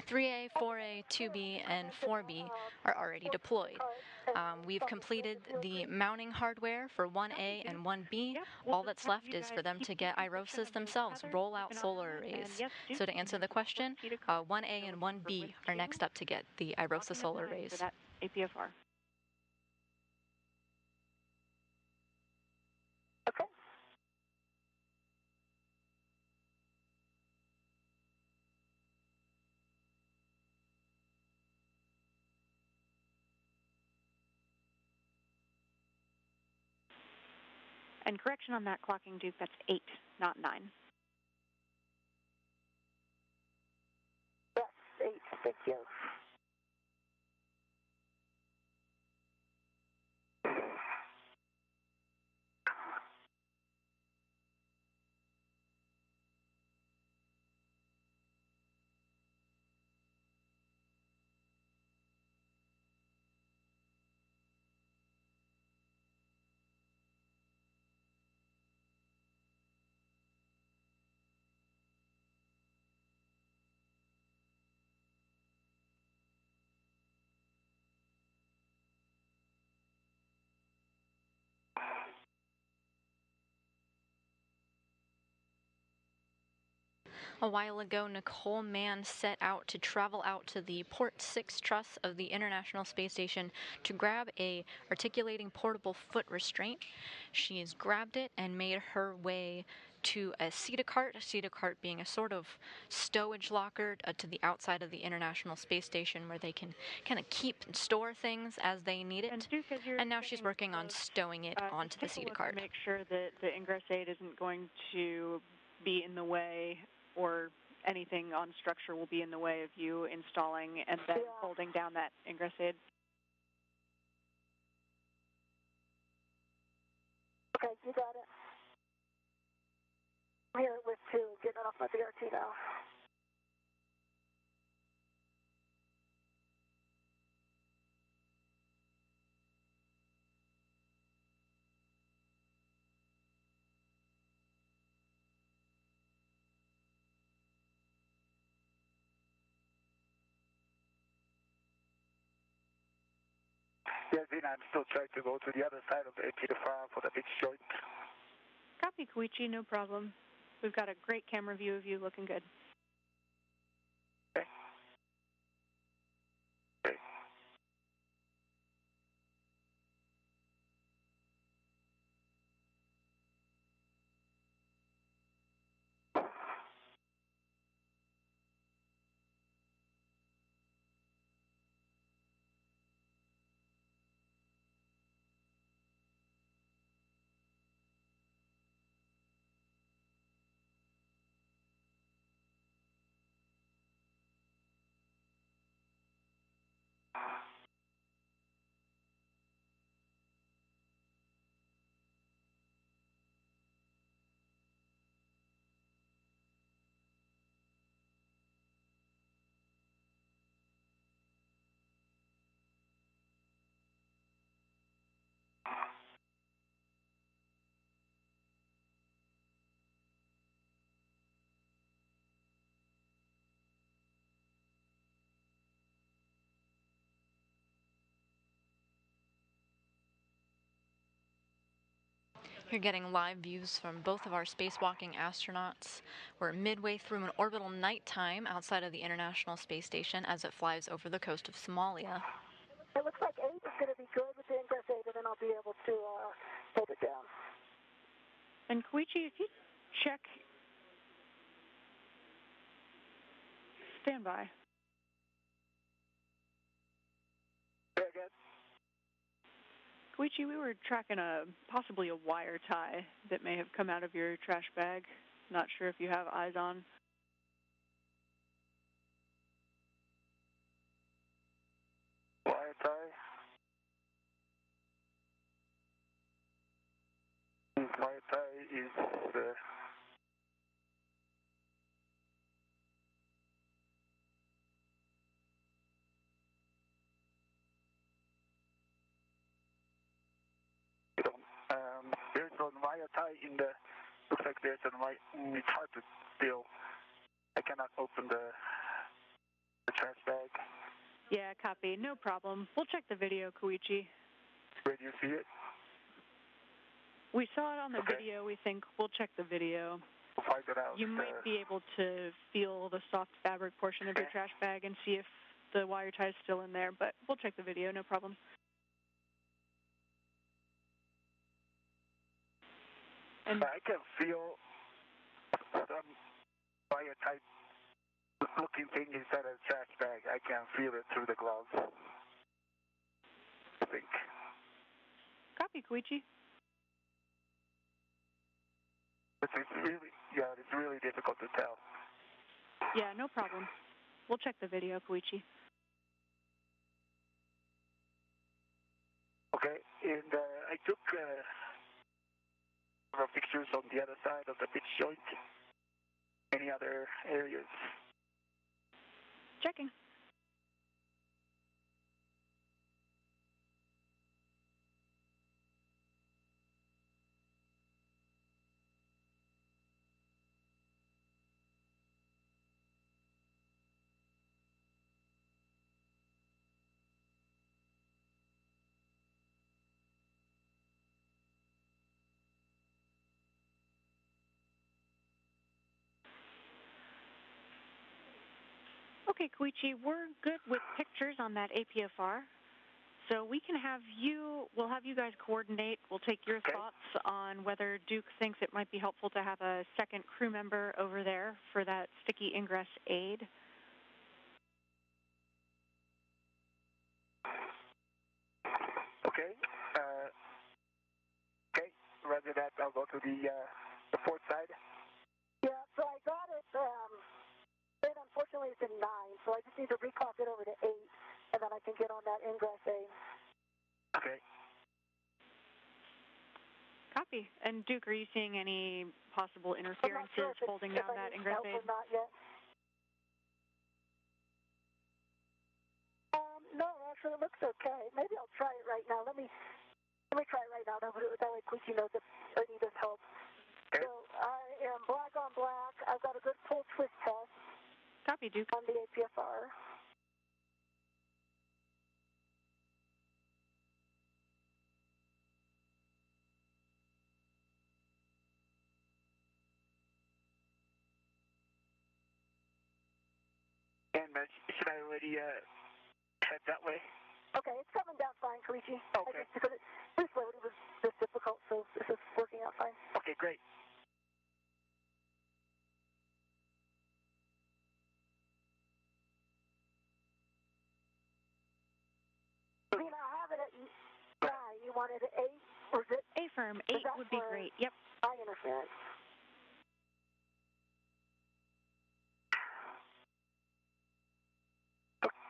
3A, 4A, 2B, and 4B are already deployed. We've completed the mounting hardware for 1A and 1B. All that's left is for them to get IROSAs themselves, roll out solar arrays. So to answer the question, 1A and 1B are next up to get the IROSA solar arrays. APFR. Okay. And correction on that clocking, Duke, that's 8, not 9. Yes, 8, thank you. A while ago, Nicole Mann set out to travel out to the Port 6 truss of the International Space Station to grab a articulating portable foot restraint. She has grabbed it and made her way to a cart being a sort of stowage locker to the outside of the International Space Station where they can kind of keep and store things as they need it. And now she's working on stowing it onto the cart. Make sure that the ingress aid isn't going to be in the way, or anything on structure will be in the way of you installing and then holding down that ingress aid. Okay, you got it. I'm here with 2, getting off my BRT now. Yes, Dean, I'm still trying to go to the other side of the AP to far for the pitch joint. Copy, Koichi, no problem. We've got a great camera view of you, looking good. Okay. Okay. You're getting live views from both of our spacewalking astronauts. We're midway through an orbital nighttime outside of the International Space Station as it flies over the coast of Somalia. It looks like 8 is going to be good with the ingress aid, and then I'll be able to hold it down. And Koichi, if you check... Stand by. Very good. Koichi, we were tracking possibly a wire tie that may have come out of your trash bag. Not sure if you have eyes on. Wire tie. Wire tie is there's one wire tie in the. Looks like there's a wire. It's hard to feel. I cannot open the trash bag. Yeah, copy. No problem. We'll check the video, Koichi. Where do you see it? We saw it on the Okay. video. We think we'll check the video. We'll find it out. You might be able to feel the soft fabric portion of your trash bag and see if the wire tie is still in there, but we'll check the video, no problem. And I can feel some wire type looking thing inside a trash bag. I can feel it through the gloves. I think. copy, Koichi. It's really difficult to tell. Yeah, no problem. We'll check the video, Koichi. Okay, and I took several pictures on the other side of the pitch joint. Any other areas? Checking. Okay, Koichi, we're good with pictures on that APFR. So we can have we'll have you guys coordinate. We'll take your thoughts on whether Duke thinks it might be helpful to have a second crew member over there for that sticky ingress aid. Okay. Okay. Rather that, I'll go to the port side. Yeah, so I got it. Then unfortunately it's in 9, so I just need to reclock it over to 8, and then I can get on that ingress aid. Okay. Copy. And Duke, are you seeing any possible interferences holding down that ingress aid? Not yet. No, actually it looks okay. Maybe I'll try it right now. Let me try it right now. That way Quickie knows if I need his help. Okay. So I am black on black. I've got a good full twist test. Copy, Duke. On the APFR. And should I already head that way? Okay, it's coming down fine, Koichi. Okay. Because this load was just difficult, so this is working out fine. Okay, great. I mean, I have it at 9. You wanted an 8, or is it? A-firm, 8 would be great. Yep. Eye interference.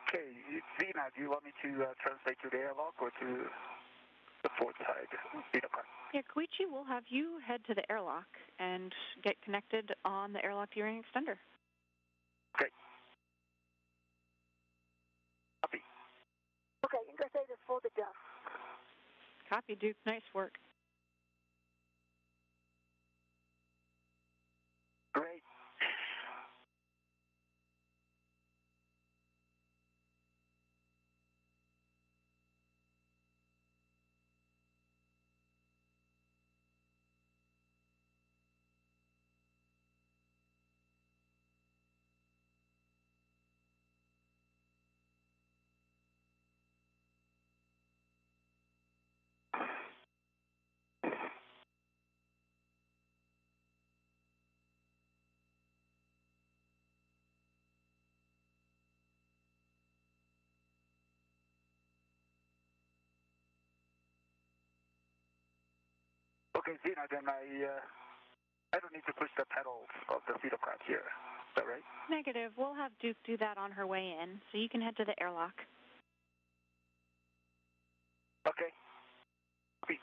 Okay, Zena, do you want me to translate to the airlock or to the port side? Yeah, Koichi, we'll have you head to the airlock and get connected on the airlock gearing extender. Okay. Copy. Okay, ingress aid is full to death. Copy, Duke. Nice work. Great. Okay, Zena, then I don't need to push the pedals of the pseudocraft here. Is that right? Negative. We'll have Duke do that on her way in, so you can head to the airlock. Okay. Copy.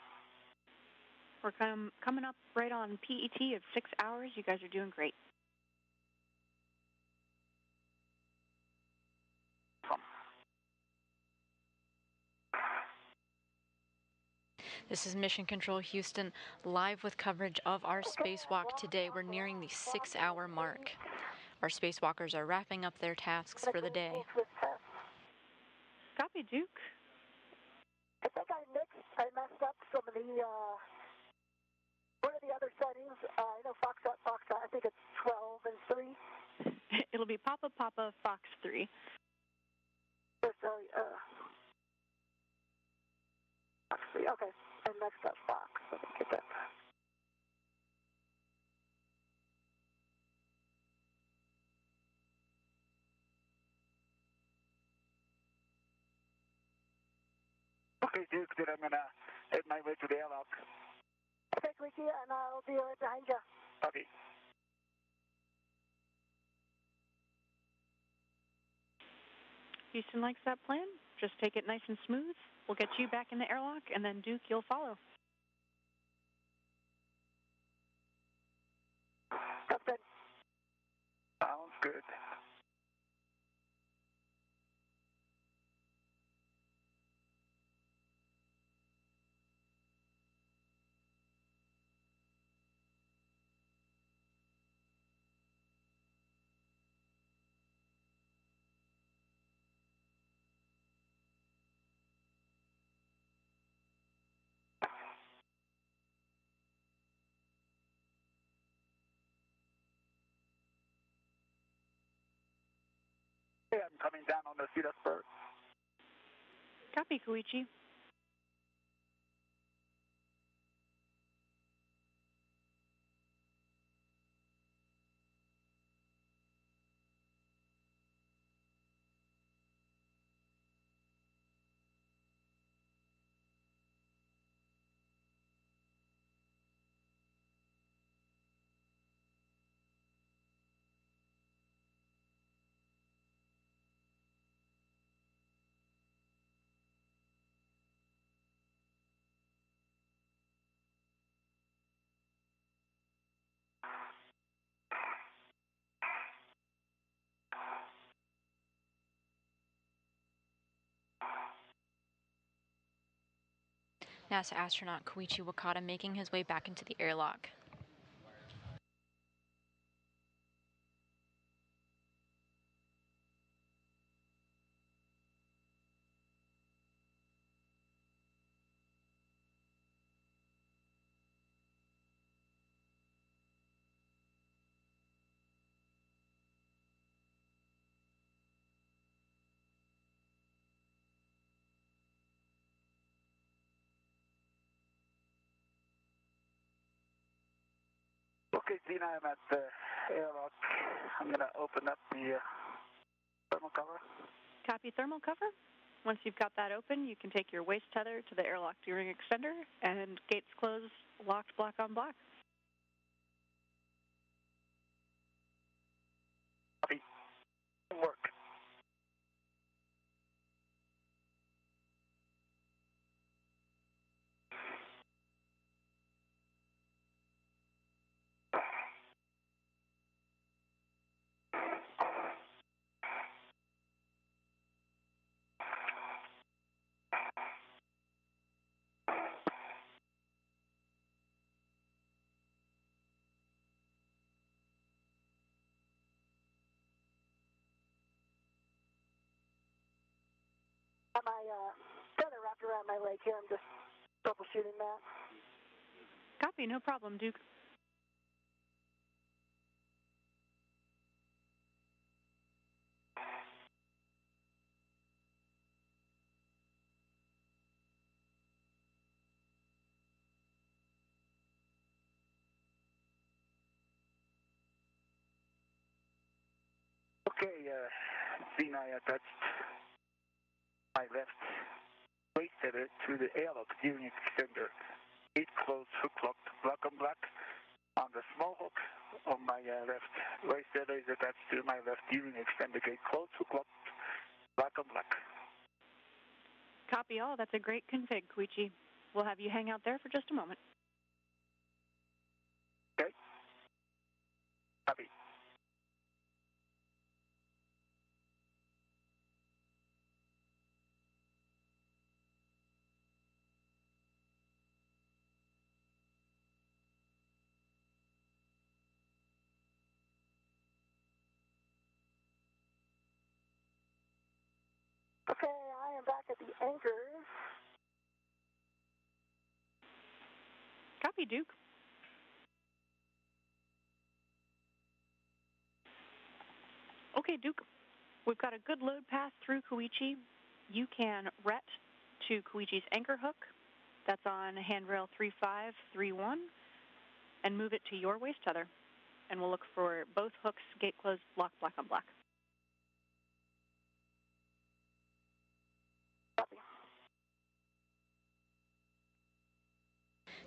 We're coming up right on PET of 6 hours. You guys are doing great. This is Mission Control Houston, live with coverage of our spacewalk today. We're nearing the 6-hour mark. Our spacewalkers are wrapping up their tasks for the day. Copy, Duke. I think I messed up some of the, what are the other settings? I know Foxtrot, I think it's 12 and 3. It'll be Papa Papa Fox 3. Fox 3, okay. I messed up Fox. Let me get that. Okay, Duke, then I'm going to head my way to the airlock. Okay, Quickie, and I'll be right behind you. Copy. Houston likes that plan. Just take it nice and smooth. We'll get you back in the airlock, and then Duke, you'll follow. Captain. Sounds good. on the Cedar Spur. Copy, Koichi. NASA astronaut Koichi Wakata making his way back into the airlock. Okay, Zena, I'm at the airlock. I'm going to open up the thermal cover. Copy, thermal cover. Once you've got that open, you can take your waist tether to the airlock gearing extender, and gates close, locked, block on block. Copy. Work. My tether wrapped around my leg here. I'm just troubleshooting that. Copy, no problem, Duke. Okay, Zena, I attached my left waist tether to the airlock gearing extender. Gate closed, hook locked, black on black. On the small hook on my left waist tether is attached to my left gearing extender. Gate closed, hook locked, black on black. Copy all. That's a great config, Koichi. We'll have you hang out there for just a moment. Okay. Copy. Okay, I am back at the anchors. Copy, Duke. Okay, Duke. We've got a good load path through Koichi. You can ret to Koichi's anchor hook. That's on handrail 3531, and move it to your waist tether. And we'll look for both hooks, gate closed, lock, black on black. Copy.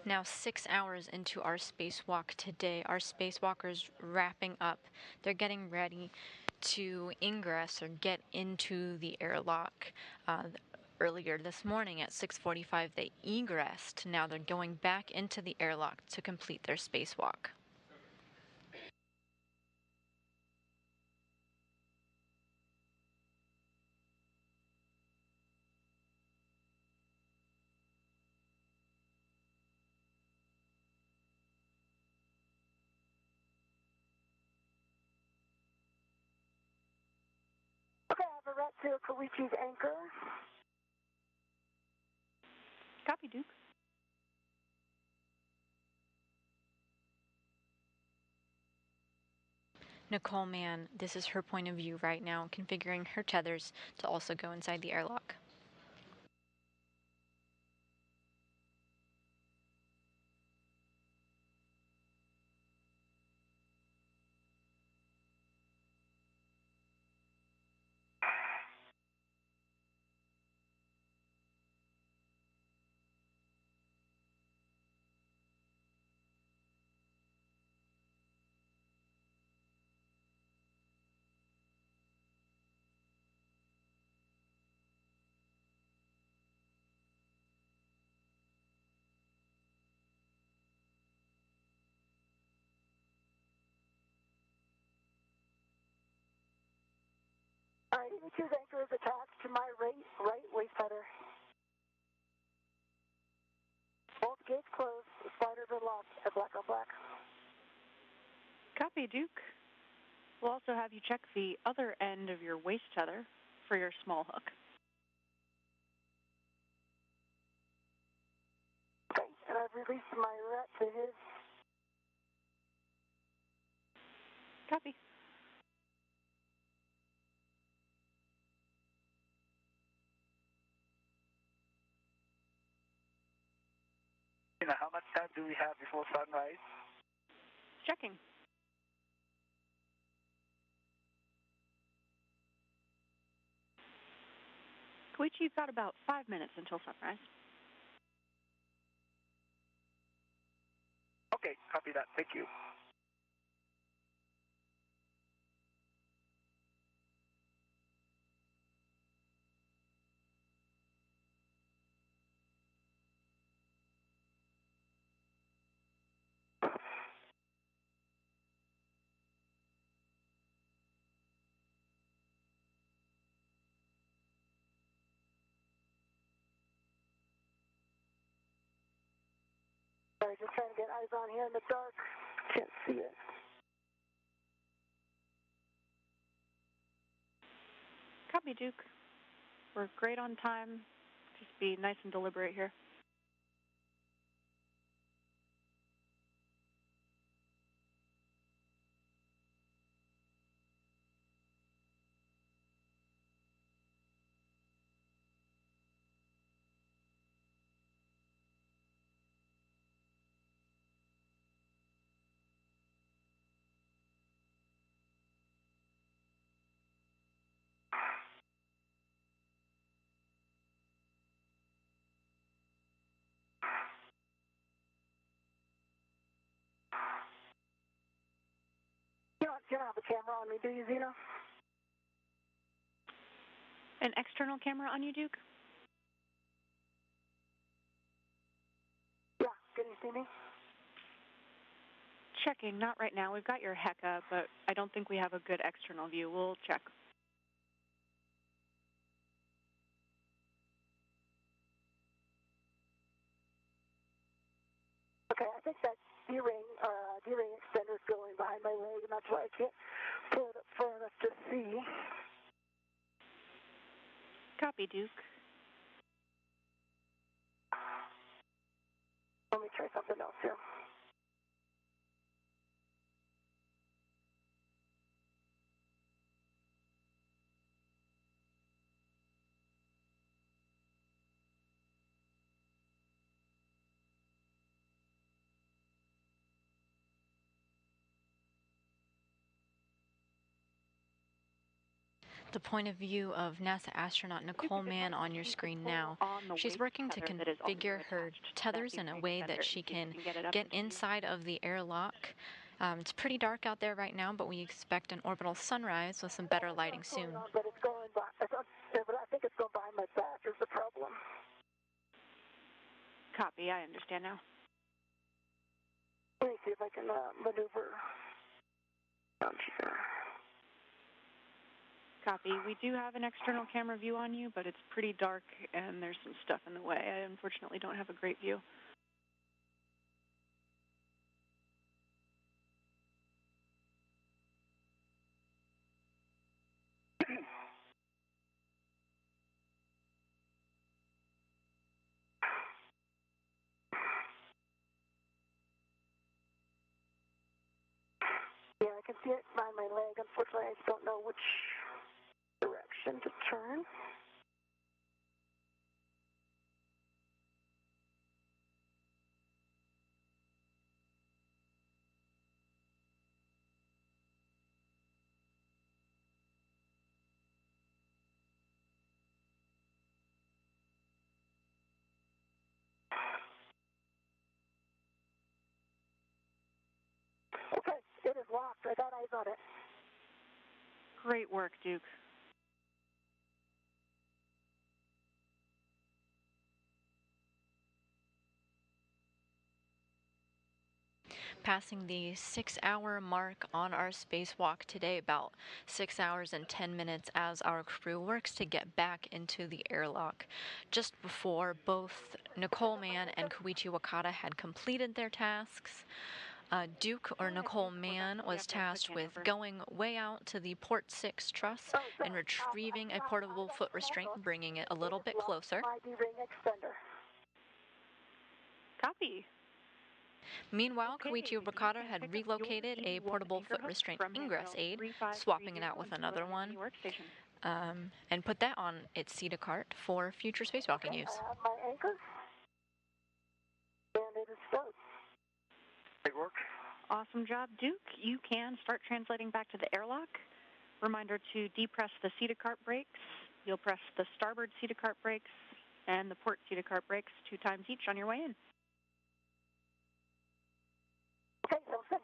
Now 6 hours into our spacewalk today, our spacewalkers wrapping up. They're getting ready to ingress or get into the airlock. Earlier this morning at 6:45 they egressed. Now they're going back into the airlock to complete their spacewalk. Okay, I have a ret to Koichi's anchor. Copy, Duke. Nicole Mann, this is her point of view right now, configuring her tethers to also go inside the airlock. All right, EV2's anchor is attached to my right waist tether. Both gates closed, the sliders are locked at black on black. Copy, Duke. We'll also have you check the other end of your waist tether for your small hook. Okay, and I've released my rat to his. Copy. How much time do we have before sunrise? Checking. Koichi, you've got about 5 minutes until sunrise. Okay, copy that. Thank you. Sorry, just trying to get eyes on here in the dark. Can't see it. Copy, Duke. We're great on time. Just be nice and deliberate here. You don't have a camera on me, do you, Zeno? An external camera on you, Duke? Yeah, can you see me? Checking. Not right now. We've got your HECA, but I don't think we have a good external view. We'll check. Okay, I think that D-ring extender is going behind my leg, and that's why I can't pull it up far enough to see. Copy, Duke. Let me try something else here. The point of view of NASA astronaut Nicole Mann on your screen now. She's working to configure her tethers in a way that she can get inside of the airlock. It's pretty dark out there right now, but we expect an orbital sunrise with some better lighting soon. But it's going by, but I think it's going behind my back is the problem. Copy. I understand now. Let me see if I can maneuver down here. Copy. We do have an external camera view on you, but it's pretty dark and there's some stuff in the way. I unfortunately don't have a great view. Yeah, I can see it on my leg. Unfortunately, I just don't know which direction to turn. Okay, it is locked. I got eyes on it. Great work, Duke. Passing the 6-hour mark on our spacewalk today, about 6 hours and 10 minutes as our crew works to get back into the airlock. Just before both Nicole Mann and Koichi Wakata had completed their tasks, Duke, or Nicole Mann, was tasked with going way out to the Port 6 truss and retrieving a portable foot restraint, bringing it a little bit closer. ID-ring extender. Copy. Meanwhile, Koichi Wakata had relocated a portable foot restraint ingress aid, swapping it out with another one, and put that on its CETA cart for future spacewalking use. I have my anchor, and it is stowed. Great work. Awesome job, Duke. You can start translating back to the airlock. Reminder to depress the CETA cart brakes. You'll press the starboard CETA cart brakes and the port CETA cart brakes 2 times each on your way in. Okay, sounds good.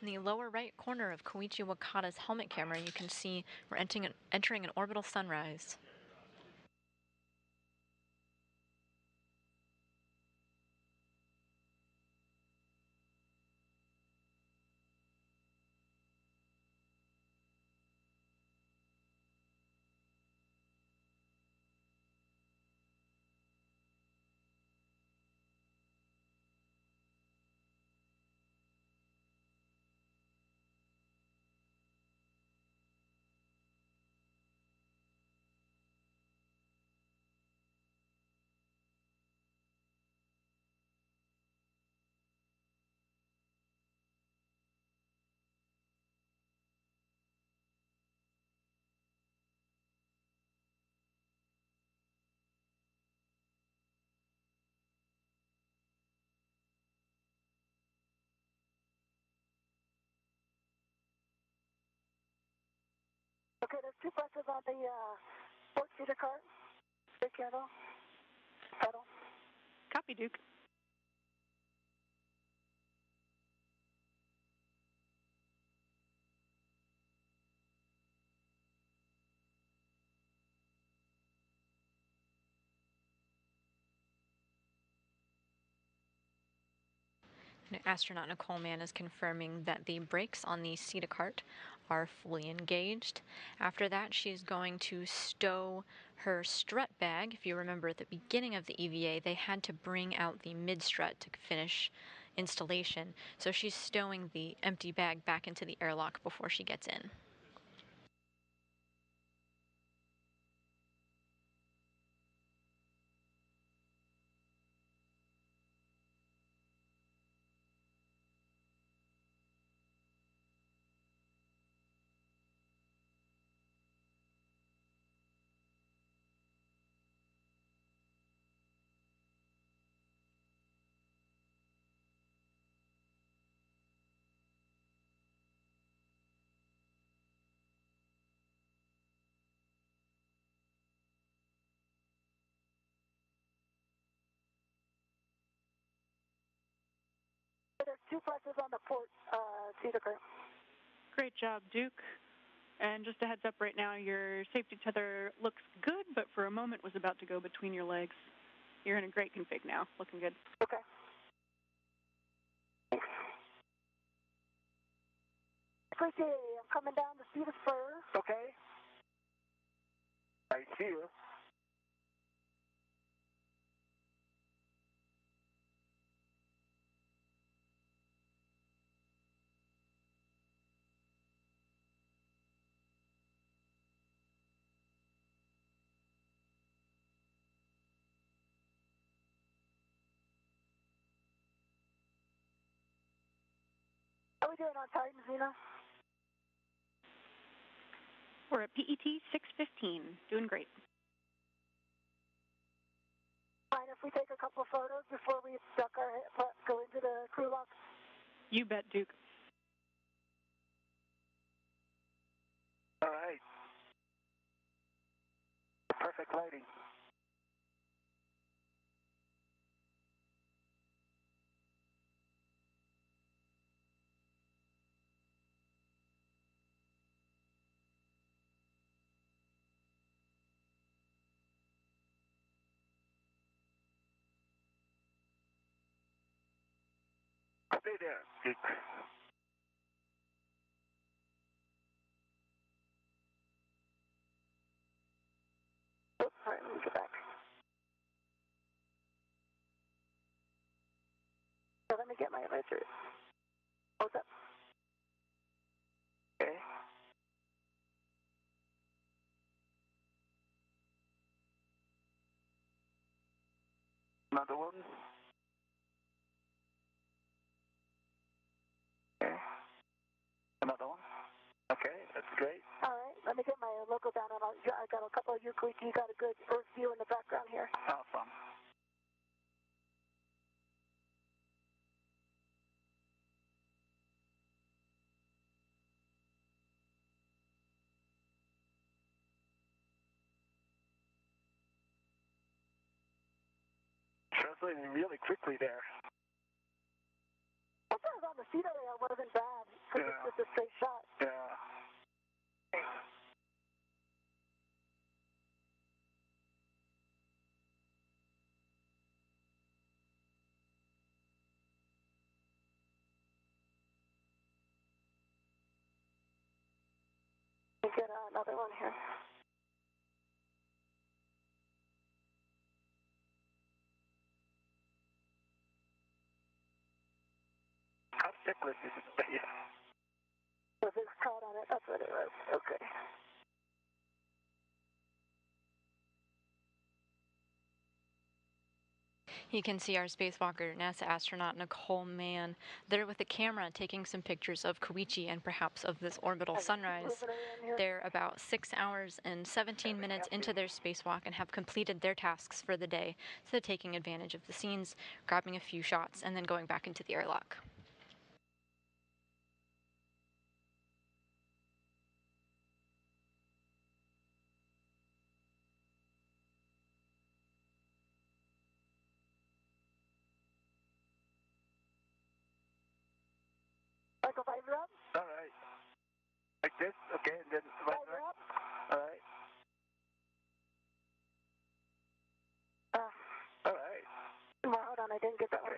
In the lower right corner of Koichi Wakata's helmet camera, you can see we're entering an orbital sunrise. Okay, there's 2 presses on the port CETA cart. Big handle. Pedal. Copy, Duke. Astronaut Nicole Mann is confirming that the brakes on the CETA cart are fully engaged. After that, she's going to stow her strut bag. If you remember at the beginning of the EVA, they had to bring out the mid-strut to finish installation. So she's stowing the empty bag back into the airlock before she gets in. 2 presses on the port seat current. Great job, Duke. And just a heads up right now, your safety tether looks good, but for a moment was about to go between your legs. You're in a great config now. Looking good. Okay. Freaky, I'm coming down to see the spur. Okay. I see you. How are we doing on time, Zena? We're at PET 6:15. Doing great. Fine if we take a couple photos before we go into the crew lock? You bet, Duke. All right. Perfect lighting. Stay there, Duke. Oops, sorry, let me get back. So let me get my laser. What's up? Okay. Another one. Okay. Another one. Okay, that's great. All right, let me get my logo down, and I got a couple of you, Queeky. You got a good Earth view in the background here. Awesome. Translating really quickly there. I thought it was on the seat area. It wasn't bad, because Yeah. it's just a straight shot. Yeah. Let me get another one here. How thickness is it? Yeah. Was it caught on it? That's what it was. Okay. You can see our spacewalker, NASA astronaut Nicole Mann, there with a camera taking some pictures of Koichi and perhaps of this orbital sunrise. They're about 6 hours and 17 minutes into their spacewalk and have completed their tasks for the day, so they're taking advantage of the scenes, grabbing a few shots, and then going back into the airlock. Like a visor up? All right. Like this? Okay, and then Visor up? All right. All right. Well, hold on, I didn't get that one.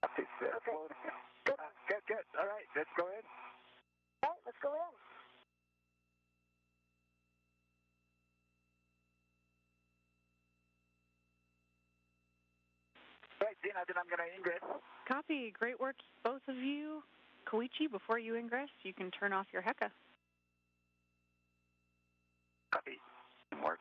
Okay. Okay. Good. Good. All right, let's go in. All right, let's go in. Right, Dina, then I'm going to ingress. Copy. Great work, both of you. Koichi, before you ingress, you can turn off your HECA. Copy. Work.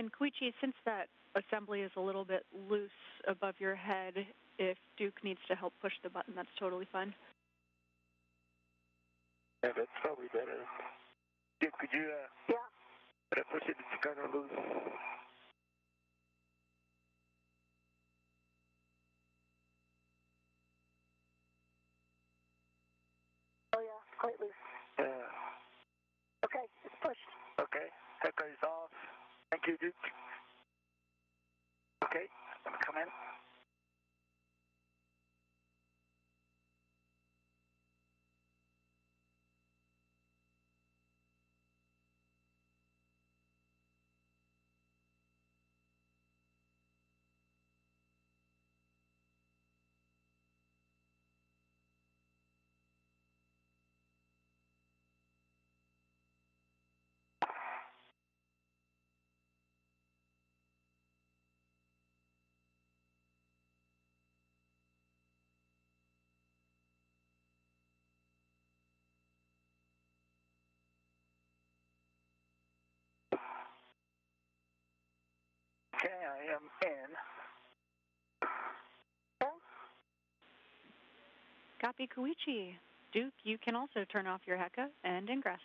And Koichi, since that assembly is a little bit loose above your head, if Duke needs to help push the button, that's totally fine. Yeah, that's probably better. Duke, could you push it? It's kind of loose. Oh yeah, quite loose. Yeah. Okay, it's pushed. Okay, Hecker is off. Thank you, Duke. Okay, come in. Okay, I am in. Okay. Copy, Koichi. Duke, you can also turn off your Heka and ingress.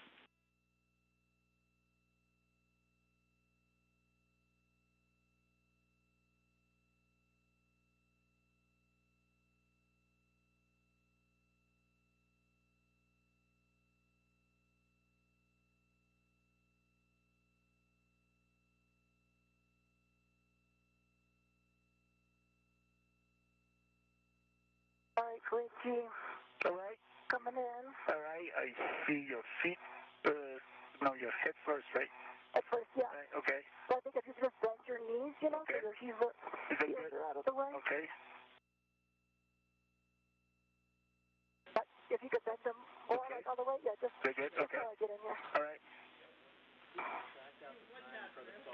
All right, Koichi. All right. Coming in. All right, I see your feet. No, your head first, right? At first, yeah. Right, okay. So I think if you just bend your knees, you know, Okay. so your heels Is that good? are out of the way. Okay. But if you could bend them more, Okay. like all the way, yeah, just Very good, okay. get in here. All right.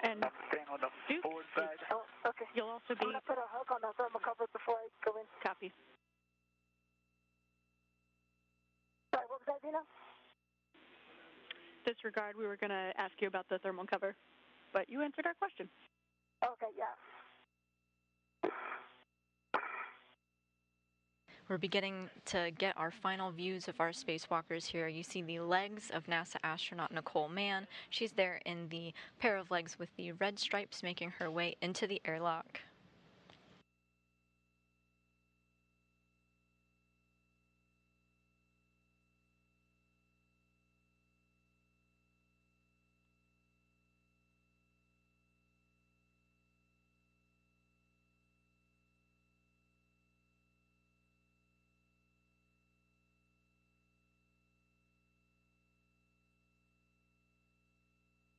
And I'm staying on the Duke, forward side. Oh, okay. you'll also I'm be... going to put a hook on the thermal cover before I go in. Copy. Sorry, what was that, Dina? Disregard, we were going to ask you about the thermal cover, but you answered our question. Okay, yeah. We're beginning to get our final views of our spacewalkers here. You see the legs of NASA astronaut Nicole Mann. She's there in the pair of legs with the red stripes, making her way into the airlock.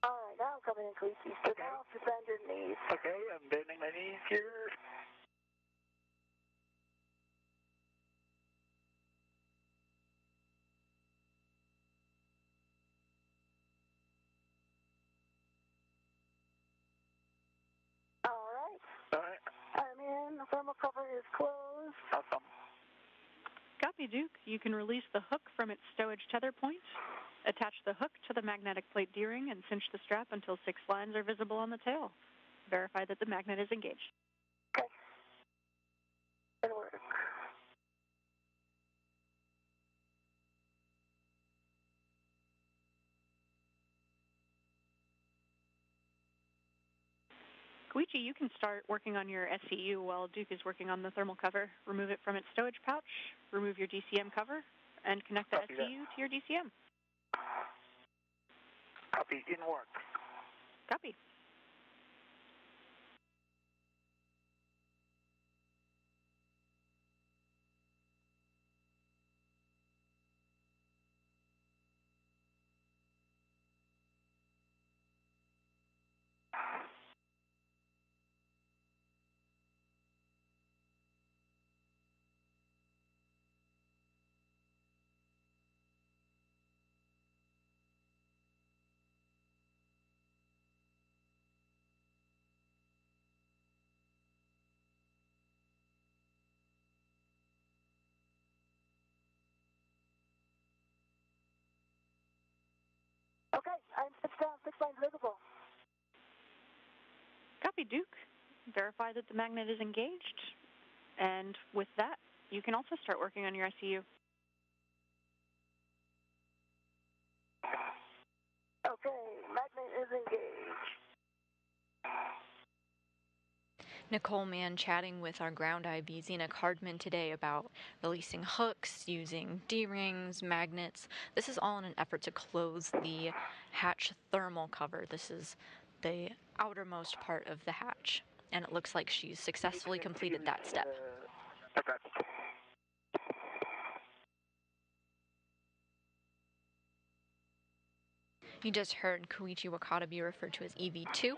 All right, now I'm coming in, Koichi. So now just bend your knees. Okay, I'm bending my knees here. All right. All right. I'm in. The thermal cover is closed. Awesome. Copy, Duke. You can release the hook from its stowage tether point, attach the hook to the magnetic plate D-ring, and cinch the strap until 6 lines are visible on the tail. Verify that the magnet is engaged. Okay. It'll work. Koichi, you can start working on your SCU while Duke is working on the thermal cover. Remove it from its stowage pouch, remove your DCM cover, and connect the Copy SCU to your DCM. Copy, in work. Copy. Okay, I'm 6 down, 6 lines visible. Copy, Duke. Verify that the magnet is engaged, and with that, you can also start working on your SEU. Okay, magnet is engaged. Nicole Mann chatting with our ground IB Zena Cardman today about releasing hooks, using D-rings, magnets. This is all in an effort to close the hatch thermal cover. This is the outermost part of the hatch, and it looks like she's successfully completed that step. You just heard Koichi Wakata be referred to as EV2.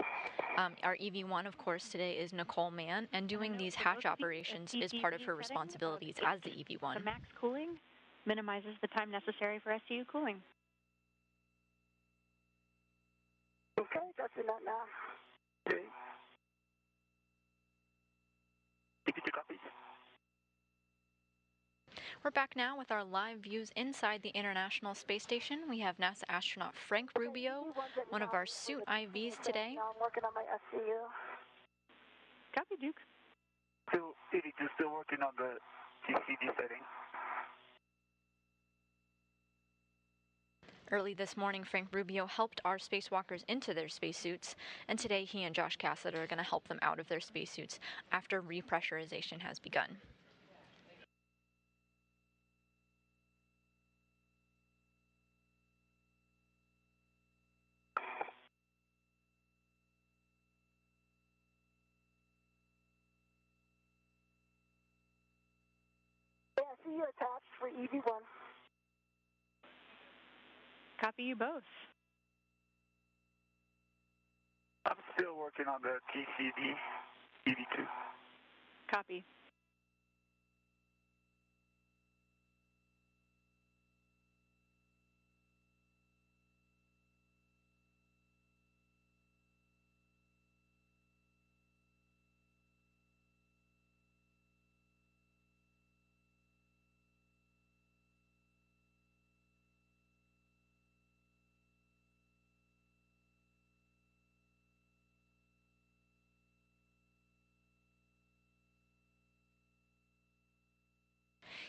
Our EV1, of course, today is Nicole Mann, and doing these hatch operations is part of her responsibilities as the EV1. The max cooling minimizes the time necessary for SEU cooling. Okay, testing that now. Okay. EV2 copies. We're back now with our live views inside the International Space Station. We have NASA astronaut Frank Rubio, one of our suit IVs today. I'm working on my SCU. Copy, Duke. Still, EV2 still working on the TCD setting. Early this morning, Frank Rubio helped our spacewalkers into their spacesuits, and today he and Josh Cassett are going to help them out of their spacesuits after repressurization has begun. SCU attached for EV1. Copy you both. I'm still working on the TCD EV2. Copy.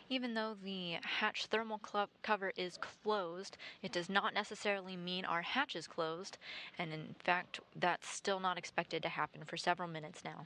Even though the hatch thermal cover is closed, it does not necessarily mean our hatch is closed, and in fact, that's still not expected to happen for several minutes now.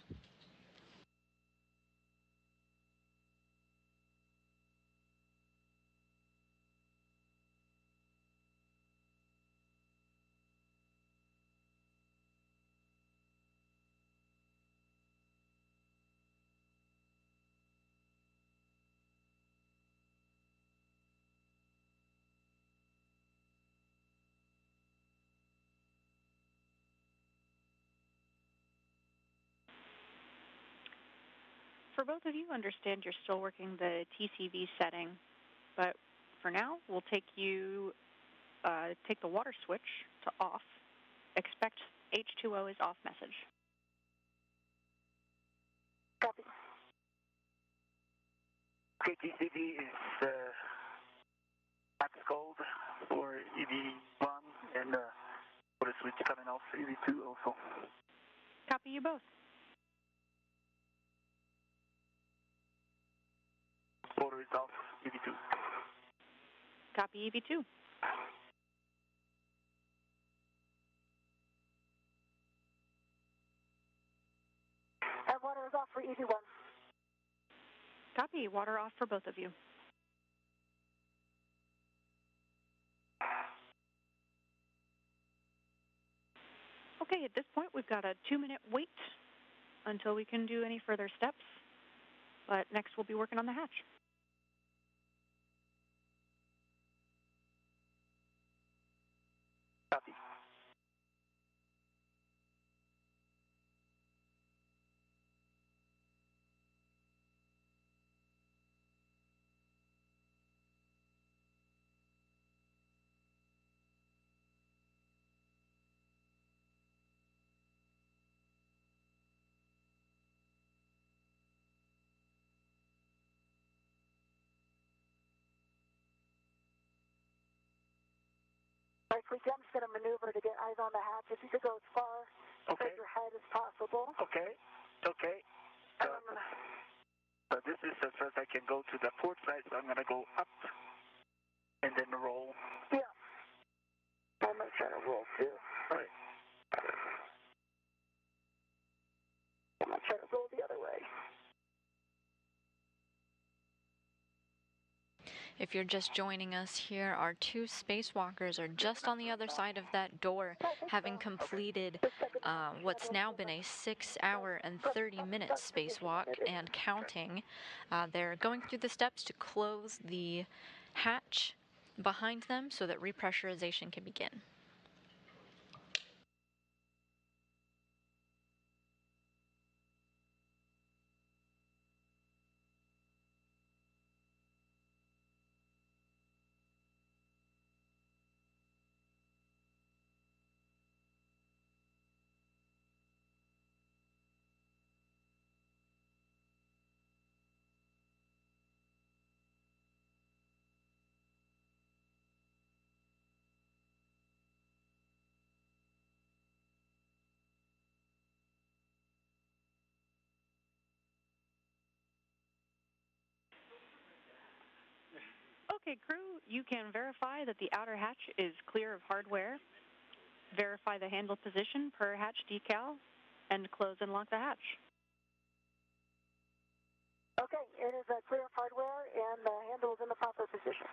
For both of you, understand you're still working the TCV setting, but for now, we'll take you, take the water switch to off. Expect H2O is off message. Copy. Okay, TCD is max cold for EV1 and water switch coming off for EV2 also. Copy you both. Water is off EV2. Copy EV2. And water is off for EV1. Copy. Water off for both of you. Okay, at this point, we've got a 2-minute wait until we can do any further steps. But next, we'll be working on the hatch. Copy. All right, Freaky, I'm just going to maneuver to get eyes on the hatch. If you could go as far Okay. as your height as possible. Okay. Okay. So this is as far as I can go to the port side, so I'm going to go up and then roll. Yeah. I'm going to try to roll too. Right. I'm going to try to roll the other way. If you're just joining us here, our two spacewalkers are just on the other side of that door, having completed what's now been a 6-hour and 30-minute spacewalk and counting. They're going through the steps to close the hatch behind them so that repressurization can begin. Okay, crew, you can verify that the outer hatch is clear of hardware, verify the handle position per hatch decal, and close and lock the hatch. Okay, it is clear of hardware, and the handle is in the proper position.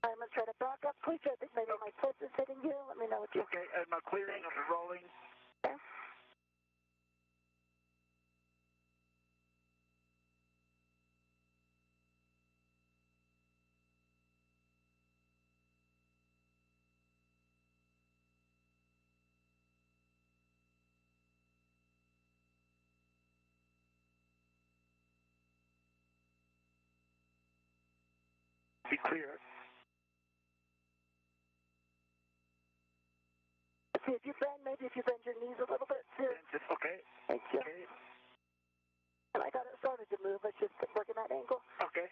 I'm going to try to back up. Please, I think maybe my foot is hitting you. Let me know what you... Okay, and my clearing of the rolling. Okay. Be clear. See, if you bend, maybe if you bend your knees a little bit, too. Okay. Thank you. Okay. And I got it started to move. Let's just work in that angle. Okay.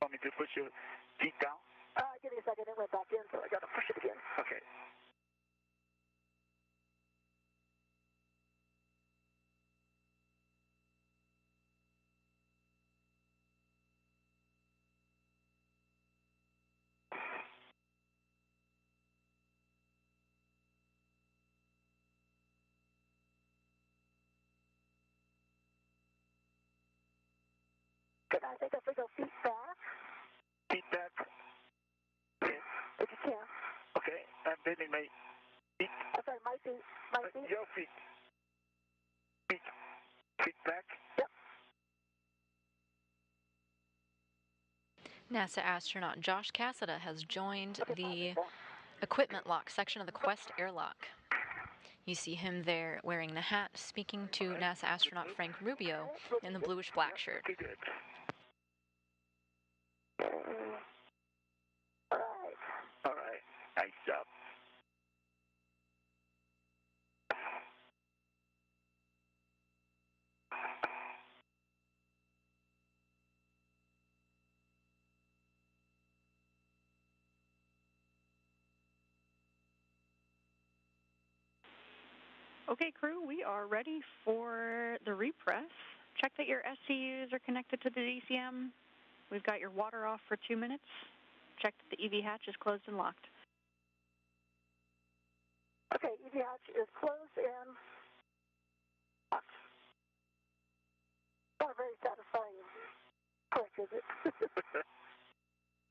Want me to push your feet down? Give me a second. It went back in, so I got to push it again. Okay. Good. I think if we go feet back. Feet back. Okay. If you can. Okay. I'm bending my feet. I'm sorry, my feet. My feet. Your feet. Feet. Feet back. Yep. NASA astronaut Josh Cassada has joined the equipment lock section of the Quest airlock. You see him there wearing the hat, speaking to NASA astronaut Frank Rubio in the bluish-black shirt. Okay, good. All right. All right. Nice job. Okay, crew, we are ready for the repress. Check that your SCUs are connected to the DCM. We've got your water off for 2 minutes. Check that the EV hatch is closed and locked. Okay, EV hatch is closed and locked. Not a very satisfying click, is it?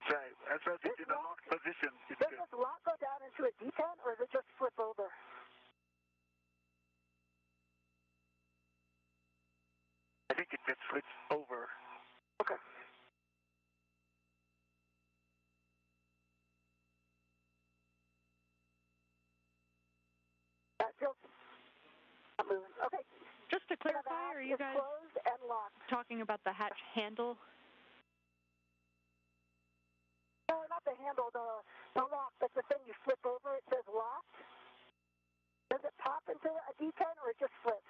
Right. As long as it's in a locked position, it's does good. this lock go down into a detent, or does it just flip over? I think it just flips over. Okay. That feels not moving. Okay. Just to clarify, are you guys closed and locked? talking about the hatch handle? No, not the handle, the lock. That's the thing you flip over. It says locked. Does it pop into a detent, or it just flips?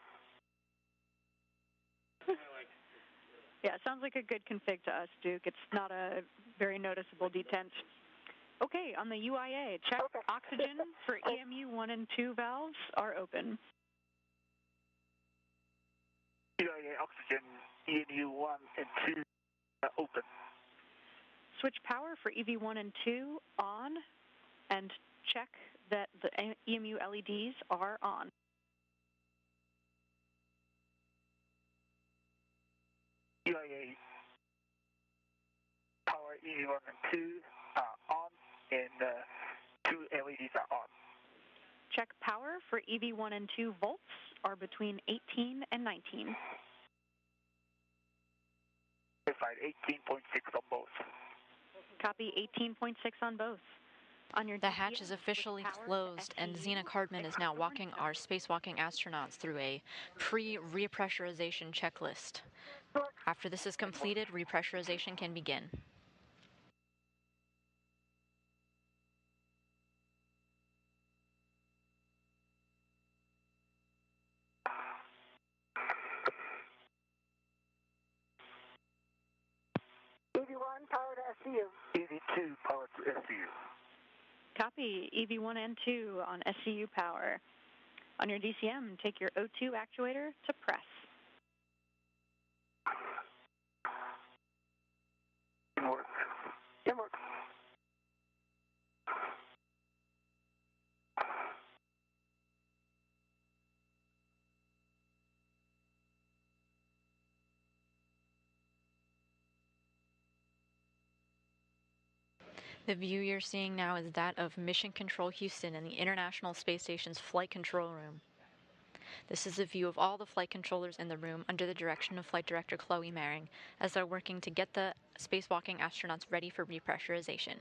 Yeah, it sounds like a good config to us, Duke. It's not a very noticeable detent. Okay, on the UIA, check oxygen for EMU 1 and 2 valves are open. UIA oxygen, ENU 1 and 2 are open. Switch power for EV1 and 2 on, and check that the EMU LEDs are on. UIA power EV1 and 2 are on, and 2 LEDs are on. Check power for EV1 and 2 volts are between 18 and 19. Verified 18.6 on both. Copy 18.6 on both. On your The hatch is officially closed, and Zena Cardman is now walking our spacewalking astronauts through a pre-repressurization checklist. After this is completed, repressurization can begin. EV1 power to SCU. EV2 power to SCU. Copy EV1 and 2 on SCU power. On your DCM, take your O2 actuator to press. Inward. Inward. The view you're seeing now is that of Mission Control Houston in the International Space Station's flight control room. This is a view of all the flight controllers in the room under the direction of Flight Director Chloe Maring as they're working to get the spacewalking astronauts ready for repressurization.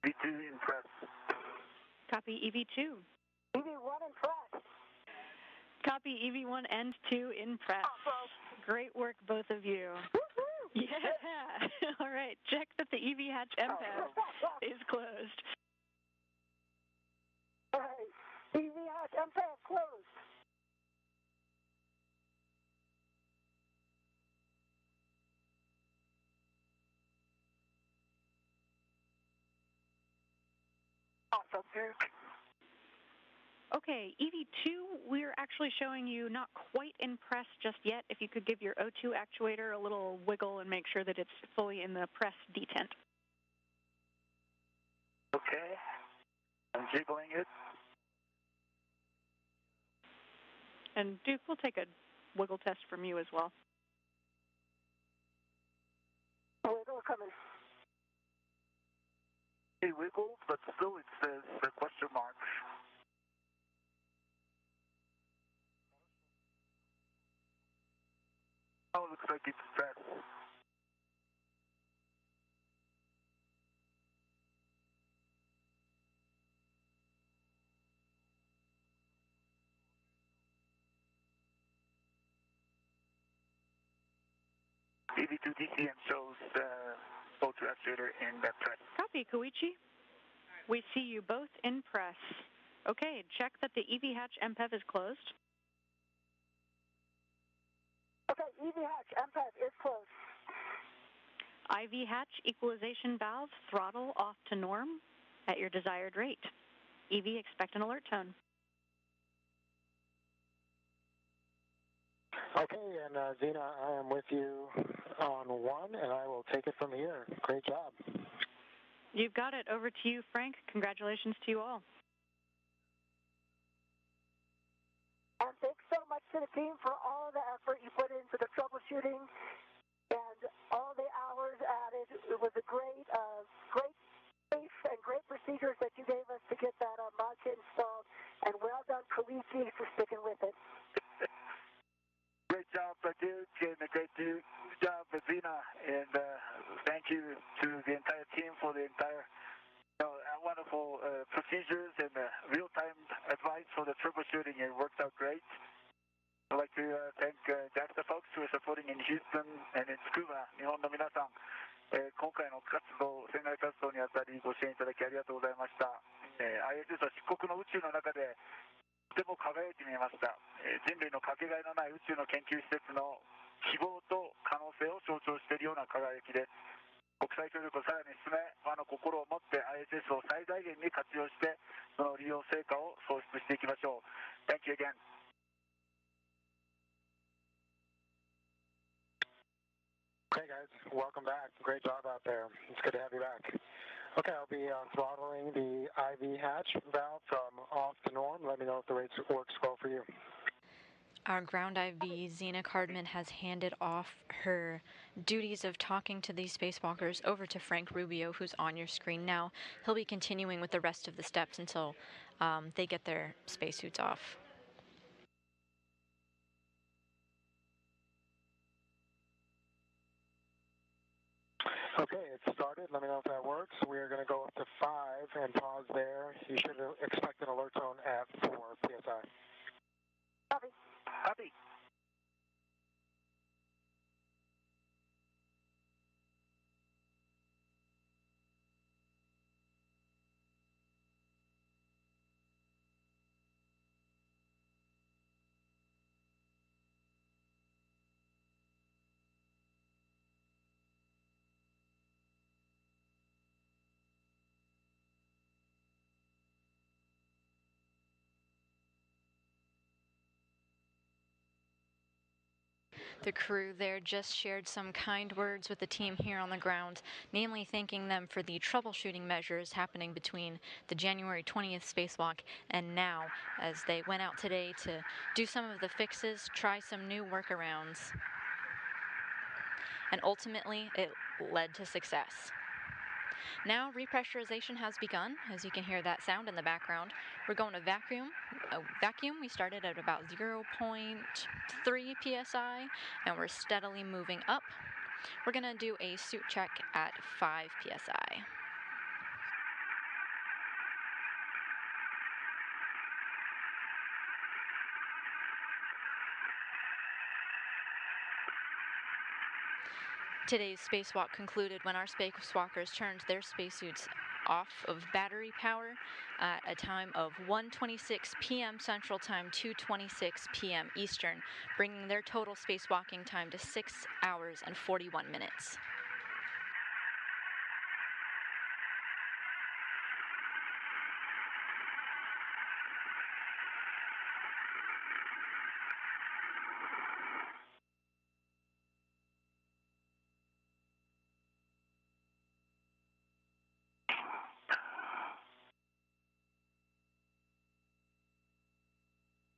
EV2 in press. Copy EV2. EV1 in press. Copy EV1 and 2 in press. Great work, both of you. Yeah. All right. Check that the EV hatch MPAD is closed. All right. EV hatch MPAD closed. Awesome, Duke. Okay, EV2, we're actually showing you not quite in press just yet. If you could give your O2 actuator a little wiggle and make sure that it's fully in the press detent. Okay. I'm jiggling it. And Duke, we'll take a wiggle test from you as well. Wiggle coming. It wiggles, but still it says the question mark. Oh, looks like it's pressed. EV2 DCM shows the O2 actuator in that press. Copy, Koichi. We see you both in press. Okay, check that the EV hatch MPEV is closed. Okay, EV hatch MPAD is closed. IV hatch equalization valve throttle off to norm at your desired rate. Evie, expect an alert tone. Okay, and Xena, I am with you on 1, and I will take it from here. Great job. You've got it. Over to you, Frank. Congratulations to you all. And thanks so much to the team for all the effort you put into the troubleshooting and all the hours added. It was a great safe and great procedures that you gave us to get that mod kit installed. And well done, Kalisi, for sticking with it. Great job, Duke, and a great job, Zena, and thank you to the entire team for the entire wonderful procedures and real-time advice for the troubleshooting. It worked out great. I'd like to thank JAXA folks who are supporting in Houston and in Tsukuba. 日本の皆さん、今回の船外活動にあたりご支援いただきありがとうございました。ISS は漆黒の宇宙の中でとても輝いて見えました。人類のかけがえのない宇宙の研究施設の希望と可能性を象徴しているような輝きです。国際協力をさらに進め、和の心を持って ISS を最大限に活用して、その利用成果を創出していきましょう。Thank you again. Okay, guys, welcome back. Great job out there. It's good to have you back. Okay, I'll be throttling the IV hatch valve from off to norm. Let me know if the rates works well for you. Our ground IV, Xena Cardman, has handed off her duties of talking to these spacewalkers over to Frank Rubio, who's on your screen now. He'll be continuing with the rest of the steps until they get their spacesuits off. Okay, it's started. Let me know if that works. We are going to go up to 5 and pause there. You should expect an alert tone at 4 PSI. Copy. Copy. The crew there just shared some kind words with the team here on the ground, namely thanking them for the troubleshooting measures happening between the January 20th spacewalk and now, as they went out today to do some of the fixes, try some new workarounds. And ultimately, it led to success. Now repressurization has begun, as you can hear that sound in the background. We're going to vacuum. We started at about 0.3 psi, and we're steadily moving up. We're going to do a suit check at 5 psi. Today's spacewalk concluded when our spacewalkers turned their spacesuits off of battery power at a time of 1:26 p.m. Central Time, 2:26 p.m. Eastern, bringing their total spacewalking time to 6 hours and 41 minutes.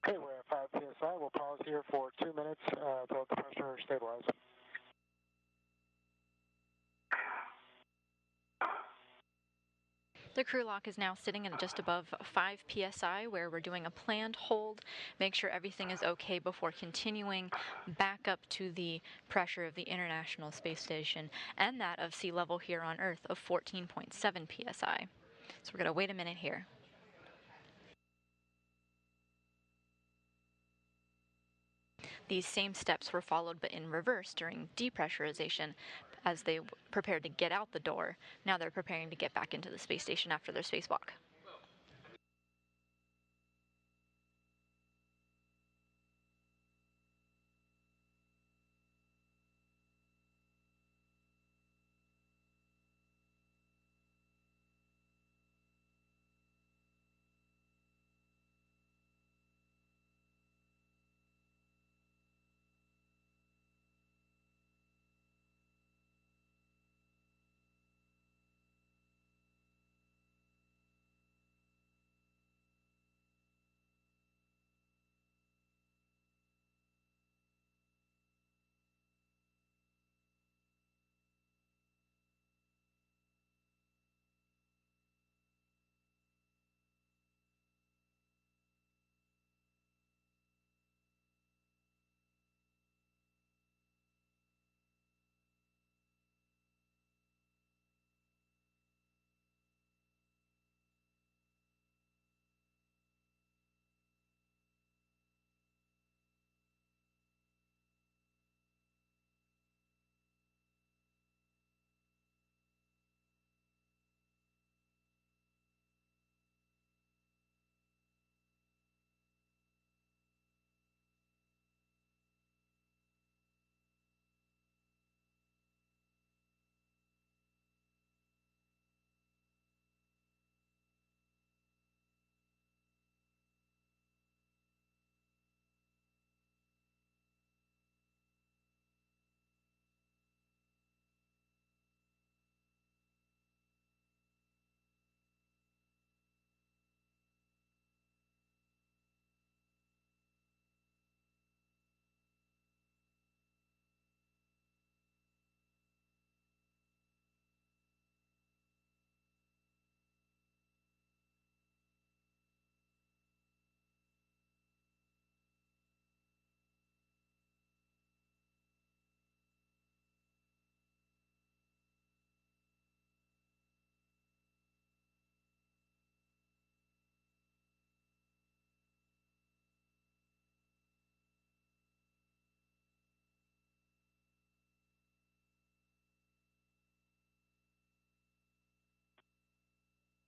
Okay, we're at 5 PSI. We'll pause here for 2 minutes to let the pressure stabilize. The crew lock is now sitting at just above 5 psi, where we're doing a planned hold. Make sure everything is okay before continuing back up to the pressure of the International Space Station and that of sea level here on Earth of 14.7 psi. So we're going to wait a minute here. These same steps were followed but in reverse during depressurization as they prepared to get out the door. Now they're preparing to get back into the space station after their spacewalk.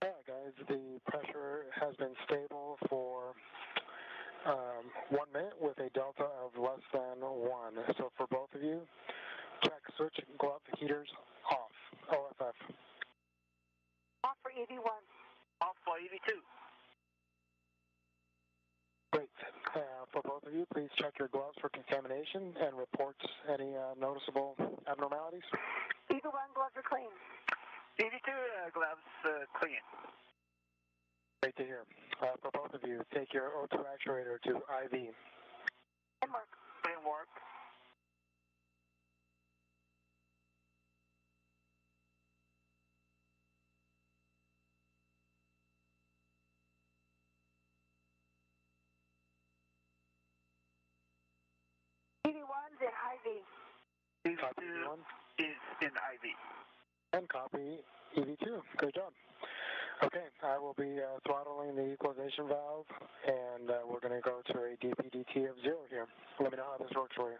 Alright guys, the pressure has been stable for 1 minute with a delta of less than 1. So for both of you, check switch glove heaters off. OFF. Off for EV1. Off for EV2. Great. For both of you, please check your gloves for contamination and report any noticeable abnormalities. EV1 gloves are clean. EV2 gloves clean. Great to hear. For both of you, take your O2 actuator to IV. And work. Clean work. EV1's in IV. EV2 is in IV. And copy EV2. Good job. Okay, I will be throttling the equalization valve, and we're going to go to a DPDT of 0 here. Let me know how this works for you.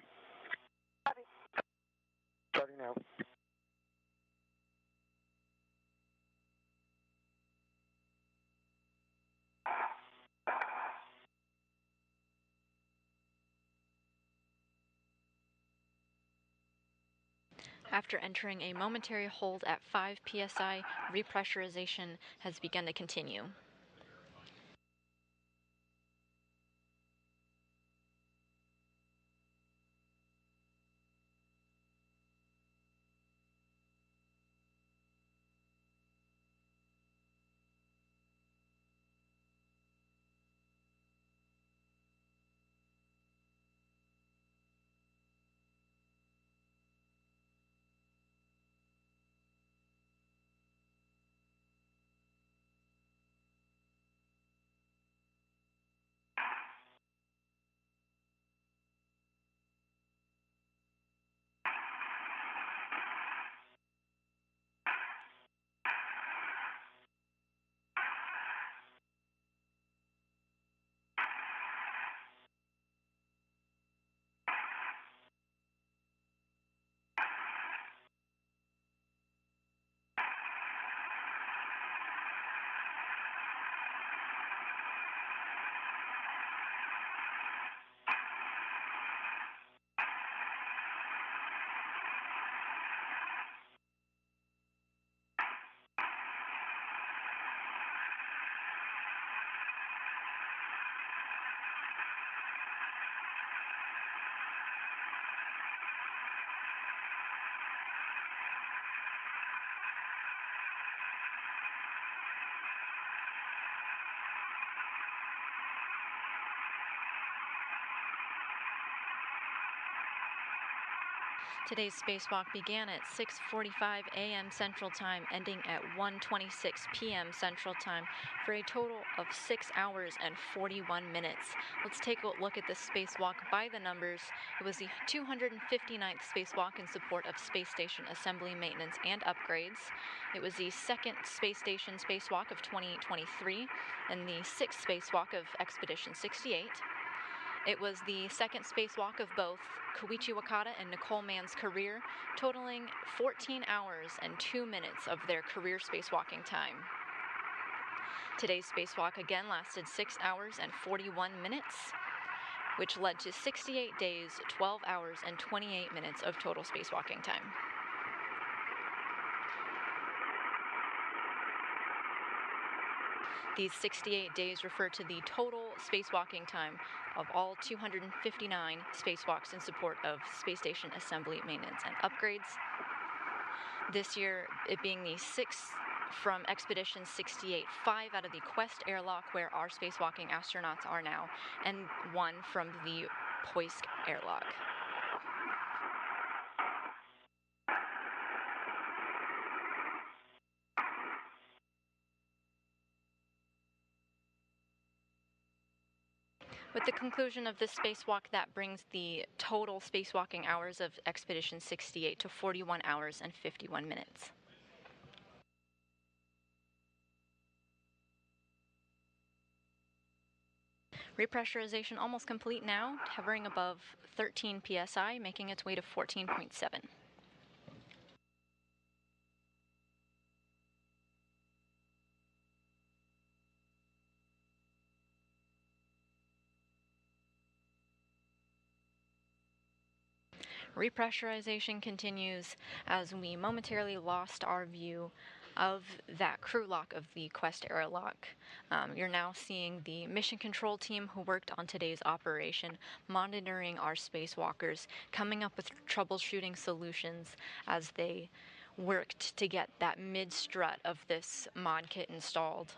Copy. Starting now. After entering a momentary hold at 5 psi, repressurization has begun to continue. Today's spacewalk began at 6:45 a.m. Central Time, ending at 1:26 p.m. Central Time, for a total of 6 hours and 41 minutes. Let's take a look at this spacewalk by the numbers. It was the 259th spacewalk in support of space station assembly, maintenance, and upgrades. It was the second space station spacewalk of 2023 and the sixth spacewalk of Expedition 68. It was the second spacewalk of both Koichi Wakata and Nicole Mann's career, totaling 14 hours and 2 minutes of their career spacewalking time. Today's spacewalk again lasted 6 hours and 41 minutes, which led to 68 days, 12 hours, and 28 minutes of total spacewalking time. These 68 days refer to the total spacewalking time of all 259 spacewalks in support of space station assembly, maintenance, and upgrades. This year, it being the sixth from Expedition 68, 5 out of the Quest airlock where our spacewalking astronauts are now, and 1 from the Poisk airlock. With the conclusion of this spacewalk, that brings the total spacewalking hours of Expedition 68 to 41 hours and 51 minutes. Repressurization almost complete now, hovering above 13 psi, making its way to 14.7. Repressurization continues as we momentarily lost our view of that crew lock of the Quest airlock. You're now seeing the mission control team who worked on today's operation, monitoring our spacewalkers, coming up with troubleshooting solutions as they worked to get that mid-strut of this mod kit installed.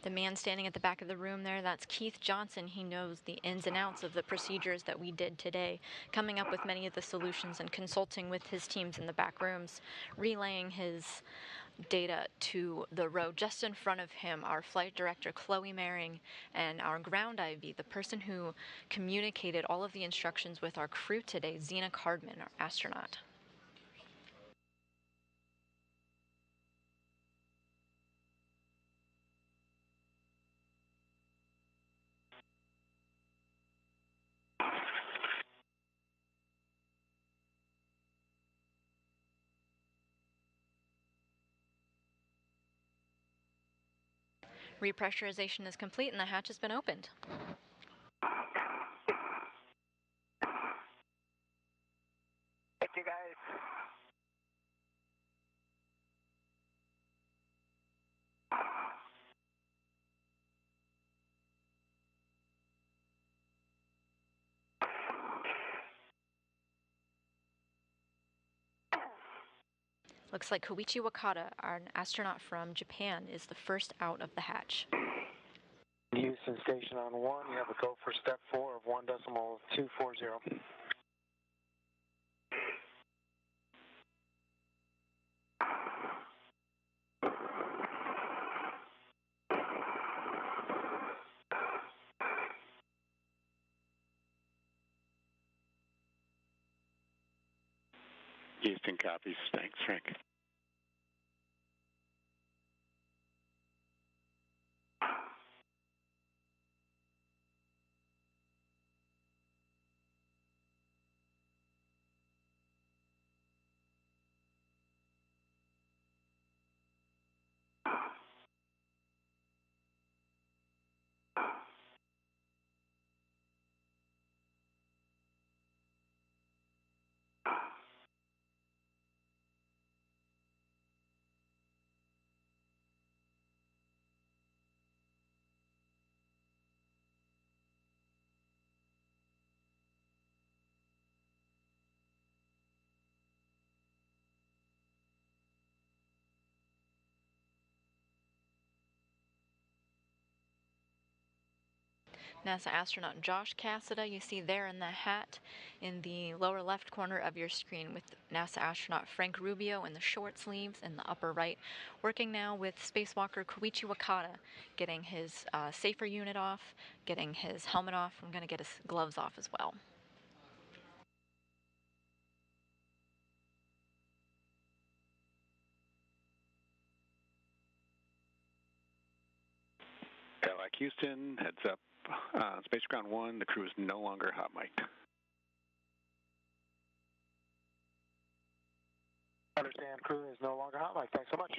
The man standing at the back of the room there, that's Keith Johnson. He knows the ins and outs of the procedures that we did today, coming up with many of the solutions and consulting with his teams in the back rooms, relaying his data to the row just in front of him, our flight director, Chloe Maring, and our ground IV, the person who communicated all of the instructions with our crew today, Zena Cardman, our astronaut. Repressurization is complete and the hatch has been opened. Thank you, guys. Looks like Koichi Wakata, an astronaut from Japan, is the first out of the hatch. Houston Station on 1, you have a go for step 4 of 1.240. Houston copies. Thanks, Frank. NASA astronaut Josh Cassada, you see there in the hat in the lower left corner of your screen, with NASA astronaut Frank Rubio in the short sleeves in the upper right, working now with spacewalker Koichi Wakata, getting his safer unit off, getting his helmet off. I'm going to get his gloves off as well. Like Houston, heads up. Space Ground 1, the crew is no longer hot mic'd. Understand, crew is no longer hot mic. Thanks so much.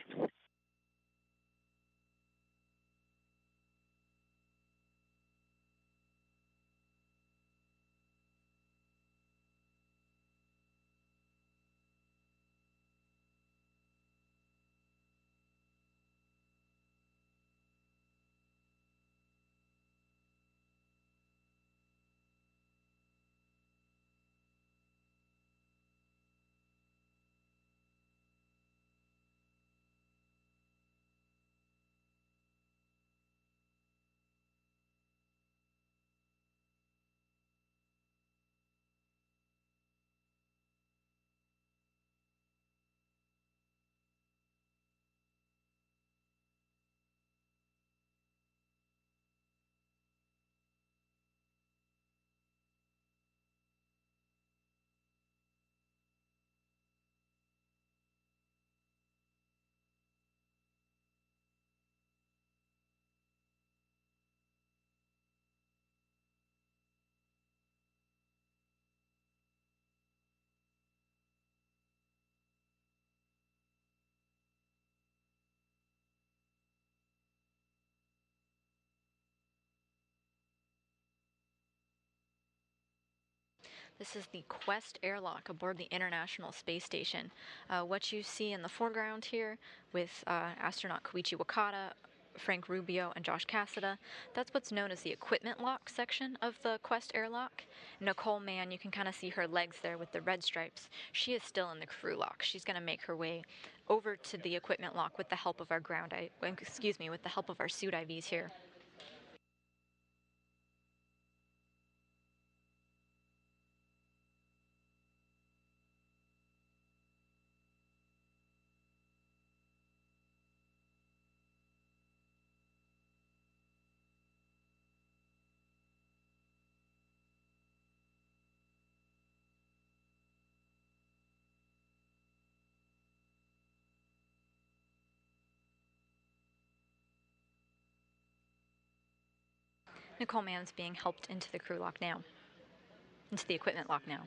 This is the Quest airlock aboard the International Space Station. What you see in the foreground here with astronaut Koichi Wakata, Frank Rubio, and Josh Cassada, that's what's known as the equipment lock section of the Quest airlock. Nicole Mann, you can kind of see her legs there with the red stripes. She is still in the crew lock. She's going to make her way over to the equipment lock with the help of our with the help of our suit IVs here. Nicole Mann's being helped into the crew lock now, into the equipment lock now.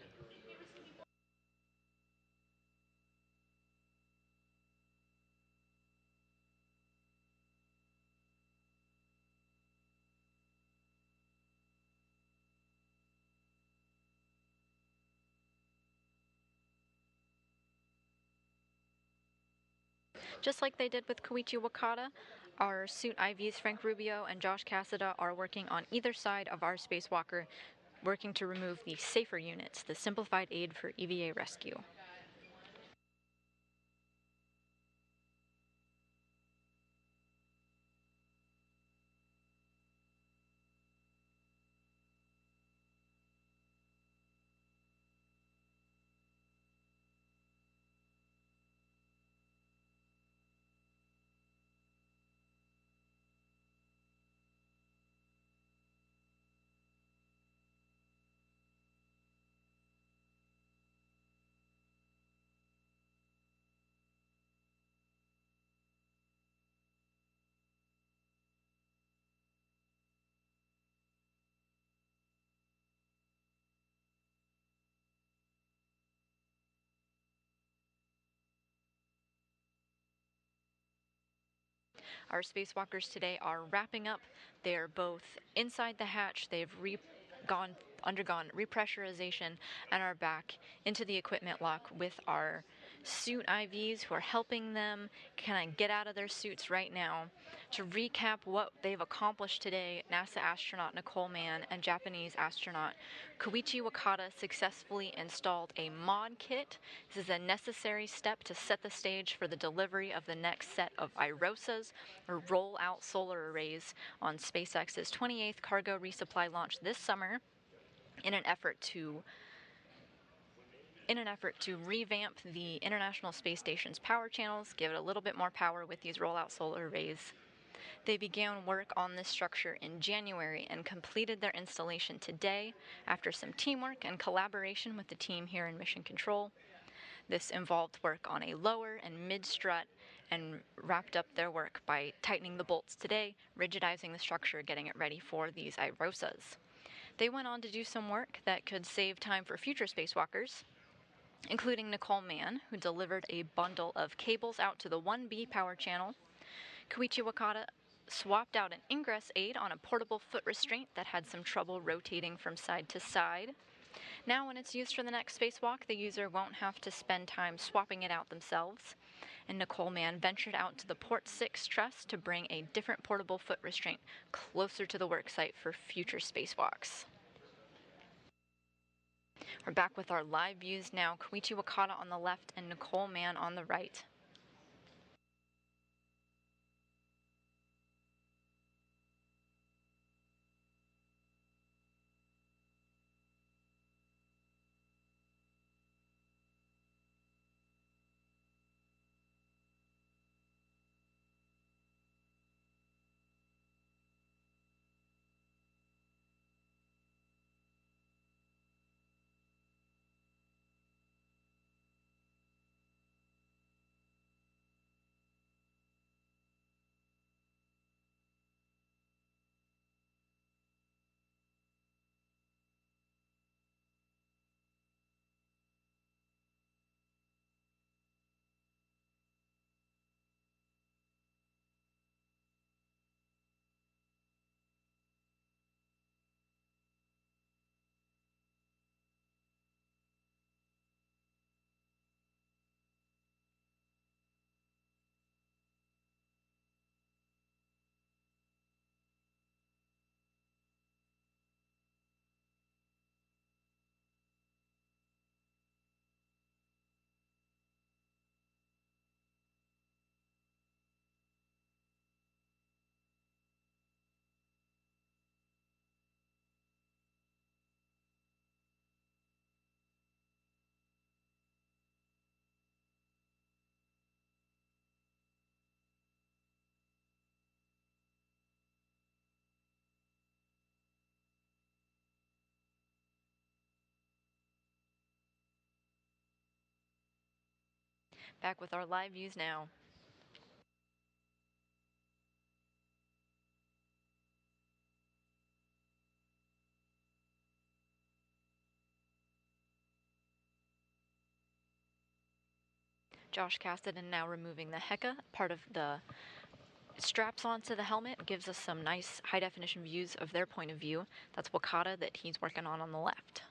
Just like they did with Koichi Wakata, our suit IVs Frank Rubio and Josh Cassada are working on either side of our spacewalker, working to remove the safer units, the simplified aid for EVA rescue. Our spacewalkers today are wrapping up. They're both inside the hatch. They've undergone repressurization and are back into the equipment lock with our suit IVs who are helping them kind of get out of their suits right now. To recap what they've accomplished today, NASA astronaut Nicole Mann and Japanese astronaut Koichi Wakata successfully installed a mod kit. This is a necessary step to set the stage for the delivery of the next set of IROSAs, or roll-out solar arrays, on SpaceX's 28th cargo resupply launch this summer in an effort to revamp the International Space Station's power channels, give it a little bit more power with these roll-out solar arrays. They began work on this structure in January and completed their installation today after some teamwork and collaboration with the team here in Mission Control. This involved work on a lower and mid-strut and wrapped up their work by tightening the bolts today, rigidizing the structure, getting it ready for these IROSAs. They went on to do some work that could save time for future spacewalkers, including Nicole Mann, who delivered a bundle of cables out to the 1B power channel. Koichi Wakata swapped out an ingress aid on a portable foot restraint that had some trouble rotating from side to side. Now, when it's used for the next spacewalk, the user won't have to spend time swapping it out themselves. And Nicole Mann ventured out to the Port 6 truss to bring a different portable foot restraint closer to the worksite for future spacewalks. We're back with our live views now. Koichi Wakata on the left and Nicole Mann on the right. Back with our live views now. Josh Cassidy now removing the Heka, part of the straps onto the helmet, gives us some nice high-definition views of their point of view. That's Wakata that he's working on the left.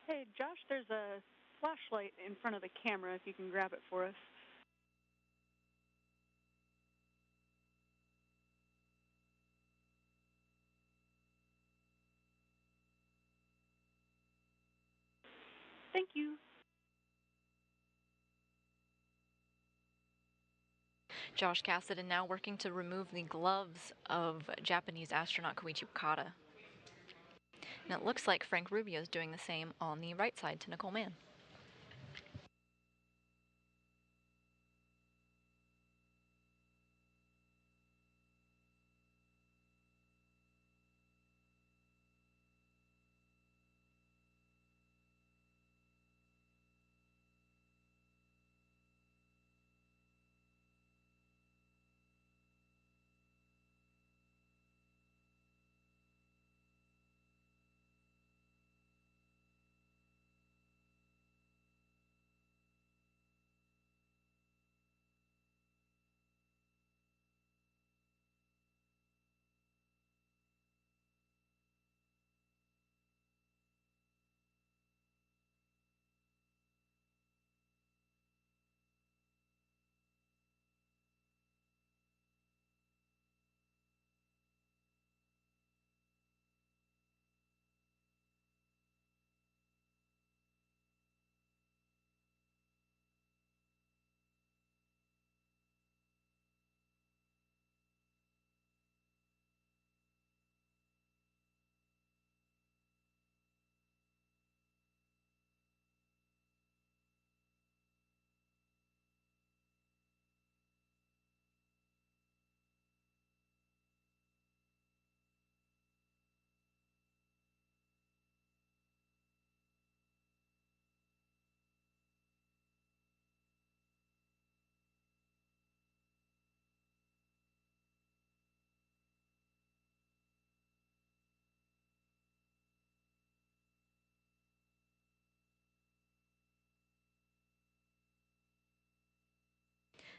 Hey, Josh, there's a flashlight in front of the camera, if you can grab it for us. Thank you. Josh Cassidy now working to remove the gloves of Japanese astronaut Koichi Wakata. And it looks like Frank Rubio is doing the same on the right side to Nicole Mann.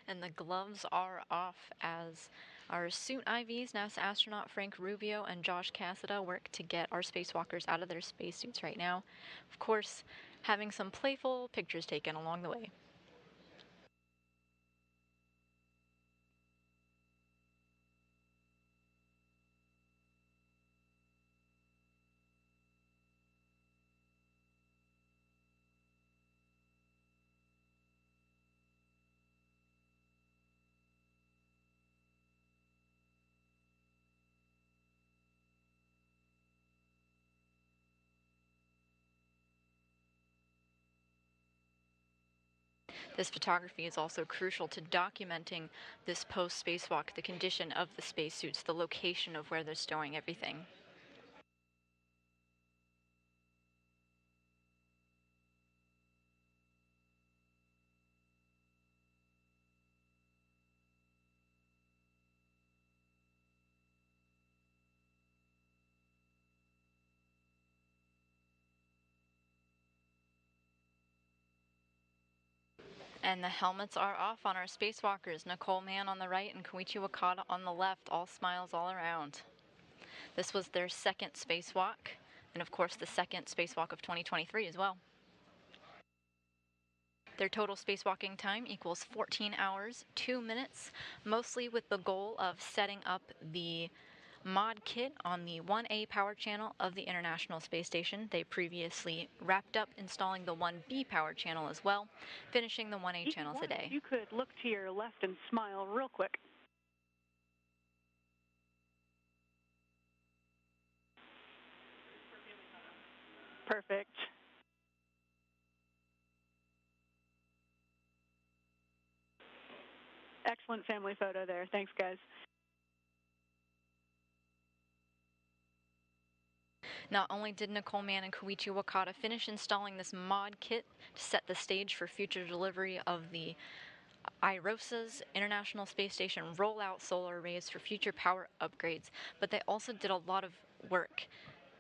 And the gloves are off as our suit IVs, NASA astronaut Frank Rubio and Josh Cassada, work to get our spacewalkers out of their spacesuits right now. Of course, having some playful pictures taken along the way. This photography is also crucial to documenting this post-spacewalk, the condition of the spacesuits, the location of where they're storing everything. And the helmets are off on our spacewalkers, Nicole Mann on the right and Koichi Wakata on the left, all smiles all around. This was their second spacewalk, and of course the second spacewalk of 2023 as well. Their total spacewalking time equals 14 hours, 2 minutes, mostly with the goal of setting up the mod kit on the 1A power channel of the International Space Station. They previously wrapped up installing the 1B power channel as well, finishing the 1A channel today. You could look to your left and smile real quick. Perfect. Excellent family photo there. Thanks, guys. Not only did Nicole Mann and Koichi Wakata finish installing this mod kit to set the stage for future delivery of the IROSA's International Space Station rollout solar arrays for future power upgrades, but they also did a lot of work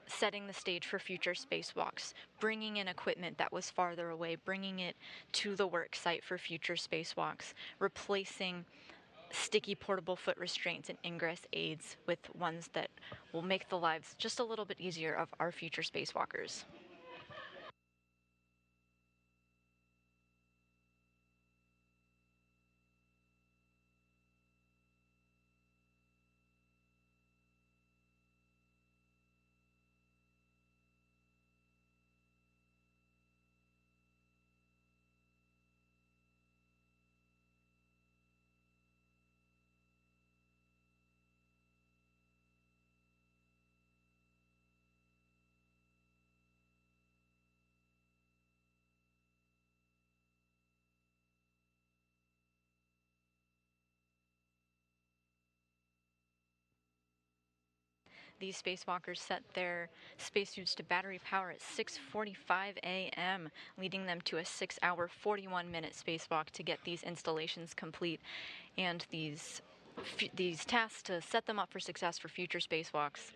setting the stage for future spacewalks, bringing in equipment that was farther away, bringing it to the work site for future spacewalks, replacing sticky portable foot restraints and ingress aids with ones that will make the lives just a little bit easier of our future spacewalkers. These spacewalkers set their spacesuits to battery power at 6:45 a.m., leading them to a 6-hour, 41-minute spacewalk to get these installations complete and these tasks to set them up for success for future spacewalks.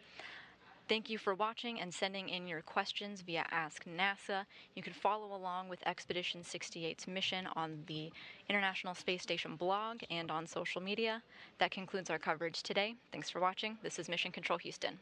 Thank you for watching and sending in your questions via Ask NASA. You can follow along with Expedition 68's mission on the International Space Station blog and on social media. That concludes our coverage today. Thanks for watching. This is Mission Control Houston.